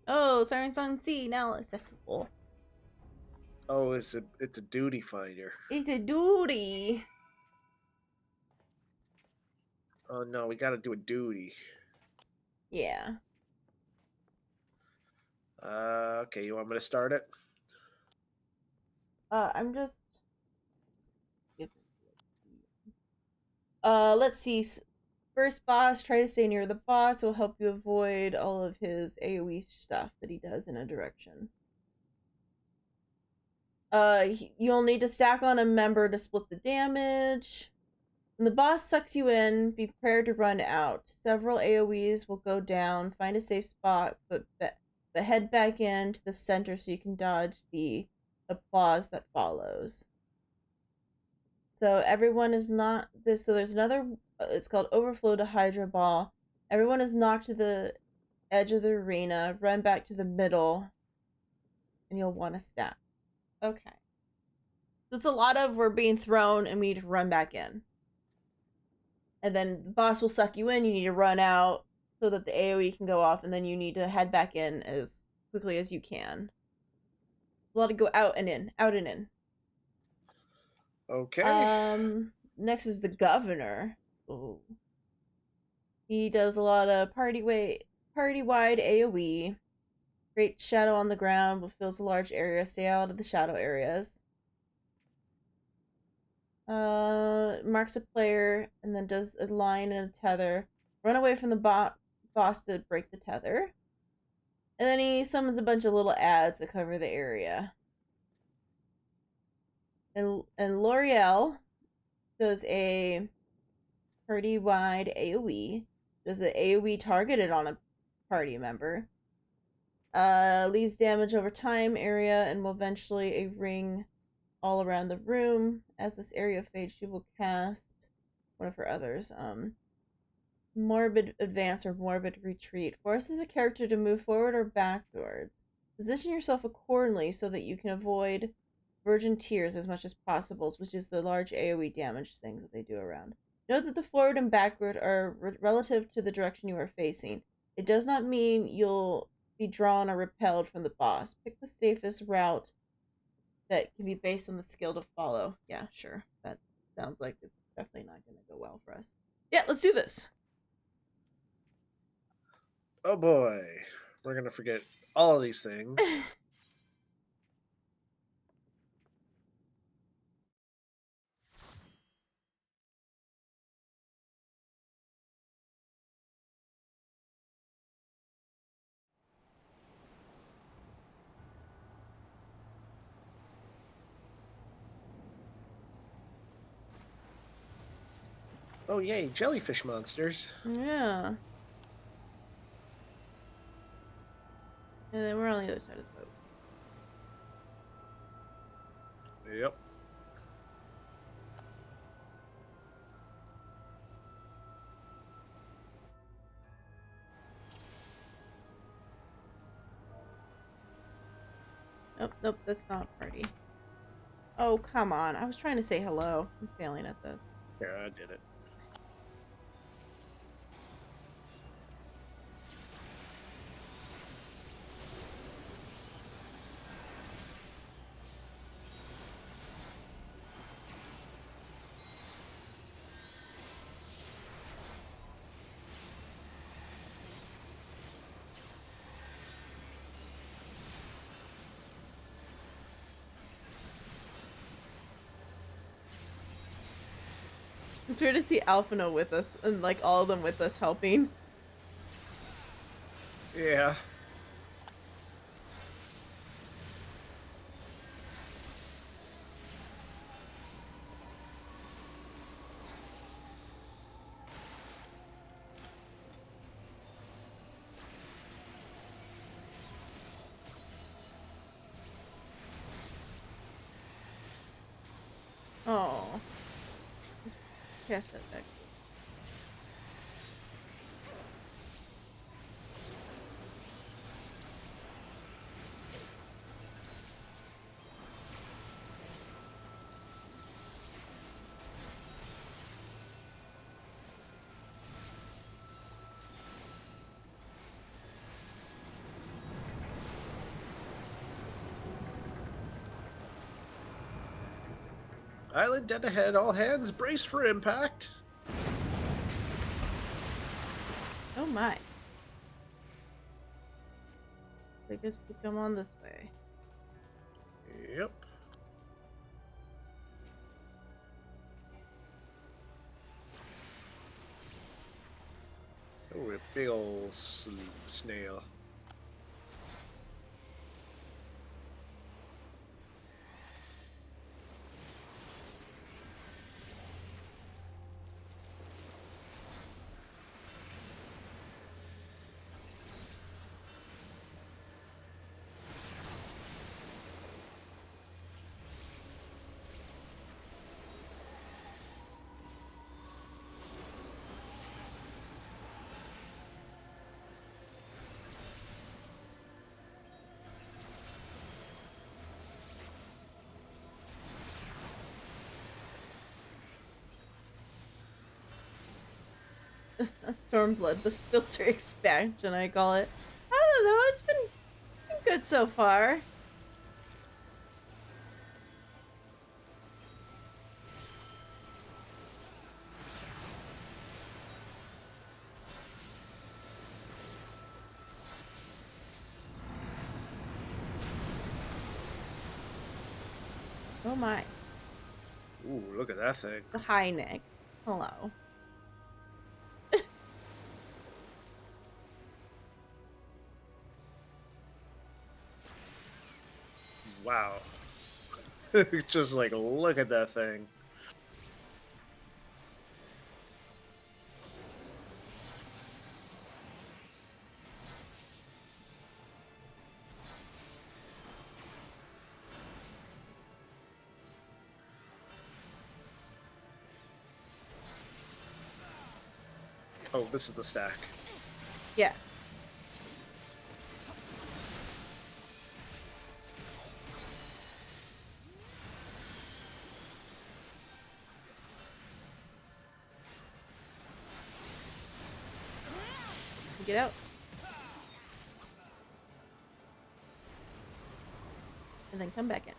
Oh, Siren Song C now accessible. Oh, it's a duty fighter. It's a duty. Oh no, we gotta do a duty. Yeah. Okay, you want me to start it? I'm just... let's see. First boss, try to stay near the boss. Will help you avoid all of his AoE stuff that he does in a direction. You'll need to stack on a member to split the damage. When the boss sucks you in, be prepared to run out. Several AoEs will go down. Find a safe spot, but head back into the center so you can dodge the applause that follows. So everyone is not this. So there's another. It's called Overflow to Hydra Ball. Everyone is knocked to the edge of the arena. Run back to the middle, and you'll want to stack. Okay. So it's a lot of we're being thrown, and we need to run back in. And then the boss will suck you in. You need to run out so that the AoE can go off, and then you need to head back in as quickly as you can. A lot of go out and in, out and in. Okay. Next is the governor. Ooh. He does a lot of party-wide AoE. Great shadow on the ground, but fills a large area. Stay out of the shadow areas. Marks a player and then does a line and a tether. Run away from the boss to break the tether. And then he summons a bunch of little ads that cover the area. And L'Oreal does a party-wide AoE. Does an AoE targeted on a party member. Leaves damage over time area and will eventually a ring all around the room. As this area fades, she will cast one of her others. Morbid Advance or Morbid Retreat. Forces a character to move forward or backwards. Position yourself accordingly so that you can avoid Virgin Tears as much as possible, which is the large AoE damage things that they do around. Note that the forward and backward are relative to the direction you are facing. It does not mean you'll be drawn or repelled from the boss. Pick the safest route that can be based on the skill to follow. Yeah, sure. That sounds like it's definitely not going to go well for us. Yeah, let's do this. Oh boy. We're going to forget all of these things. Oh yay, jellyfish monsters. Yeah. And then we're on the other side of the boat. Yep. Nope, that's not party. Oh, come on. I was trying to say hello. I'm failing at this. Yeah, I did it. It's weird to see Alphino with us and like all of them with us helping. Yeah. cast that back. Island dead ahead. All hands brace for impact. Oh my. I guess we come on this way. Yep. Oh, a big ol' snail. Stormblood, the filter expansion, I call it. I don't know, it's been good so far. Oh my. Ooh, look at that thing. The high neck. Hello. Wow. Just like, look at that thing. Oh, this is the stack. Yeah. Get out. And then come back in.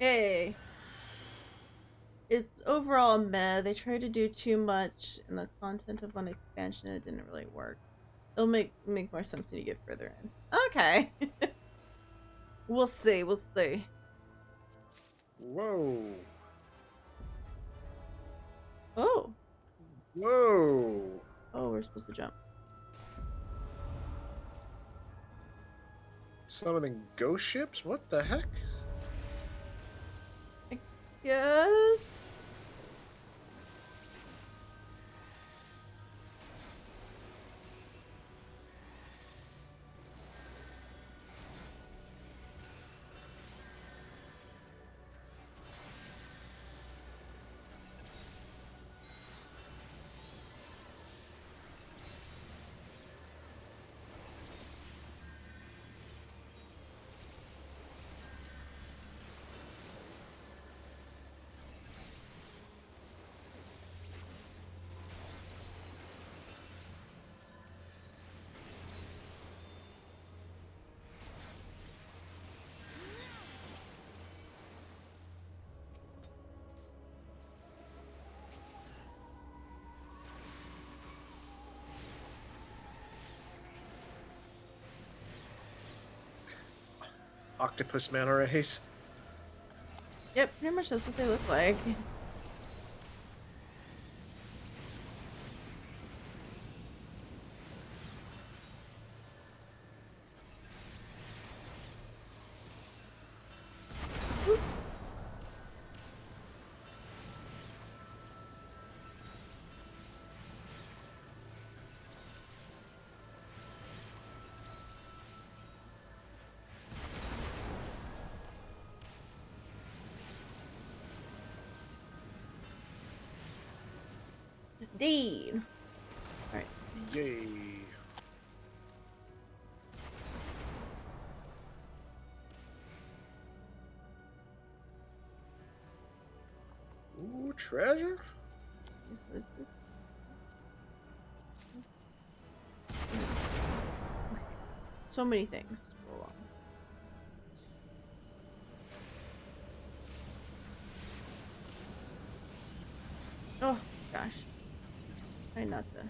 Hey. It's overall meh. They tried to do too much in the content of one expansion. It didn't really work. It'll make more sense when you get further in. Okay. We'll see. We'll see. Whoa. Oh. Whoa. Oh, we're supposed to jump. Summoning ghost ships? What the heck? Yes. octopus manta rays. Yep, pretty much that's what they look like. Indeed. Alright. Yay. Ooh, treasure? This. So many things. Roll on. Oh gosh. Try not to.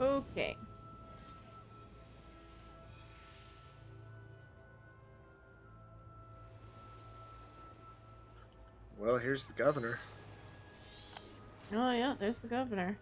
Okay. Well, here's the governor. Oh yeah, there's the governor.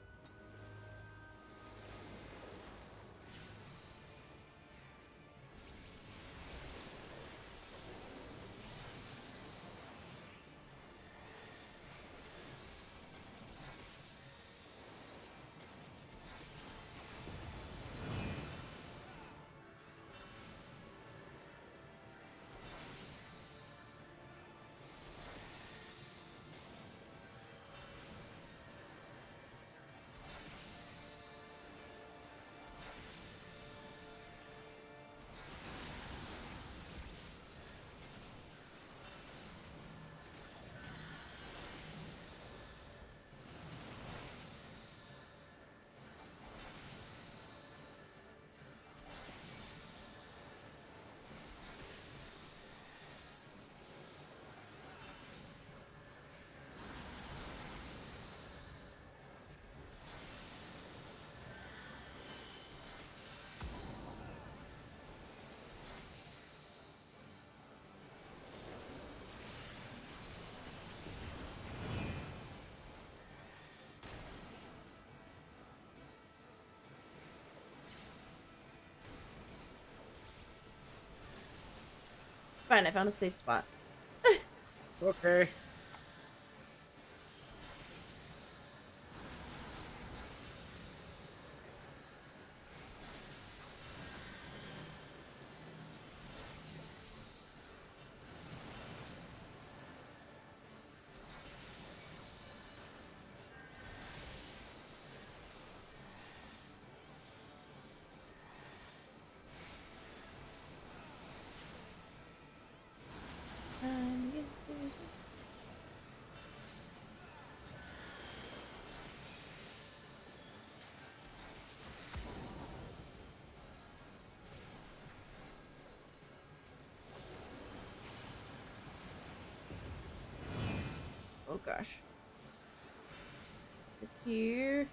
Fine, I found a safe spot. Okay. Oh gosh. Here.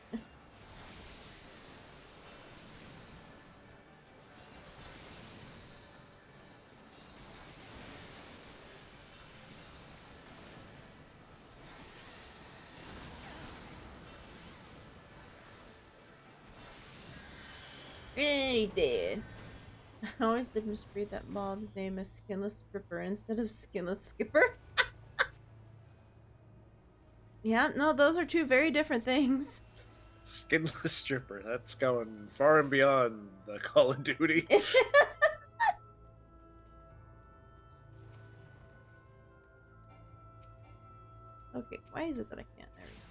And he did. I always did misread that mob's name as Skinless Stripper instead of Skinless Skipper. Yeah, no, those are two very different things. Skinless stripper. That's going far and beyond the Call of Duty. Okay, why is it that I can't? There we go.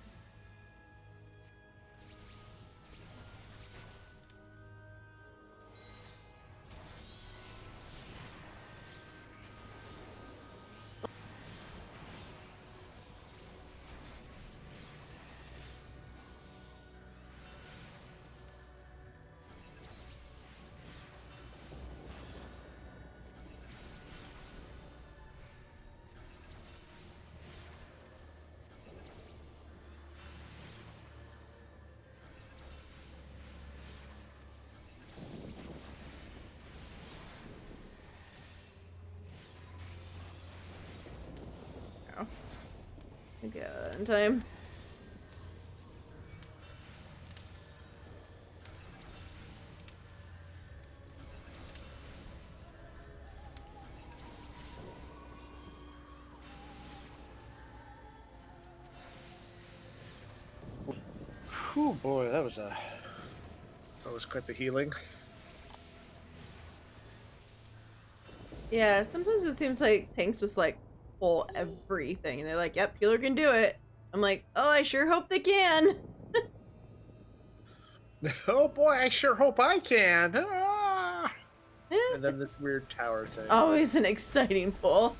Okay, in time. Oh boy, that was quite the healing. Yeah, sometimes it seems like tanks just like pull everything, and they're like, "Yep, healer can do it." I'm like, "Oh, I sure hope they can." Oh boy, I sure hope I can. Ah! And then this weird tower thing. Always an exciting pull.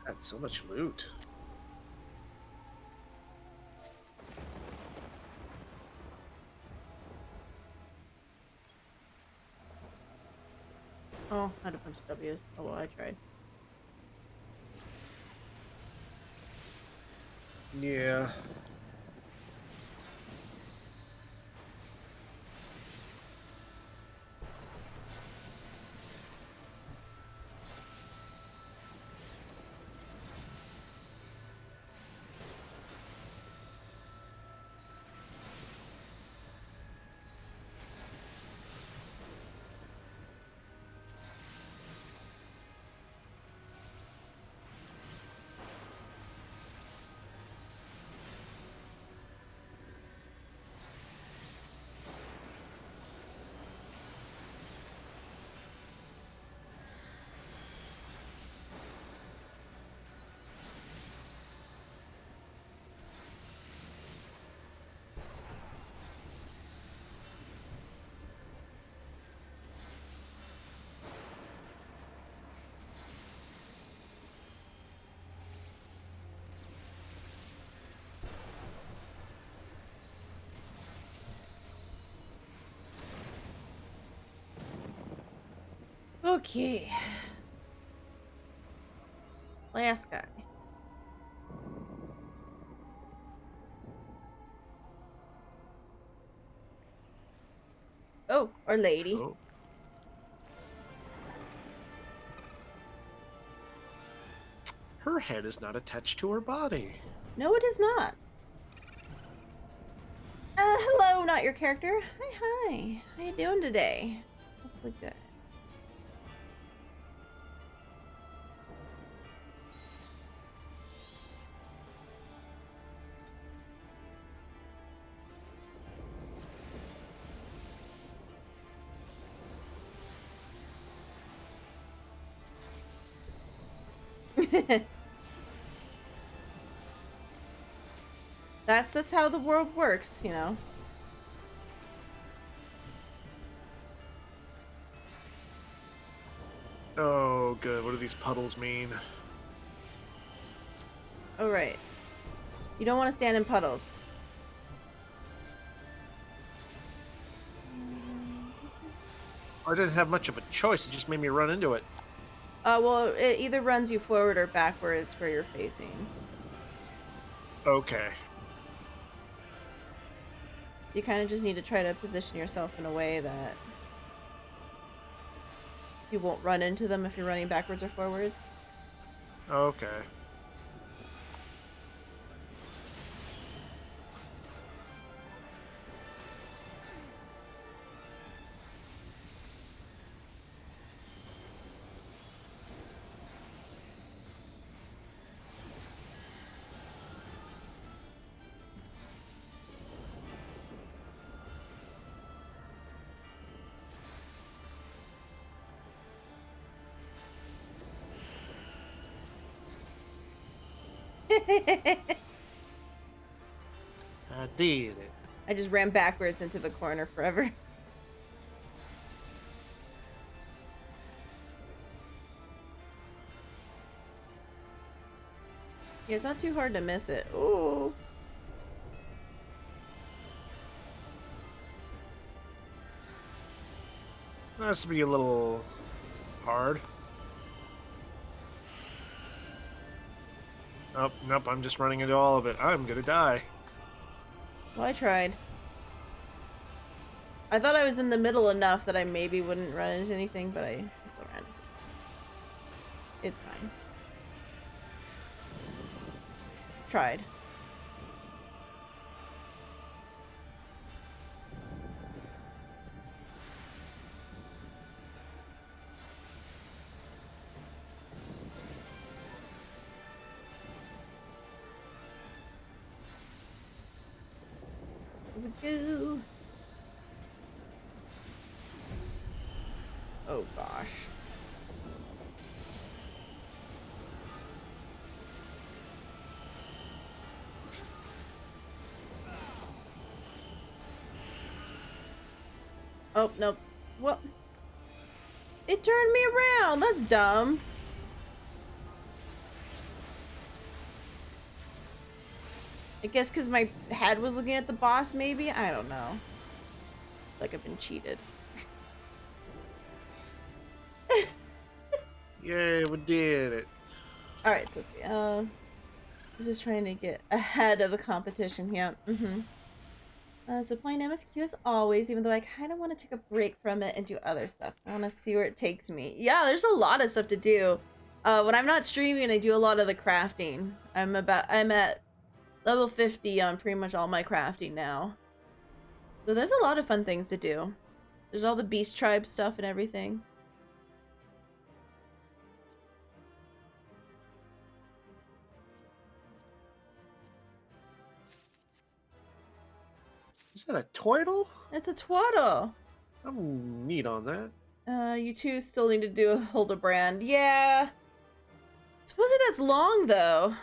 Got so much loot. Oh, I had a bunch of W's. Oh, well, I tried. Yeah. Okay. Last guy. Oh, or lady. Oh. Her head is not attached to her body. No, it is not. Hello, not your character. Hi. How you doing today? Hopefully good. That's how the world works, you know. Oh, good. What do these puddles mean? Oh, right. You don't want to stand in puddles. I didn't have much of a choice. It just made me run into it. Well, it either runs you forward or backwards where you're facing. Okay. So you kind of just need to try to position yourself in a way that you won't run into them if you're running backwards or forwards. Okay. I did it. I just ran backwards into the corner forever. Yeah, it's not too hard to miss it. Ooh. That's to be a little hard. Oh, nope, I'm just running into all of it. I'm gonna die. Well, I tried. I thought I was in the middle enough that I maybe wouldn't run into anything, but I still ran. It's fine. Tried. Go. Oh gosh. Oh, nope. What? It turned me around. That's dumb. I guess because my head was looking at the boss, maybe? I don't know. Like I've been cheated. Yay, we did it. Alright, so just trying to get ahead of the competition here. So playing MSQ as always, even though I kind of want to take a break from it and do other stuff. I want to see where it takes me. Yeah, there's a lot of stuff to do. When I'm not streaming, I do a lot of the crafting. I'm at level 50 on pretty much all my crafting now. So there's a lot of fun things to do. There's all the beast tribe stuff and everything. Is that a twaddle? It's a twaddle. I'm neat on that. You two still need to do a Hildebrand. Yeah. Suppose that's long though.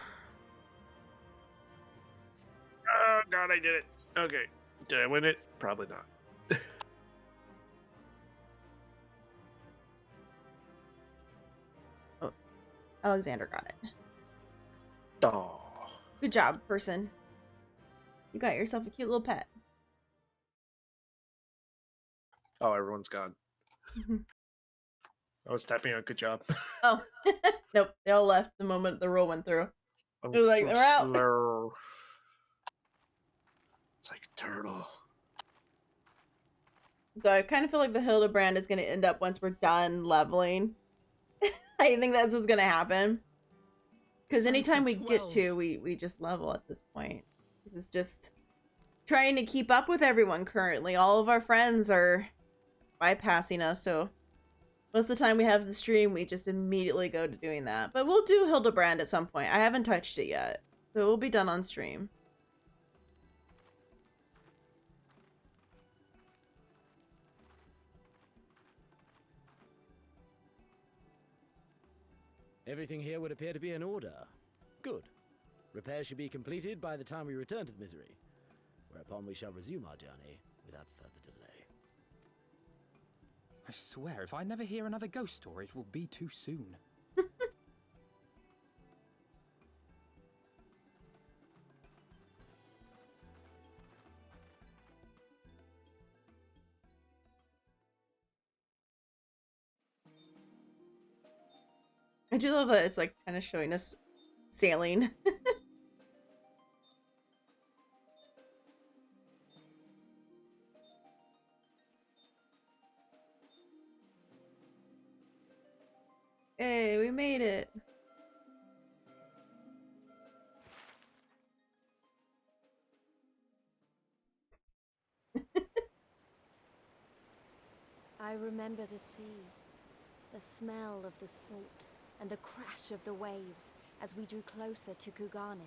Oh god, I did it. Okay. Did I win it? Probably not. Oh, Alexander got it. Oh. Good job, person. You got yourself a cute little pet. Oh, everyone's gone. I was typing out good job. Oh. Nope, they all left the moment the roll went through. It was like, they're out. Slow. It's like a turtle. So I kind of feel like the Hildebrand is going to end up once we're done leveling. I think that's what's going to happen. Because anytime we get to, we just level at this point. This is just trying to keep up with everyone currently. All of our friends are bypassing us, so most of the time we have the stream, we just immediately go to doing that. But we'll do Hildebrand at some point. I haven't touched it yet, so it will be done on stream. Everything here would appear to be in order. Good. Repairs should be completed by the time we return to the Misery, whereupon we shall resume our journey without further delay. I swear, if I never hear another ghost story, it will be too soon. I do love that it's like kind of showing us sailing. Hey, we made it. I remember the sea, the smell of the salt, and the crash of the waves as we drew closer to Kugane.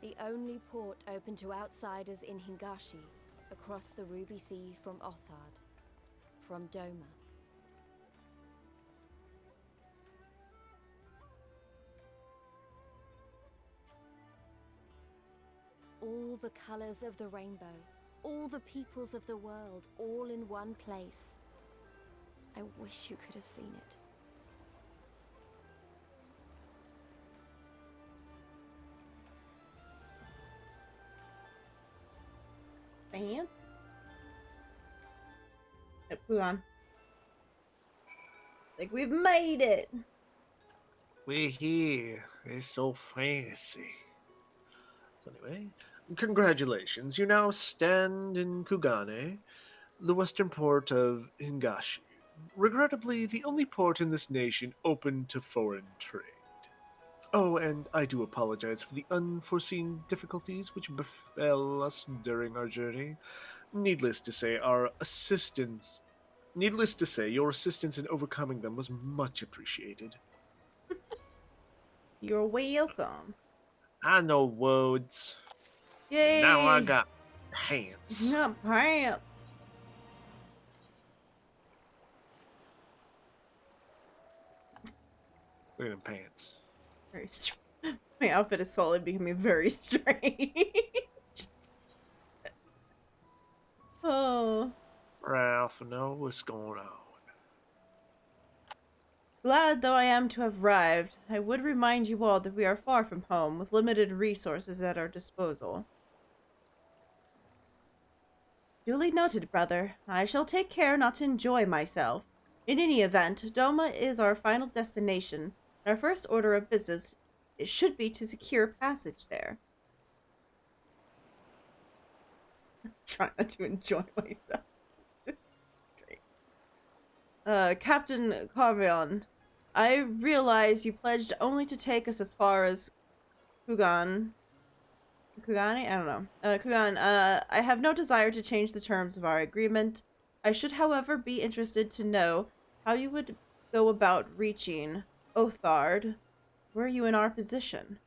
The only port open to outsiders in Hingashi, across the Ruby Sea from Othard, from Doma. All the colors of the rainbow, all the peoples of the world, all in one place. I wish you could have seen it. Fancy. Yep, move on. Like, we've made it! We're here. It's so fancy. So anyway, congratulations. You now stand in Kugane, the western port of Hingashi. Regrettably, the only port in this nation open to foreign trade. Oh, and I do apologize for the unforeseen difficulties which befell us during our journey. Needless to say, your assistance in overcoming them was much appreciated. You're welcome. I know words. Yay! And now I got hands. Not pants. Look at them pants. Very strange. My outfit is slowly becoming very strange. Oh. Ralph, know what's going on. Glad though I am to have arrived, I would remind you all that we are far from home, with limited resources at our disposal. Duly noted, brother. I shall take care not to enjoy myself. In any event, Doma is our final destination, and our first order of business should be to secure passage there. Try not to enjoy myself. Great. Captain Carvion, I realize you pledged only to take us as far as Kugane? I don't know. Kugan, I have no desire to change the terms of our agreement. I should, however, be interested to know how you would go about reaching Othard were you in our position.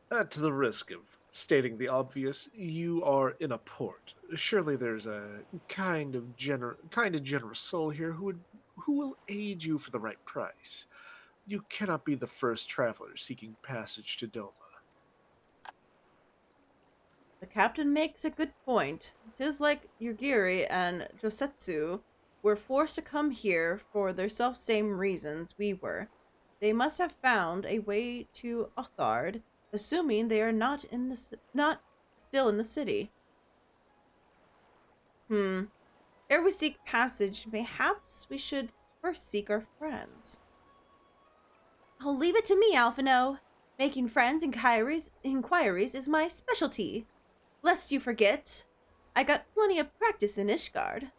At the risk of stating the obvious, you are in a port. Surely there's a kind of generous soul here who will aid you for the right price. You cannot be the first traveler seeking passage to Doma. The captain makes a good point. 'Tis like Yugiri and Josetsu were forced to come here for their self-same reasons we were. They must have found a way to Othard, assuming they are not still in the city. Ere we seek passage, mayhaps we should first seek our friends. I'll leave it to me, Alphino. Making friends and inquiries is my specialty. Lest you forget, I got plenty of practice in Ishgard.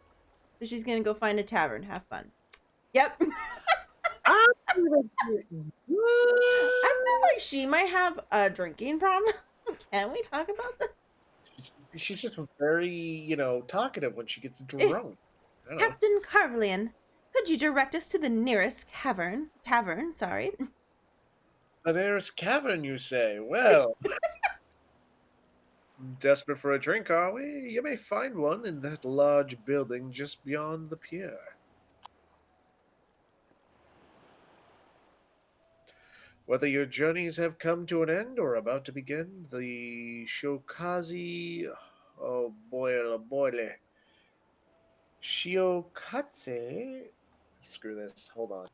So she's gonna go find a tavern. Have fun. Yep. I feel like she might have a drinking problem. Can we talk about that? She's just very, talkative when she gets drunk. Captain Carvelian, could you direct us to the nearest tavern? The nearest cavern, you say? Well, desperate for a drink, are we? You may find one in that large building just beyond the pier. Whether your journeys have come to an end or about to begin, the Shokazi... Oh, boile. Shiokatse... Screw this, hold on.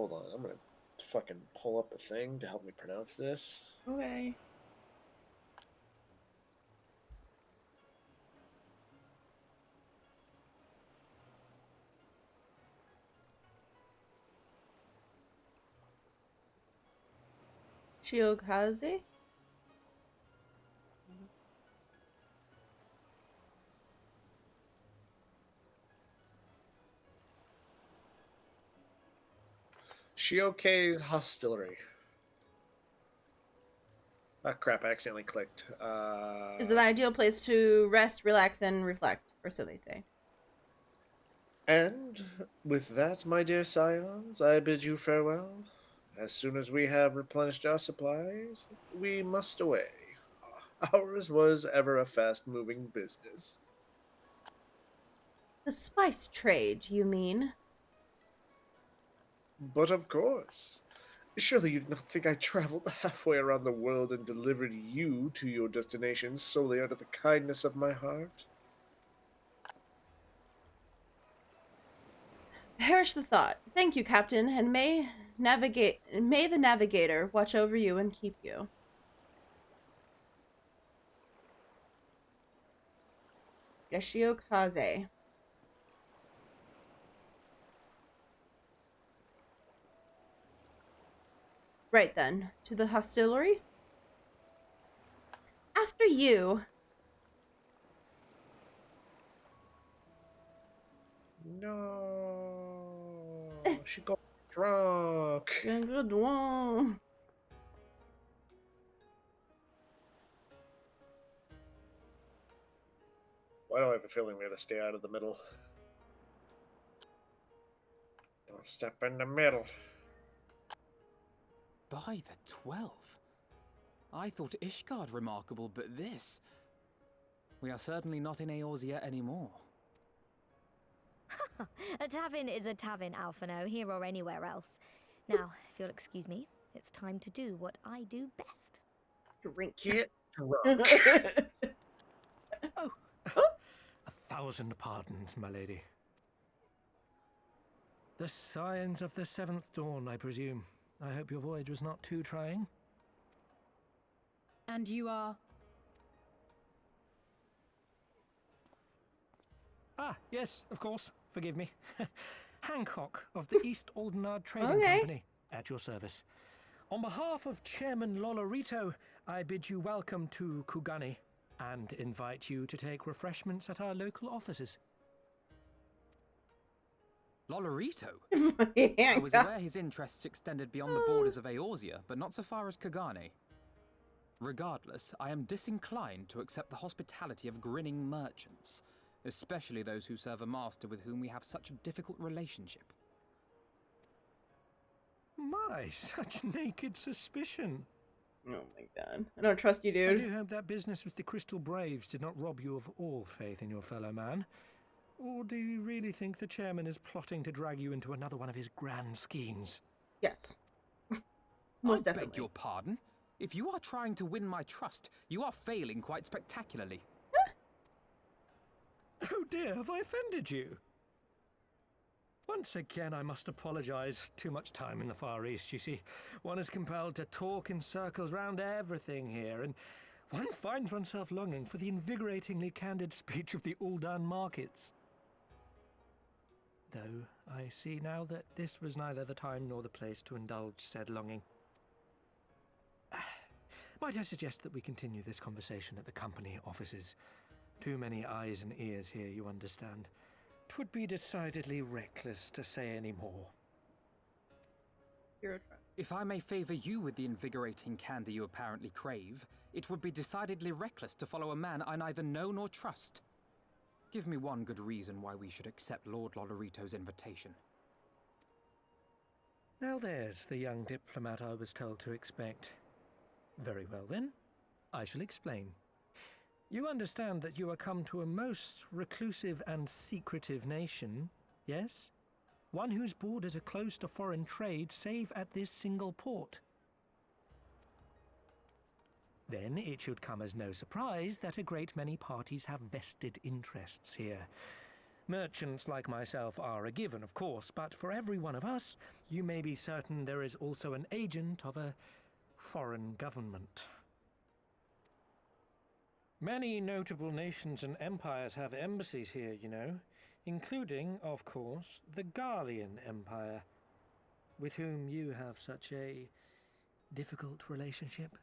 Hold on, I'm gonna fucking pull up a thing to help me pronounce this. Okay. Shiokaze? Shioka's Hostelry. Ah, crap, I accidentally clicked. Is an ideal place to rest, relax, and reflect, or so they say. And with that, my dear scions, I bid you farewell. As soon as we have replenished our supplies, we must away. Ours was ever a fast-moving business. The spice trade, you mean? But of course. Surely you do not think I traveled halfway around the world and delivered you to your destination solely out of the kindness of my heart? Perish the thought. Thank you, Captain, and may the navigator watch over you and keep you. Yashiokaze. Right then, to the hostelry? After you. No, she got drunk. Good one. Why do I have a feeling we gotta stay out of the middle? Don't step in the middle. By the 12. I thought Ishgard remarkable, but this... We are certainly not in Eorzea anymore. A tavern is a tavern, Alphino, here or anywhere else. Now, if you'll excuse me, it's time to do what I do best. Drink. Get drunk. Oh, 1,000 pardons, my lady. The Scions of the Seventh Dawn, I presume. I hope your voyage was not too trying. And you are? Ah, yes, of course. Forgive me. Hancock of the East Aldenard Trading Okay. Company, at your service. On behalf of Chairman Lolorito, I bid you welcome to Kugani and invite you to take refreshments at our local offices. Lolorito? Yeah, I was aware his interests extended beyond the borders of Eorzea, but not so far as Kugane. Regardless, I am disinclined to accept the hospitality of grinning merchants, especially those who serve a master with whom we have such a difficult relationship. My, such naked suspicion. Oh my god. I don't trust you, I dude. do hope that business with the Crystal Braves did not rob you of all faith in your fellow man. Or do you really think the chairman is plotting to drag you into another one of his grand schemes? Yes. Most I definitely. beg your pardon? If you are trying to win my trust, you are failing quite spectacularly. Oh dear, have I offended you? Once again, I must apologize. Too much time in the Far East, you see. One is compelled to talk in circles round everything here, and one finds oneself longing for the invigoratingly candid speech of the Uldan markets. Though I see now that this was neither the time nor the place to indulge said longing. Might I suggest that we continue this conversation at the company offices? Too many eyes and ears here, you understand. 'Twould be decidedly reckless to say any more. If I may favor you with the invigorating candy you apparently crave, it would be decidedly reckless to follow a man I neither know nor trust. Give me one good reason why we should accept Lord Lolorito's invitation. Now there's the young diplomat I was told to expect. Very well then, I shall explain. You understand that you are come to a most reclusive and secretive nation, yes? One whose borders are closed to foreign trade save at this single port. Then it should come as no surprise that a great many parties have vested interests here. Merchants like myself are a given, of course, but for every one of us, you may be certain there is also an agent of a foreign government. Many notable nations and empires have embassies here, you know, including, of course, the Guardian Empire, with whom you have such a difficult relationship.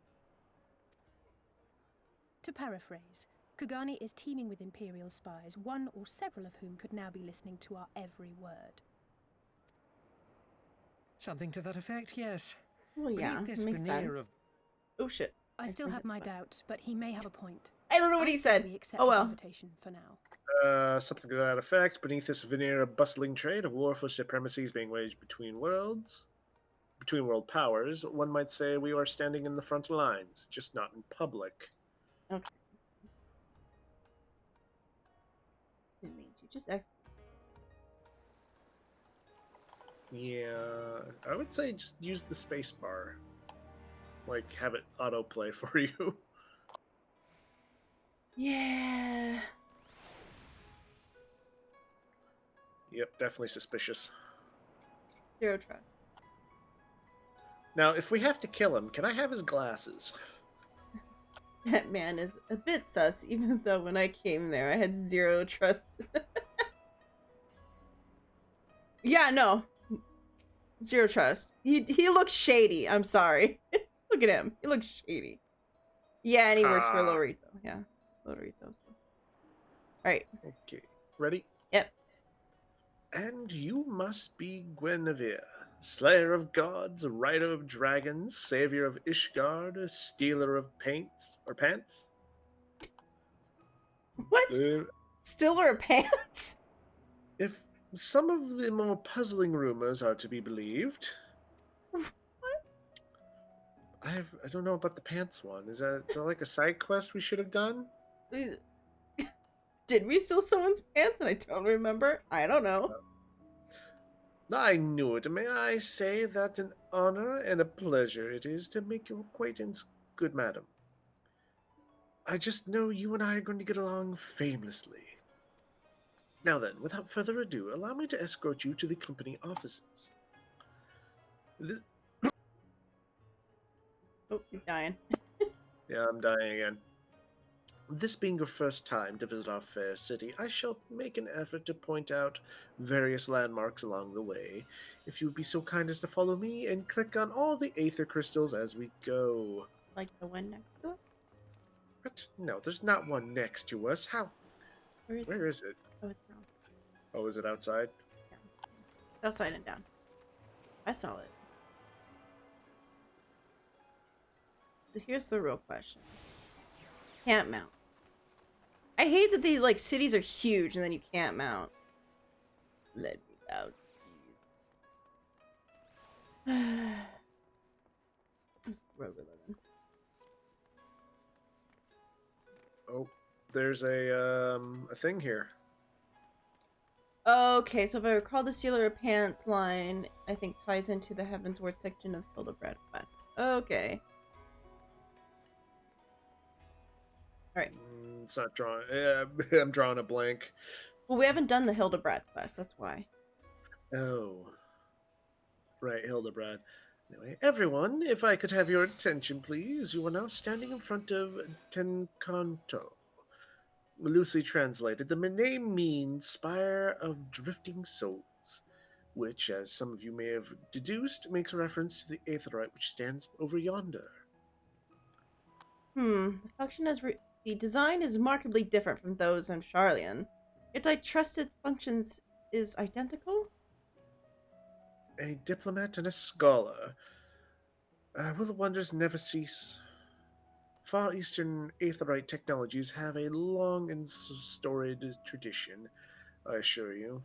To paraphrase, Kugani is teeming with Imperial spies, one or several of whom could now be listening to our every word. Something to that effect, yes. Well, yeah, Beneath this makes veneer sense. of... Oh, shit. I still have my doubts, but he may have a point. I don't know what he say said. We accept Oh, his well. invitation for now. Something to that effect. Beneath this veneer of bustling trade, a war for supremacy is being waged between world powers. One might say we are standing in the front lines, just not in public. Okay. Didn't mean to. Just Yeah, I would say just use the space bar. Like, have it autoplay for you. Yeah. Yep, definitely suspicious. Zero trust. Now, if we have to kill him, can I have his glasses? That man is a bit sus, even though when I came there, I had zero trust. Yeah, no. Zero trust. He looks shady. I'm sorry. Look at him. He looks shady. Yeah, and he works for Lorito. Yeah, Lorito. So. All right. Okay, ready? Yep. And you must be Guinevere, slayer of gods, rider of dragons, savior of Ishgard, stealer of pants. What? Stealer of pants? If some of the more puzzling rumors are to be believed. What? I don't know about the pants one. Is that like a side quest we should have done? Did we steal someone's pants and I don't remember? I don't know. I knew it. May I say that an honor and a pleasure it is to make your acquaintance, good madam. I just know you and I are going to get along famously. Now then, without further ado, allow me to escort you to the company offices. Oh, he's dying. Yeah, I'm dying again. This being your first time to visit our fair city, I shall make an effort to point out various landmarks along the way. If you would be so kind as to follow me and click on all the aether crystals as we go. Like the one next to us? What? No, there's not one next to us. How? Where is it? Oh, it's down. Oh, is it outside? Yeah. Outside and down. I saw it. So here's the real question. Can't mount. I hate that these like cities are huge and then you can't mount. Let me out. This is where we're living. Oh, there's a thing here. Okay, so if I recall, the Stealer of Pants line, I think, ties into the Heavensward section of Hildebrand Quest. Okay. Alright. It's not drawing. I'm drawing a blank. Well, we haven't done the Hildebrand Quest, that's why. Oh. Right, Hildebrand. Anyway, everyone, if I could have your attention, please. You are now standing in front of Tenkanto. Loosely translated, the name means Spire of Drifting Souls, which, as some of you may have deduced, makes a reference to the aetherite which stands over yonder. The function the design is markedly different from those on Charlian. Yet I trust its functions is identical? A diplomat and a scholar. Will the wonders never cease? Far Eastern aetherite technologies have a long and storied tradition, I assure you.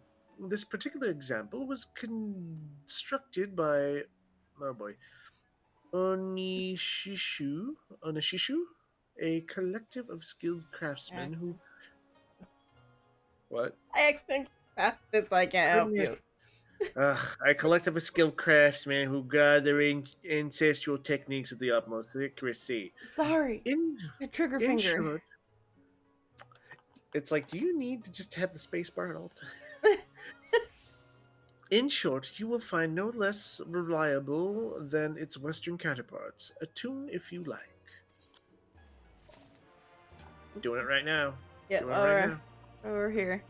This particular example was constructed by, oh boy, Onishishu, a collective of skilled craftsmen who... What? I accidentally passed this, so I can't help you. A collective of skilled craftsmen who guard their ancestral techniques with the utmost accuracy. Sorry. Trigger finger. Short, It's like, do you need to just have the spacebar at all times? In short, you will find no less reliable than its western counterparts. Attune if you like. Doing it right now. Yeah, Doing it right now. over here.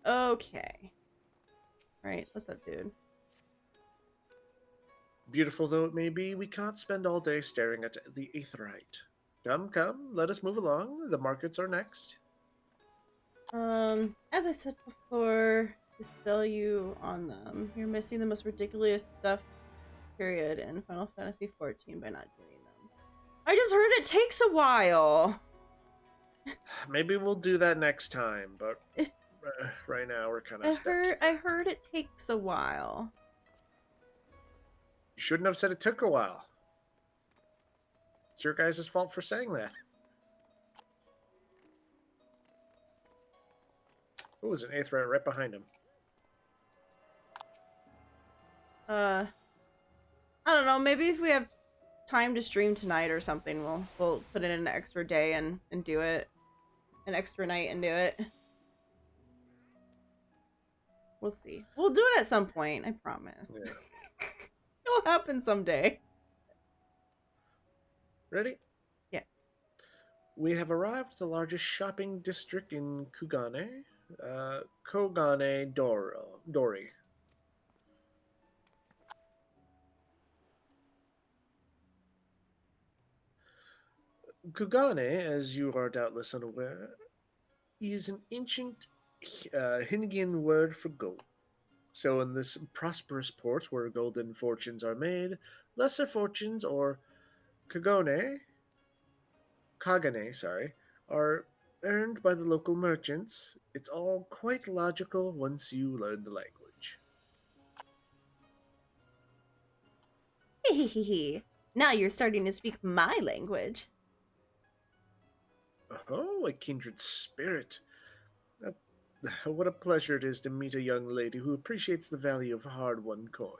Okay. Right, what's up, dude? Beautiful though it may be, we cannot spend all day staring at the aetheryte. Come, come, let us move along. The markets are next. As I said before, to sell you on them, you're missing the most ridiculous stuff, period, in Final Fantasy XIV by not doing them. I just heard it takes a while. Maybe we'll do that next time, but right now we're kind of stuck. I heard it takes a while. You shouldn't have said it took a while. It's your guys' fault for saying that. Oh, there's an aetheryte right behind him. I don't know, maybe if we have time to stream tonight or something, we'll put in an extra day and do it. An extra night and do it. We'll see. We'll do it at some point, I promise. Yeah. It'll happen someday. Ready? Yeah. We have arrived at the largest shopping district in Kugane, Kogane Dori. Kugane, as you are doubtless unaware, is an ancient Hingian word for gold. So in this prosperous port where golden fortunes are made, lesser fortunes, or Kagane, are earned by the local merchants. It's all quite logical once you learn the language. Now you're starting to speak my language. Oh, a kindred spirit. What a pleasure it is to meet a young lady who appreciates the value of hard-won coin.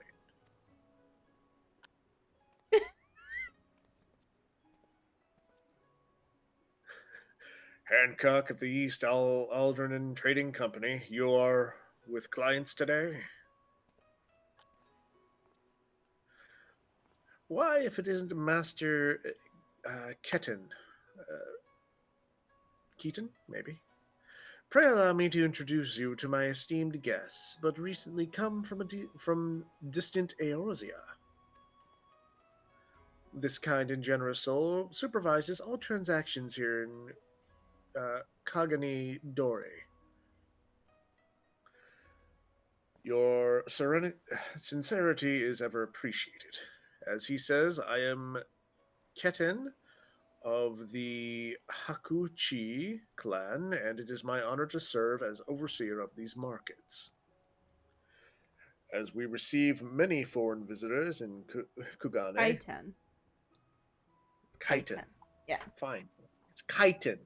Hancock of the East Aldrin Trading Company. You are with clients today? Why, if it isn't Master Keaton? Keaton, maybe? Pray allow me to introduce you to my esteemed guests, but recently come from distant Eorzea. This kind and generous soul supervises all transactions here in Kagani Dori. Your sincerity is ever appreciated. As he says, I am Ketan of the Hakuchi clan, and it is my honor to serve as overseer of these markets. As we receive many foreign visitors in Kugane. Kaiten. It's Kaiten. Yeah. Fine. It's Kaiten.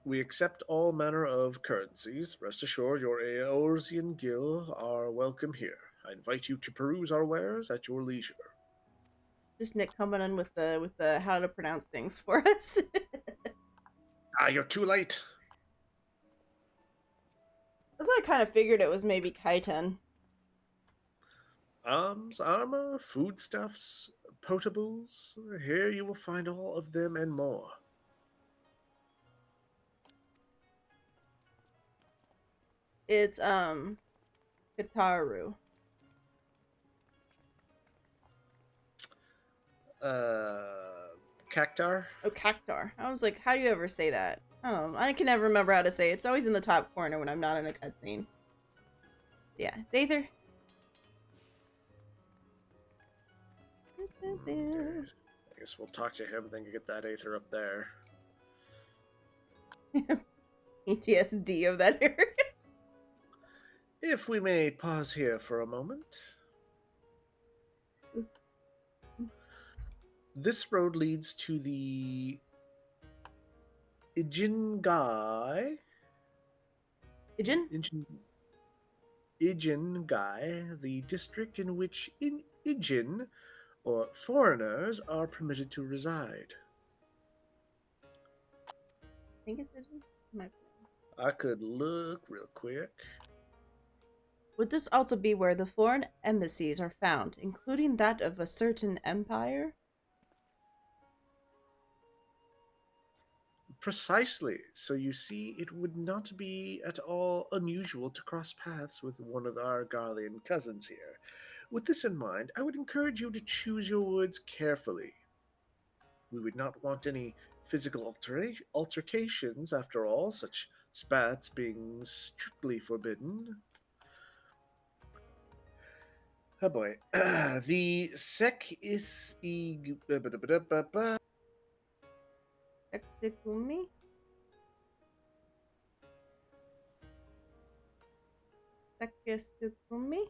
We accept all manner of currencies. Rest assured, your Eorzean Guild are welcome here. I invite you to peruse our wares at your leisure. Just Nick coming in with the how to pronounce things for us. You're too late. That's what I kind of figured it was maybe Kaiten. Arms, armor, foodstuffs, potables. Here you will find all of them and more. It's Kataru. Cactar? Oh, Cactar. I was like, how do you ever say that? I don't know. I can never remember how to say it. It's always in the top corner when I'm not in a cutscene. Yeah, it's Aether. I guess we'll talk to him and then get that Aether up there. PTSD of that area. If we may pause here for a moment. This road leads to the Ijingai. Ijin? Ijin Gai, the district in which Ijin, or foreigners, are permitted to reside. I think it's my. I could look real quick. Would this also be where the foreign embassies are found, including that of a certain empire? Precisely. So you see, it would not be at all unusual to cross paths with one of our Garlean cousins here. With this in mind, I would encourage you to choose your words carefully. We would not want any physical altercations, after all, such spats being strictly forbidden. Oh boy. The sec is Exegumi? Sekisugumi?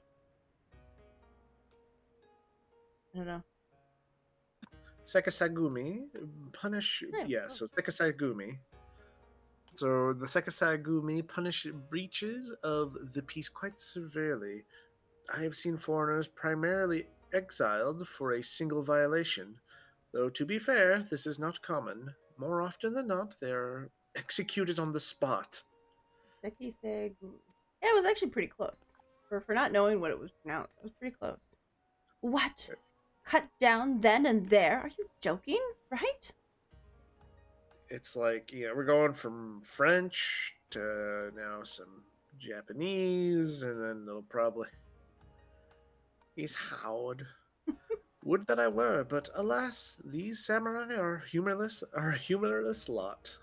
I don't know. Sekisagumi punish. So Sekisagumi. So the Sekisagumi punish breaches of the peace quite severely. I have seen foreigners primarily exiled for a single violation, though to be fair, this is not common. More often than not, they're executed on the spot. Sekisegumi. Yeah, it was actually pretty close. For not knowing what it was pronounced, it was pretty close. What? Cut down then and there? Are you joking? Right? It's like, we're going from French to now some Japanese, and then they'll probably... He's Howard. Would that I were, but alas, these samurai are a humorless lot.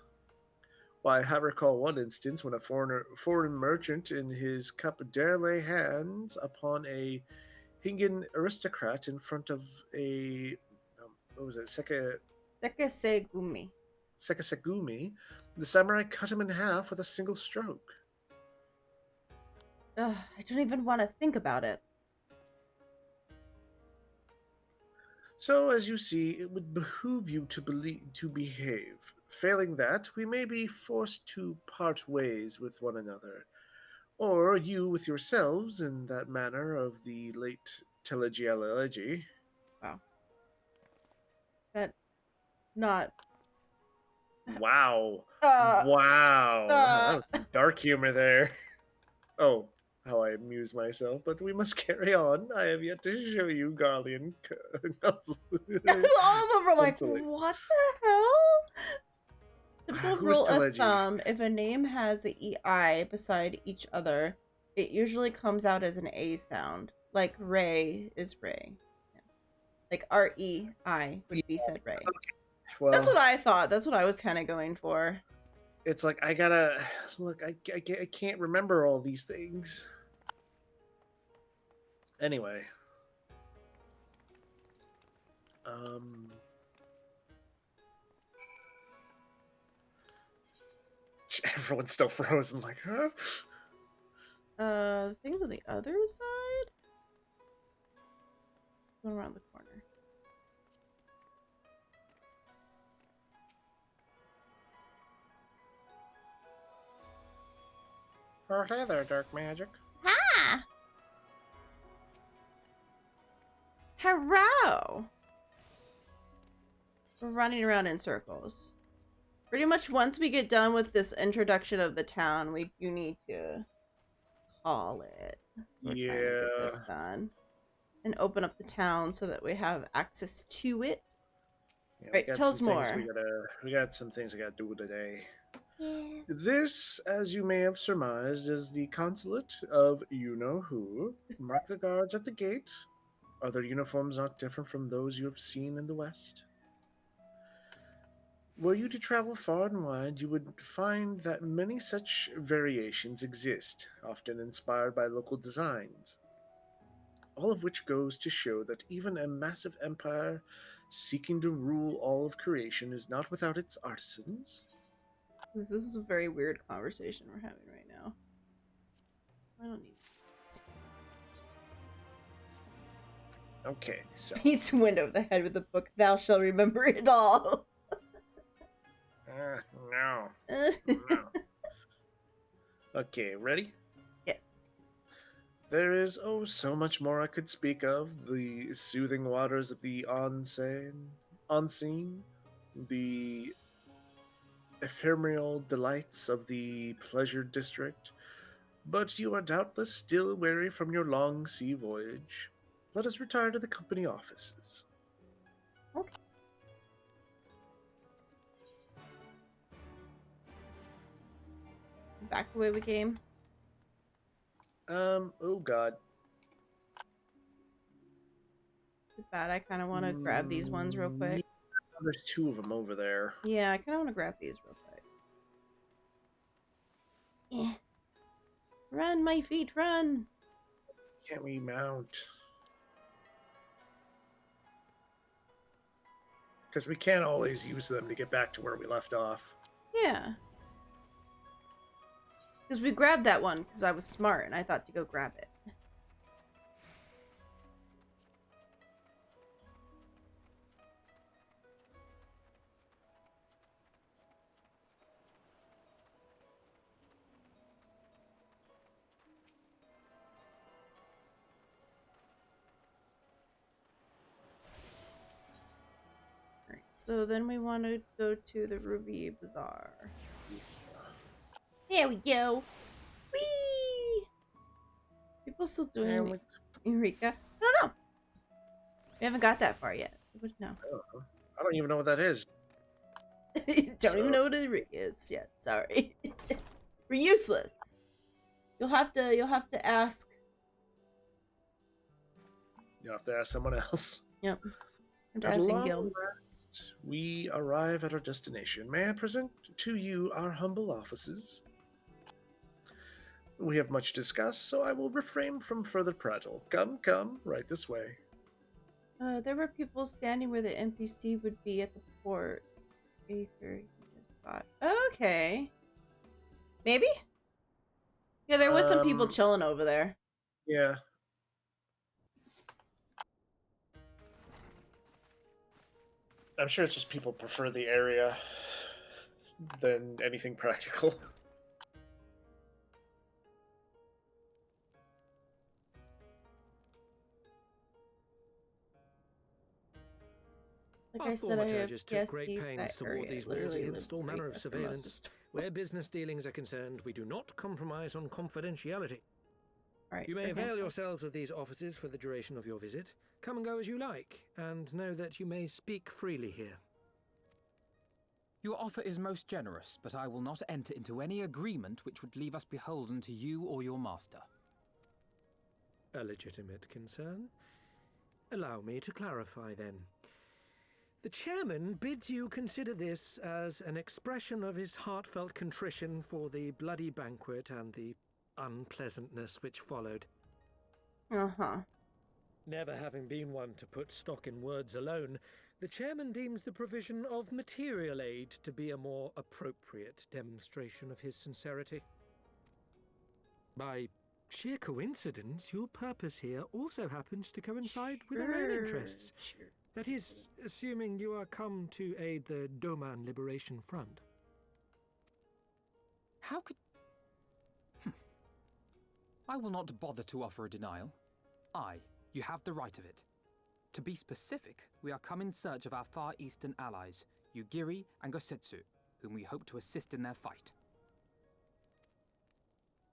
Why, I recall one instance when a foreign merchant in his cup dare lay hands upon a Hingan aristocrat in front of a what was it, Sekisegumi. Sekisagumi. The samurai cut him in half with a single stroke. Ugh, I don't even want to think about it. So, as you see, it would behoove you to behave. Failing that, we may be forced to part ways with one another, or you with yourselves in that manner of the late Telegialegy. Wow. That not. Wow. Wow. That was some dark humor there. Oh, how I amuse myself, but we must carry on. I have yet to show you Garlean. All of them were like, what the hell? Typical rule of thumb, if a name has an EI beside each other, it usually comes out as an A sound. Like Ray is Ray. Yeah. Like R-E-I would be said Ray. Okay. Well, that's what I thought. That's what I was kind of going for. It's like, I gotta... Look, I can't remember all these things. Anyway. Everyone's still frozen, like, huh? Things on the other side? Going around the corner. Oh, hey there, Dark Magic. Ha! Hello! We're running around in circles. Pretty much once we get done with this introduction of the town, you need to call it. We're trying to get this done. And open up the town so that we have access to it. Yeah, right, tell us more. We got some things we gotta do today. Yeah. This, as you may have surmised, is the consulate of you-know-who. Mark the guards at the gate. Are their uniforms not different from those you have seen in the West? Were you to travel far and wide, you would find that many such variations exist, often inspired by local designs. All of which goes to show that even a massive empire seeking to rule all of creation is not without its artisans. This is a very weird conversation we're having right now. So I don't need this. Okay, so... Beats wind over the head with the book, thou shalt remember it all. No. No. Okay, ready? Yes. There is, oh, so much more I could speak of. The soothing waters of the Unseen, the ephemeral delights of the Pleasure District. But you are doubtless still weary from your long sea voyage. Let us retire to the company offices. Okay. Back the way we came. Oh god. Too bad. I kind of want to grab these ones real quick. Yeah, there's two of them over there. Yeah, I kind of want to grab these real quick. Eh. Run, my feet, run! Can't we mount? Because we can't always use them to get back to where we left off. Yeah. Because we grabbed that one because I was smart and I thought to go grab it. Alright, so then we want to go to the Ruby Bazaar. There we go! Whee! People still doing Eureka? I don't know. We haven't got that far yet. No. I don't even know what that is. Don't even know what Eureka is yet. Sorry. We're useless. You'll have to ask. You'll have to ask someone else. Yep. At long last, we arrive at our destination. May I present to you our humble offices? We have much discussed, so I will refrain from further prattle. Come, right this way. There were people standing where the NPC would be at the port. Aether just got. Okay. Maybe? Yeah, there was some people chilling over there. Yeah. I'm sure it's just people prefer the area than anything practical. Like Our I said, I have thaumaturges took guessed great pains toward these walls against all manner of surveillance. Where business dealings are concerned, we do not compromise on confidentiality. Right, you may avail yourselves of these offices for the duration of your visit. Come and go as you like, and know that you may speak freely here. Your offer is most generous, but I will not enter into any agreement which would leave us beholden to you or your master. A legitimate concern. Allow me to clarify, then. The chairman bids you consider this as an expression of his heartfelt contrition for the bloody banquet and the unpleasantness which followed. Uh-huh. Never having been one to put stock in words alone, the chairman deems the provision of material aid to be a more appropriate demonstration of his sincerity. By sheer coincidence, your purpose here also happens to coincide with our own interests. Sure. That is, assuming you are come to aid the Doman Liberation Front. How could... I will not bother to offer a denial. You have the right of it. To be specific, we are come in search of our Far Eastern allies, Yugiri and Gosetsu, whom we hope to assist in their fight.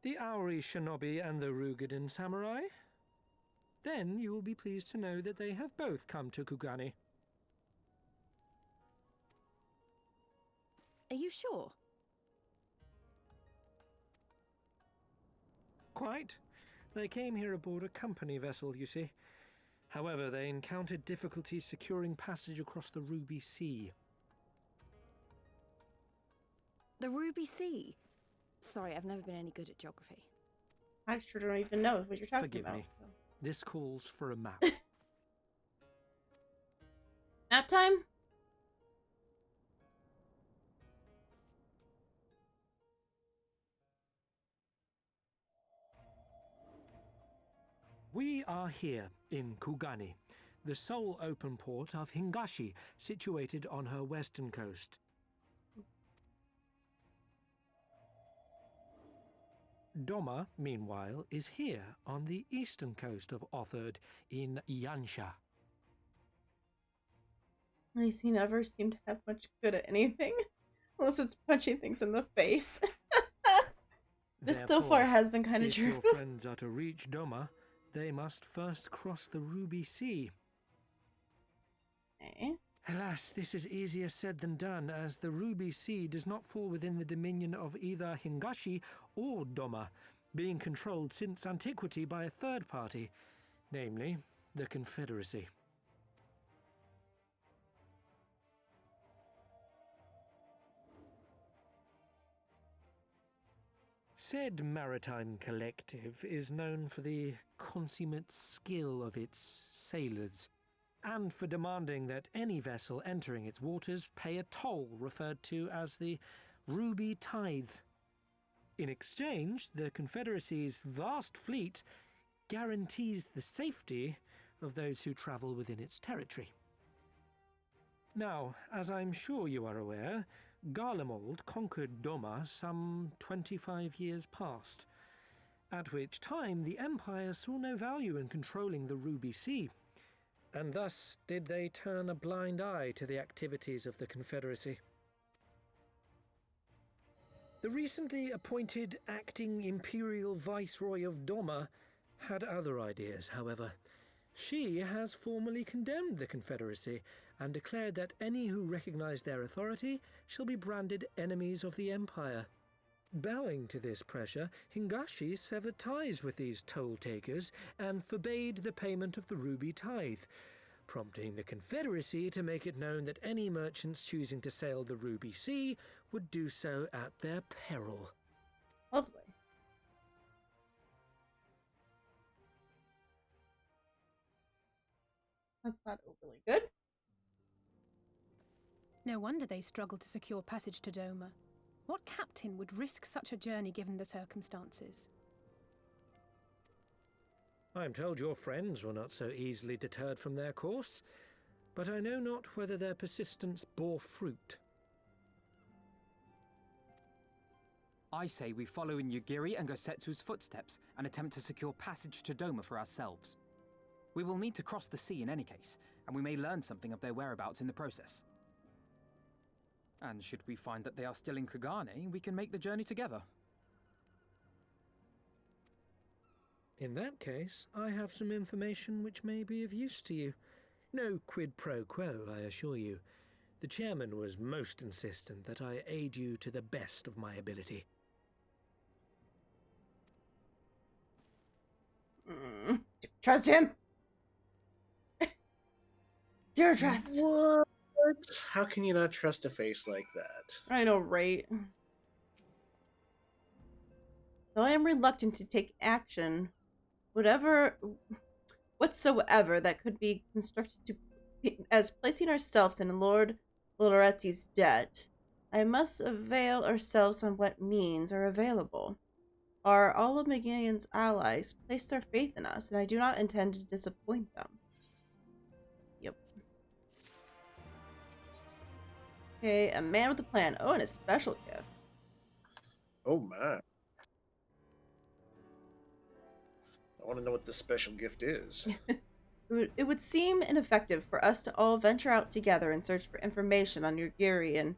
The Aori Shinobi and the Rugadan Samurai? Then you will be pleased to know that they have both come to Kugani. Are you sure? Quite. They came here aboard a company vessel, you see. However, they encountered difficulties securing passage across the Ruby Sea. The Ruby Sea? Sorry, I've never been any good at geography. I sure don't even know what you're talking Forgive about. me. This calls for a map. Nap time? We are here in Kugani, the sole open port of Hingashi, situated on her western coast. Doma, meanwhile, is here on the eastern coast of Othard in Yansha. At least he never seemed to have much good at anything. Unless it's punching things in the face. That so far has been kind of true. If your friends are to reach Doma, they must first cross the Ruby Sea. Okay. Alas, this is easier said than done, as the Ruby Sea does not fall within the dominion of either Hingashi or Doma, being controlled since antiquity by a third party, namely the Confederacy. Said maritime collective is known for the consummate skill of its sailors, and for demanding that any vessel entering its waters pay a toll referred to as the Ruby Tithe. In exchange, the Confederacy's vast fleet guarantees the safety of those who travel within its territory. Now, as I'm sure you are aware, Garlemald conquered Doma some 25 years past, at which time the Empire saw no value in controlling the Ruby Sea, and thus did they turn a blind eye to the activities of the Confederacy. The recently appointed acting Imperial Viceroy of Doma had other ideas, however. She has formally condemned the Confederacy and declared that any who recognize their authority shall be branded enemies of the Empire. Bowing to this pressure, Hingashi severed ties with these toll-takers and forbade the payment of the Ruby Tithe, prompting the Confederacy to make it known that any merchants choosing to sail the Ruby Sea would do so at their peril. Lovely. That's not overly good. No wonder they struggled to secure passage to Doma. What captain would risk such a journey given the circumstances? I am told your friends were not so easily deterred from their course, but I know not whether their persistence bore fruit. I say we follow in Yugiri and Gosetsu's footsteps and attempt to secure passage to Doma for ourselves. We will need to cross the sea in any case, and we may learn something of their whereabouts in the process. And should we find that they are still in Kugane, we can make the journey together. In that case, I have some information which may be of use to you. No quid pro quo, I assure you. The chairman was most insistent that I aid you to the best of my ability. Trust him? Zero trust. What? How can you not trust a face like that? I know, right? Though I am reluctant to take action, whatsoever that could be constructed to as placing ourselves in Lord Loretti's debt, I must avail ourselves on what means are available. Our Alamegian's allies place their faith in us, and I do not intend to disappoint them. Yep. Okay, a man with a plan. Oh, and a special gift. Oh my. I want to know what the special gift is. It would seem ineffective for us to all venture out together and search for information on Yugiri and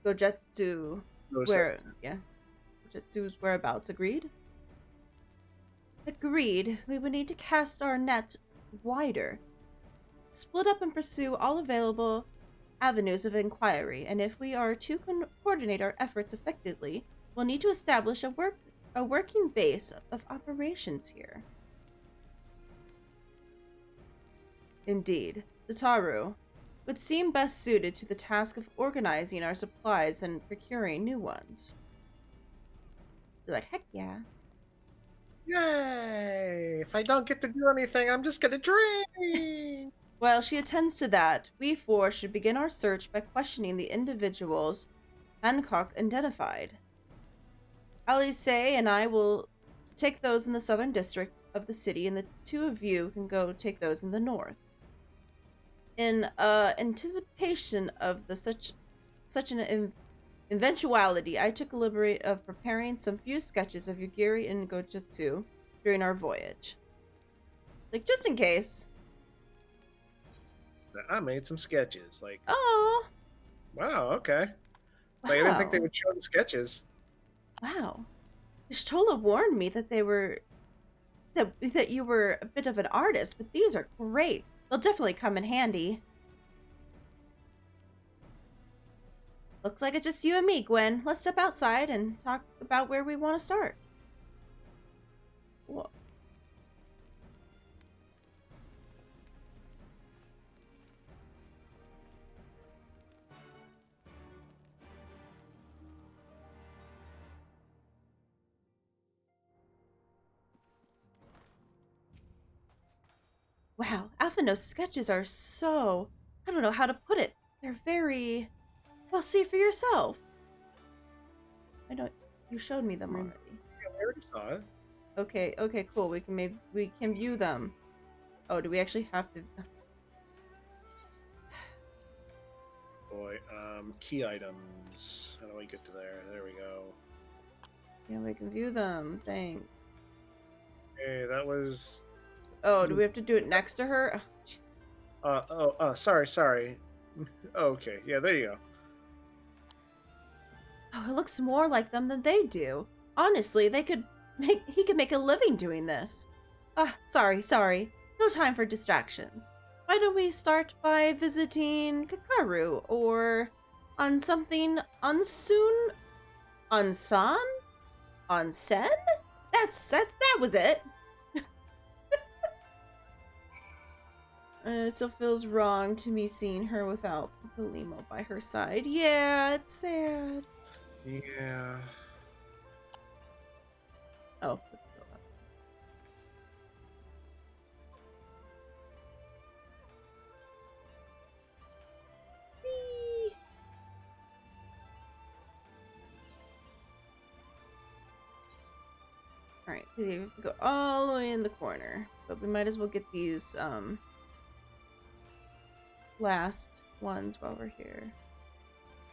Gojetsu's whereabouts. Agreed? Agreed. We would need to cast our net wider. Split up and pursue all available avenues of inquiry, and if we are to coordinate our efforts effectively, we'll need to establish a working base of operations here. Indeed, the Taru would seem best suited to the task of organizing our supplies and procuring new ones. They're like, heck yeah. Yay! If I don't get to do anything, I'm just gonna drink! While she attends to that, we four should begin our search by questioning the individuals Hancock identified. Alice and I will take those in the southern district of the city, and the two of you can go take those in the north. In anticipation of such an eventuality, I took a liberty of preparing some few sketches of Yugiri and Gojutsu during our voyage. Like, just in case. I made some sketches. Like, oh, wow, okay. So I didn't think they would show the sketches. Wow. Shtola warned me that they were that you were a bit of an artist, but these are great. They'll definitely come in handy. Looks like it's just you and me, Gwen. Let's step outside and talk about where we want to start. Whoa. Wow, Alphino's sketches are so... I don't know how to put it. They're very... Well, see for yourself. I don't... You showed me them already. Yeah, I already saw it. Okay, cool. We can view them. Oh, do we actually have to... Boy, key items. How do I get to there? There we go. Yeah, we can view them. Thanks. Hey, that was... Oh, do we have to do it next to her? Oh, sorry. Okay, yeah, there you go. Oh, it looks more like them than they do. Honestly, he could make a living doing this. Sorry. No time for distractions. Why don't we start by visiting Kakaru or on something Unsoon? Unsan? Onsen? That was it. It still feels wrong to me seeing her without Polimo by her side. Yeah, it's sad. Yeah. Oh. Alright, you can go all the way in the corner. But we might as well get these, last ones while we're here.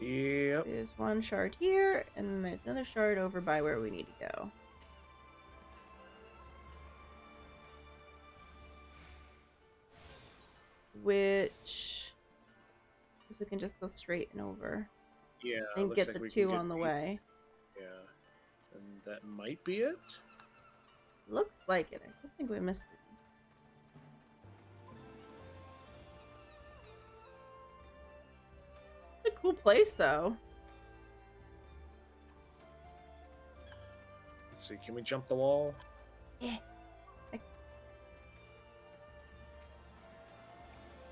Yep. There's one shard here, and then there's another shard over by where we need to go. Which... Because we can just go straight and over. Yeah. And get the two on the way. Yeah. And that might be it? Looks like it. I don't think we missed it. It's a cool place, though. Let's see, can we jump the wall? Yeah.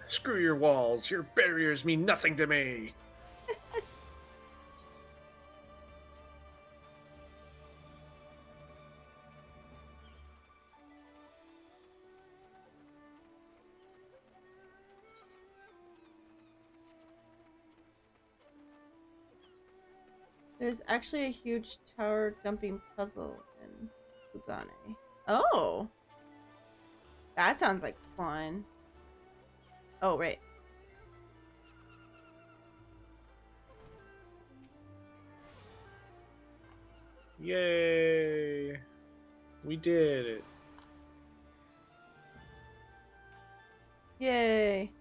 Screw your walls. Your barriers mean nothing to me. There's actually a huge tower jumping puzzle in Kugane. Oh! That sounds like fun. Oh, right. Yay! We did it. Yay!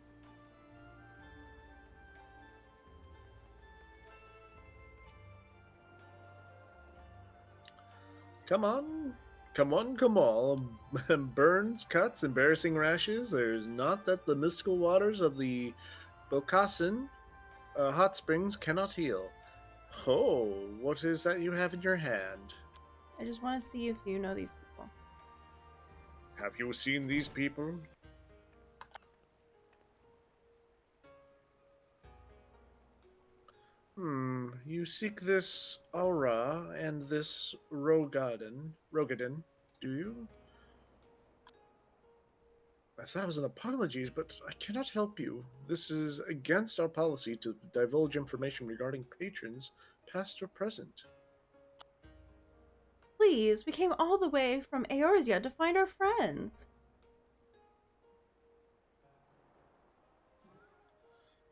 Come on. Come on. Burns, cuts, embarrassing rashes. There's not that the mystical waters of the Bokasan hot springs cannot heal. Oh, what is that you have in your hand? I just want to see if you know these people. Have you seen these people? You seek this aura and this Rogadin, do you? 1,000 apologies, but I cannot help you. This is against our policy to divulge information regarding patrons, past or present. Please, we came all the way from Eorzea to find our friends.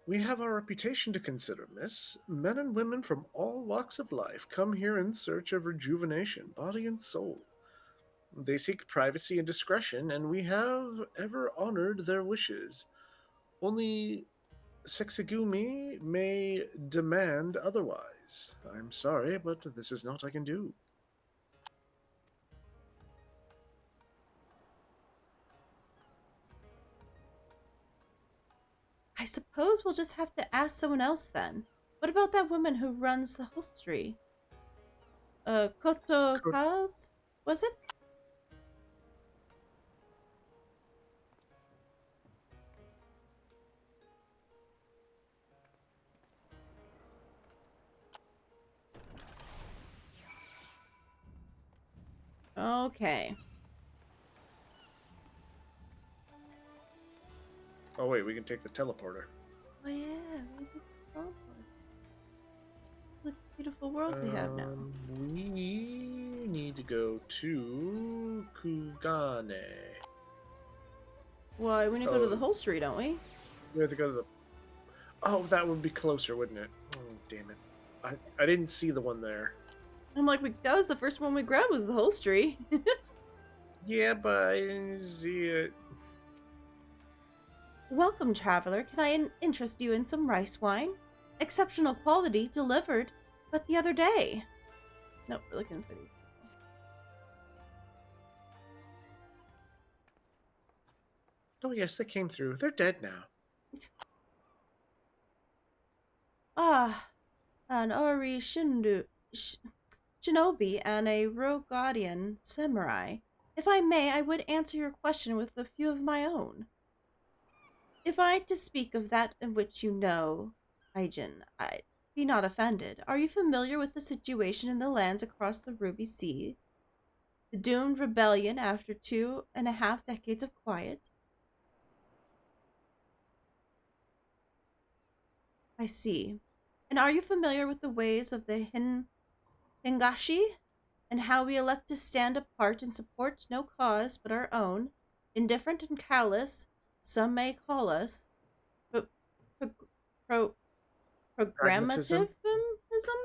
We have our reputation to consider, miss. Men and women from all walks of life come here in search of rejuvenation, body and soul. They seek privacy and discretion, and we have ever honored their wishes. Only Sexigumi may demand otherwise. I'm sorry, but this is not I can do. I suppose we'll just have to ask someone else then. What about that woman who runs the hostelry? Koto Kaz? Was it? Okay. Oh wait, we can take the teleporter. Oh yeah, we can teleport. What a beautiful world we have now. We need to go to Kugane. Why? We need to go to the hostelry, don't we? We have to go to the... Oh, that would be closer, wouldn't it? Oh, damn it. I didn't see the one there. I'm like, that was the first one we grabbed was the hostelry. Yeah, but I didn't see it. Welcome, traveler. Can I interest you in some rice wine? Exceptional quality, delivered but the other day. Nope, we're looking for these. Oh yes, they came through. They're dead now. Ah, an Ori shinobi and a Rogadian samurai. If I may, I would answer your question with a few of my own. If I to speak of that of which you know, Aijin, I'd be not offended. Are you familiar with the situation in the lands across the Ruby Sea? The doomed rebellion after 2.5 decades of quiet? I see. And are you familiar with the ways of the Hingashi? And how we elect to stand apart and support no cause but our own, indifferent and callous, some may call us, programmatism?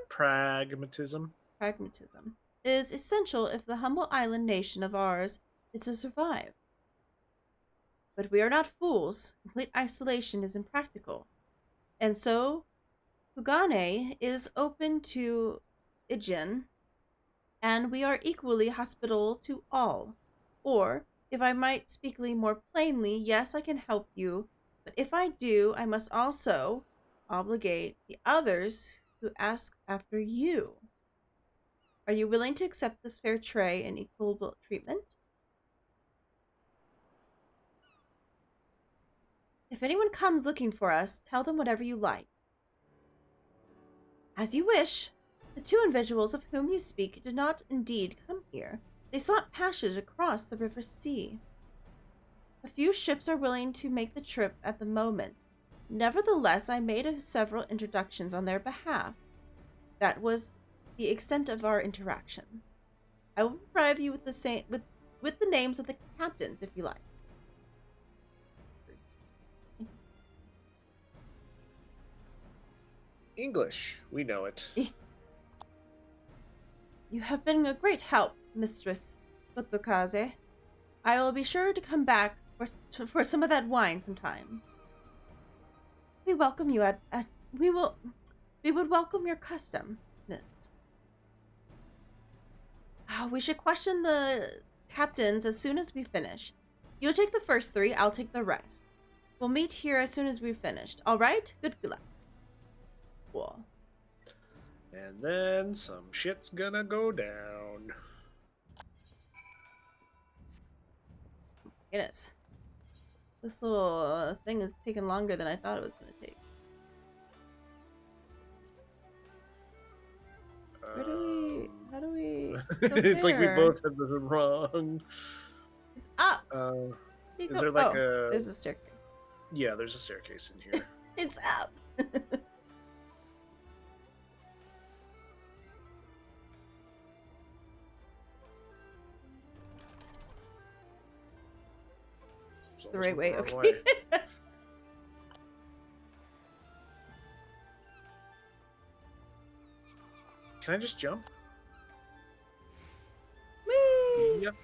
Pragmatism is essential if the humble island nation of ours is to survive. But we are not fools. Complete isolation is impractical. And so, Kugane is open to Ijin, and we are equally hospitable to all. Or, if I might speak more plainly, yes, I can help you, but if I do, I must also obligate the others who ask after you. Are you willing to accept this fair tray and equal treatment? If anyone comes looking for us, tell them whatever you like. As you wish. The two individuals of whom you speak did not indeed come here. They sought passage across the river sea. A few ships are willing to make the trip at the moment. Nevertheless, I made several introductions on their behalf. That was the extent of our interaction. I will provide you with the names of the captains, if you like. English, we know it. You have been a great help, Mistress Kotokaze. I will be sure to come back for some of that wine sometime. We welcome you we would welcome your custom, miss. We should question the captains as soon as we finish. You'll take the first 3, I'll take the rest. We'll meet here as soon as we've finished. All right? Good luck. Cool. And then some shit's gonna go down. Goodness. This little thing is taking longer than I thought it was going to take. How do we... It's like we both have this wrong. It's up. Is there like a... There's a staircase. Yeah, there's a staircase in here. It's up. It's the right way, okay. Can I just jump? Whee! Yep.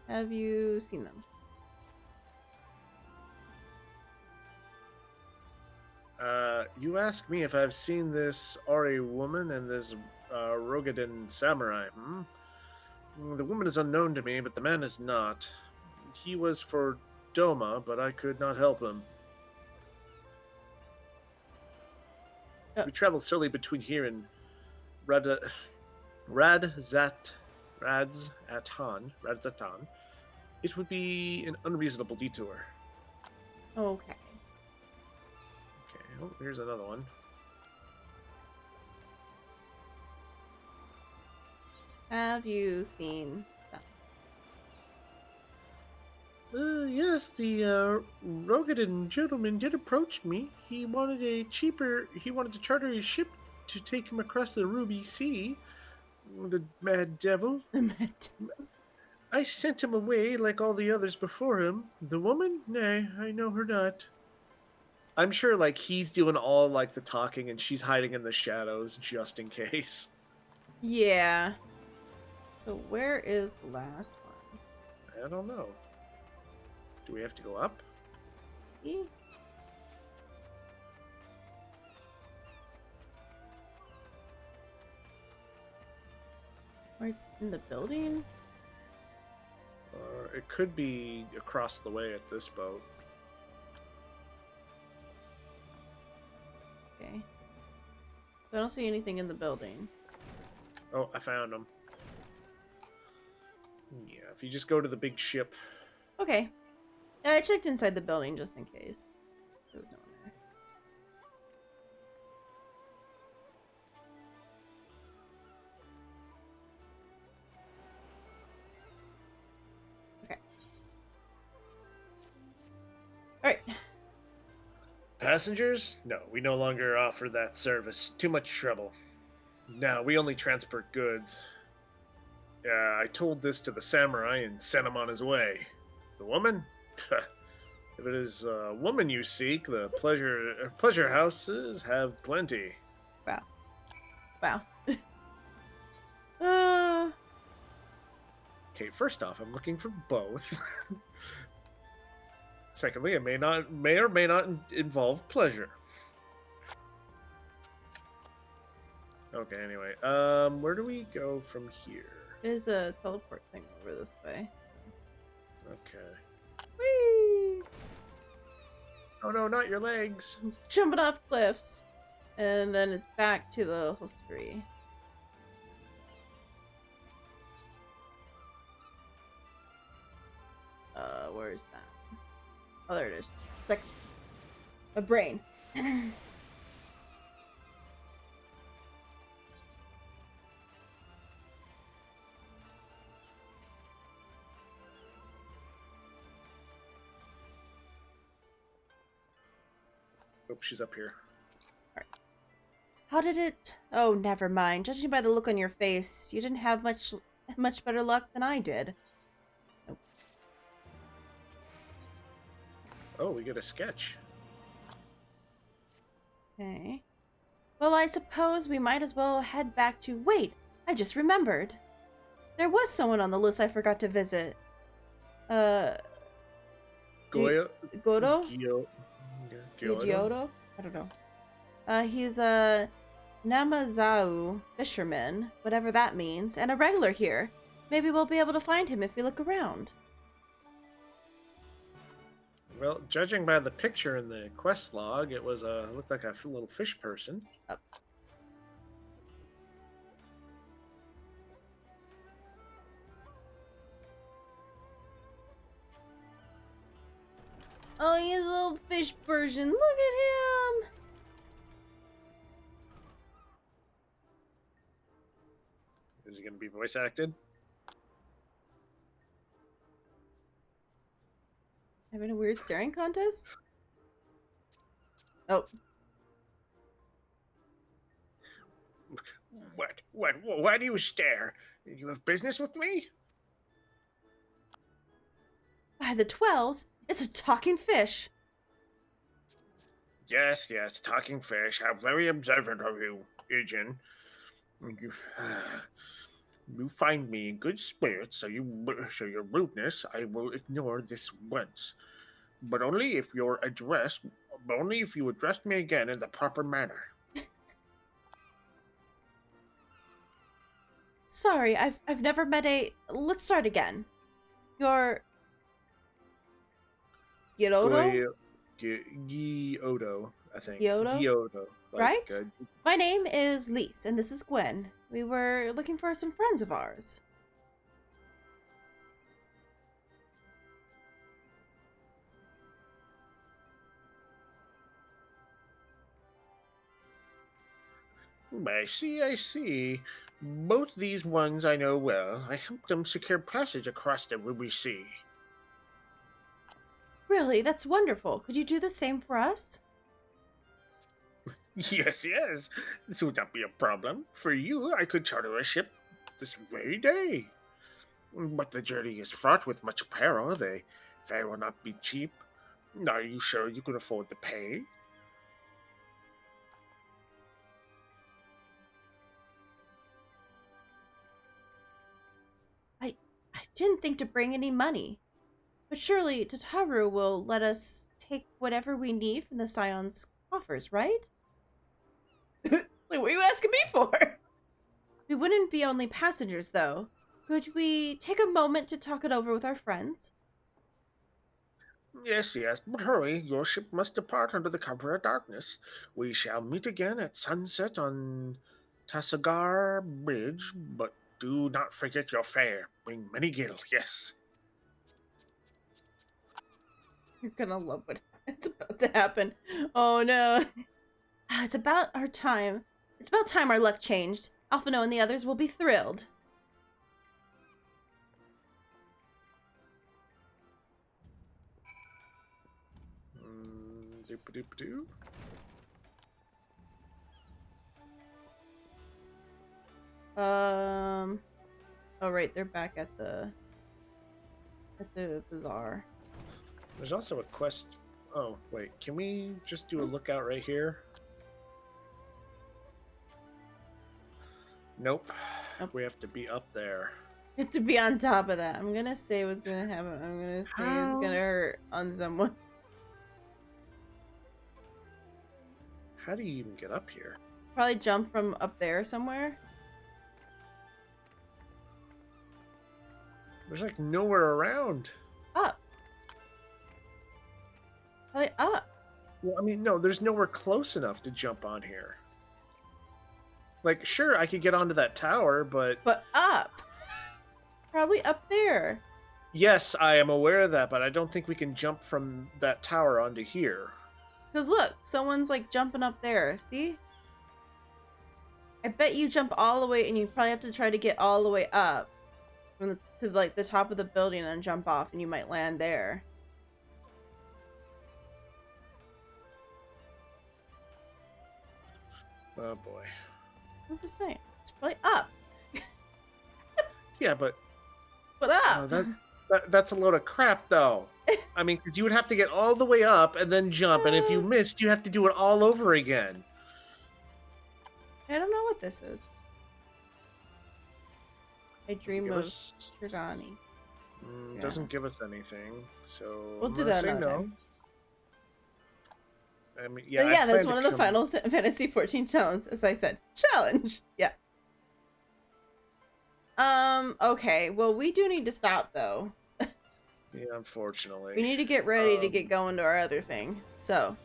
Have you seen them? You ask me if I've seen this Ari woman and this Rogadin samurai, hmm? The woman is unknown to me, but the man is not. He was for Doma, but I could not help him. We travel solely between here and Radzatan. It would be an unreasonable detour. Okay. Okay, oh, here's another one. Have you seen them? Yes, the Rogadin gentleman did approach me. He wanted to charter a ship to take him across the Ruby Sea. The mad devil. The mad devil. I sent him away like all the others before him. The woman? Nay, I know her not. I'm sure, like, he's doing all, like, the talking and she's hiding in the shadows just in case. Yeah. So where is the last one? I don't know. Do we have to go up? Right in the building? Or it could be across the way at this boat. Okay. I don't see anything in the building. Oh, I found him. Yeah, if you just go to the big ship. Okay. Yeah, I checked inside the building just in case. There was no one there. Okay. Alright. Passengers? No, we no longer offer that service. Too much trouble. Now, we only transport goods. I told this to the samurai and sent him on his way. The woman? If it is a woman you seek, the pleasure houses have plenty. Wow. Wow. Okay, first off, I'm looking for both. Secondly, it may or may not involve pleasure. Okay, anyway, where do we go from here? There's a teleport thing over this way. Okay. Whee! Oh no, not your legs! Jumping off cliffs. And then it's back to the history. Where is that? Oh, there it is. It's like a brain. Oh, she's up here. Alright. How did it... Oh, never mind. Judging by the look on your face, you didn't have much better luck than I did. Nope. Oh, we get a sketch. Okay. Well, I suppose we might as well head back to... Wait! I just remembered. There was someone on the list I forgot to visit. Goyo? Godo? Gyodo? Gyodo? I don't know. He's a Namazau fisherman, whatever that means, and a regular here. Maybe we'll be able to find him if we look around. Well, judging by the picture in the quest log, it was looked like a little fish person. Oh, he's a little fish person. Look at him! Is he going to be voice acted? Having a weird staring contest? Oh. What? Why do you stare? You have business with me? By the 12s, it's a talking fish. Yes, yes, talking fish. How very observant of you, Agent. You, you find me in good spirits, so your rudeness, I will ignore this once. But only if only if you address me again in the proper manner. Sorry, I've never met a. Let's start again. You're Gyoto? Gyoto, I think. Gyoto? Gyoto. Right? My name is Lise, and this is Gwen. We were looking for some friends of ours. I see, I see. Both these ones I know well. I helped them secure passage across the Ruby Sea. Really? That's wonderful. Could you do the same for us? Yes, yes. This would not be a problem. For you, I could charter a ship this very day. But the journey is fraught with much peril. The fare will not be cheap. Are you sure you can afford the pay? I didn't think to bring any money. But surely Tataru will let us take whatever we need from the Scion's coffers, right? Like, what are you asking me for? We wouldn't be only passengers, though. Could we take a moment to talk it over with our friends? Yes, yes, but hurry. Your ship must depart under the cover of darkness. We shall meet again at sunset on Tassagar Bridge, but do not forget your fare. Bring many gil, yes. You're gonna love what it's about to happen. Oh no. It's about our time. It's about time our luck changed. Alphino and the others will be thrilled. Doop-a-doop-a-doo. Oh right, they're back at the bazaar. There's also a quest. Oh, wait. Can we just do a lookout right here? Nope. We have to be up there. You have to be on top of that. I'm gonna say what's gonna happen. I'm gonna say it's gonna hurt on someone. How do you even get up here? Probably jump from up there somewhere. There's like nowhere around. Up. Probably up. Well, I mean, no, there's nowhere close enough to jump on here. Like, sure, I could get onto that tower, but... But up! Probably up there. Yes, I am aware of that, but I don't think we can jump from that tower onto here. Because look, someone's like jumping up there. See? I bet you jump all the way, and you probably have to try to get all the way up from to like the top of the building and then jump off, and you might land there. Oh boy. I'm just saying, it's probably up. Yeah, but up. That's a load of crap, though. I mean, 'cause you would have to get all the way up and then jump, and if you missed, you have to do it all over again. I don't know what this is. I dream of Dragani. Doesn't give us anything, so we'll do that another time. I mean, yeah, that's one of the Final Fantasy 14 challenges, as I said. Challenge! Yeah. Okay, well, we do need to stop, though. Yeah, unfortunately. We need to get ready to get going to our other thing, so.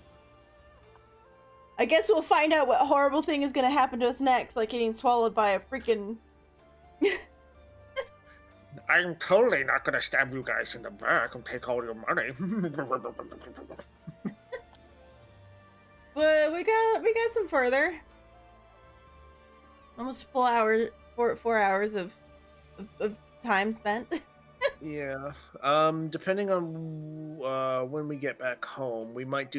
I guess we'll find out what horrible thing is gonna happen to us next, like getting swallowed by a freaking... I'm totally not gonna stab you guys in the back and take all your money. But we got some further. Almost 4 hours of time spent. Yeah. Depending on when we get back home, we might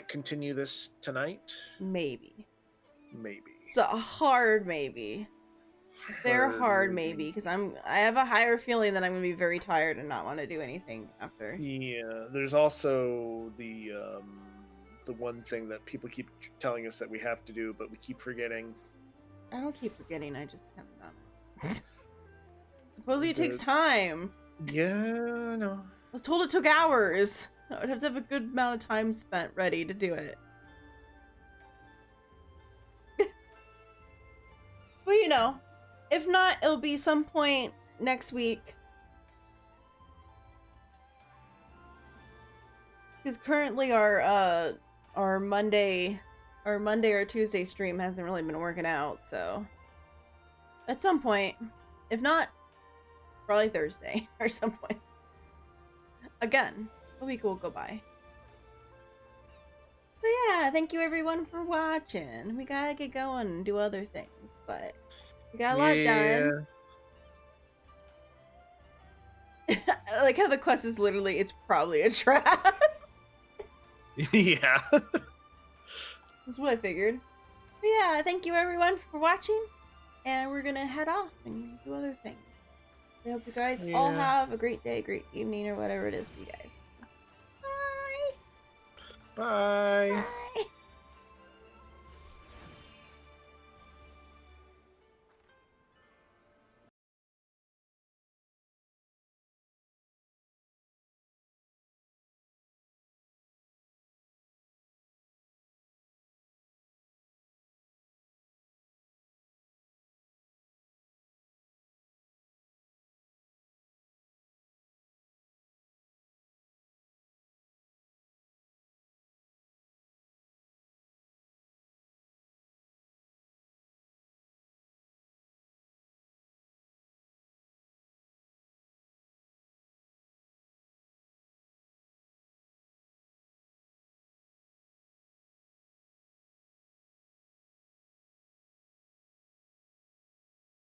continue this tonight. Maybe. Maybe. It's a hard maybe. They're hard maybe, because I have a higher feeling that I'm gonna be very tired and not want to do anything after. Yeah. There's also the the one thing that people keep telling us that we have to do, but we keep forgetting. I don't keep forgetting. I just haven't done it. Supposedly it takes time. Yeah, I know. I was told it took hours. I would have to have a good amount of time spent ready to do it. But you know, if not, it'll be some point next week. Because currently our Monday or Tuesday stream hasn't really been working out, so at some point, if not, probably Thursday or some point. Again, a week will go by. But yeah, thank you everyone for watching. We gotta get going and do other things, but we got a lot done. I like how the quest is literally, it's probably a trap. Yeah. That's what I figured. But yeah, thank you everyone for watching. And we're gonna head off and do other things. I hope you guys all have a great day, great evening, or whatever it is for you guys. Bye! Bye! Bye!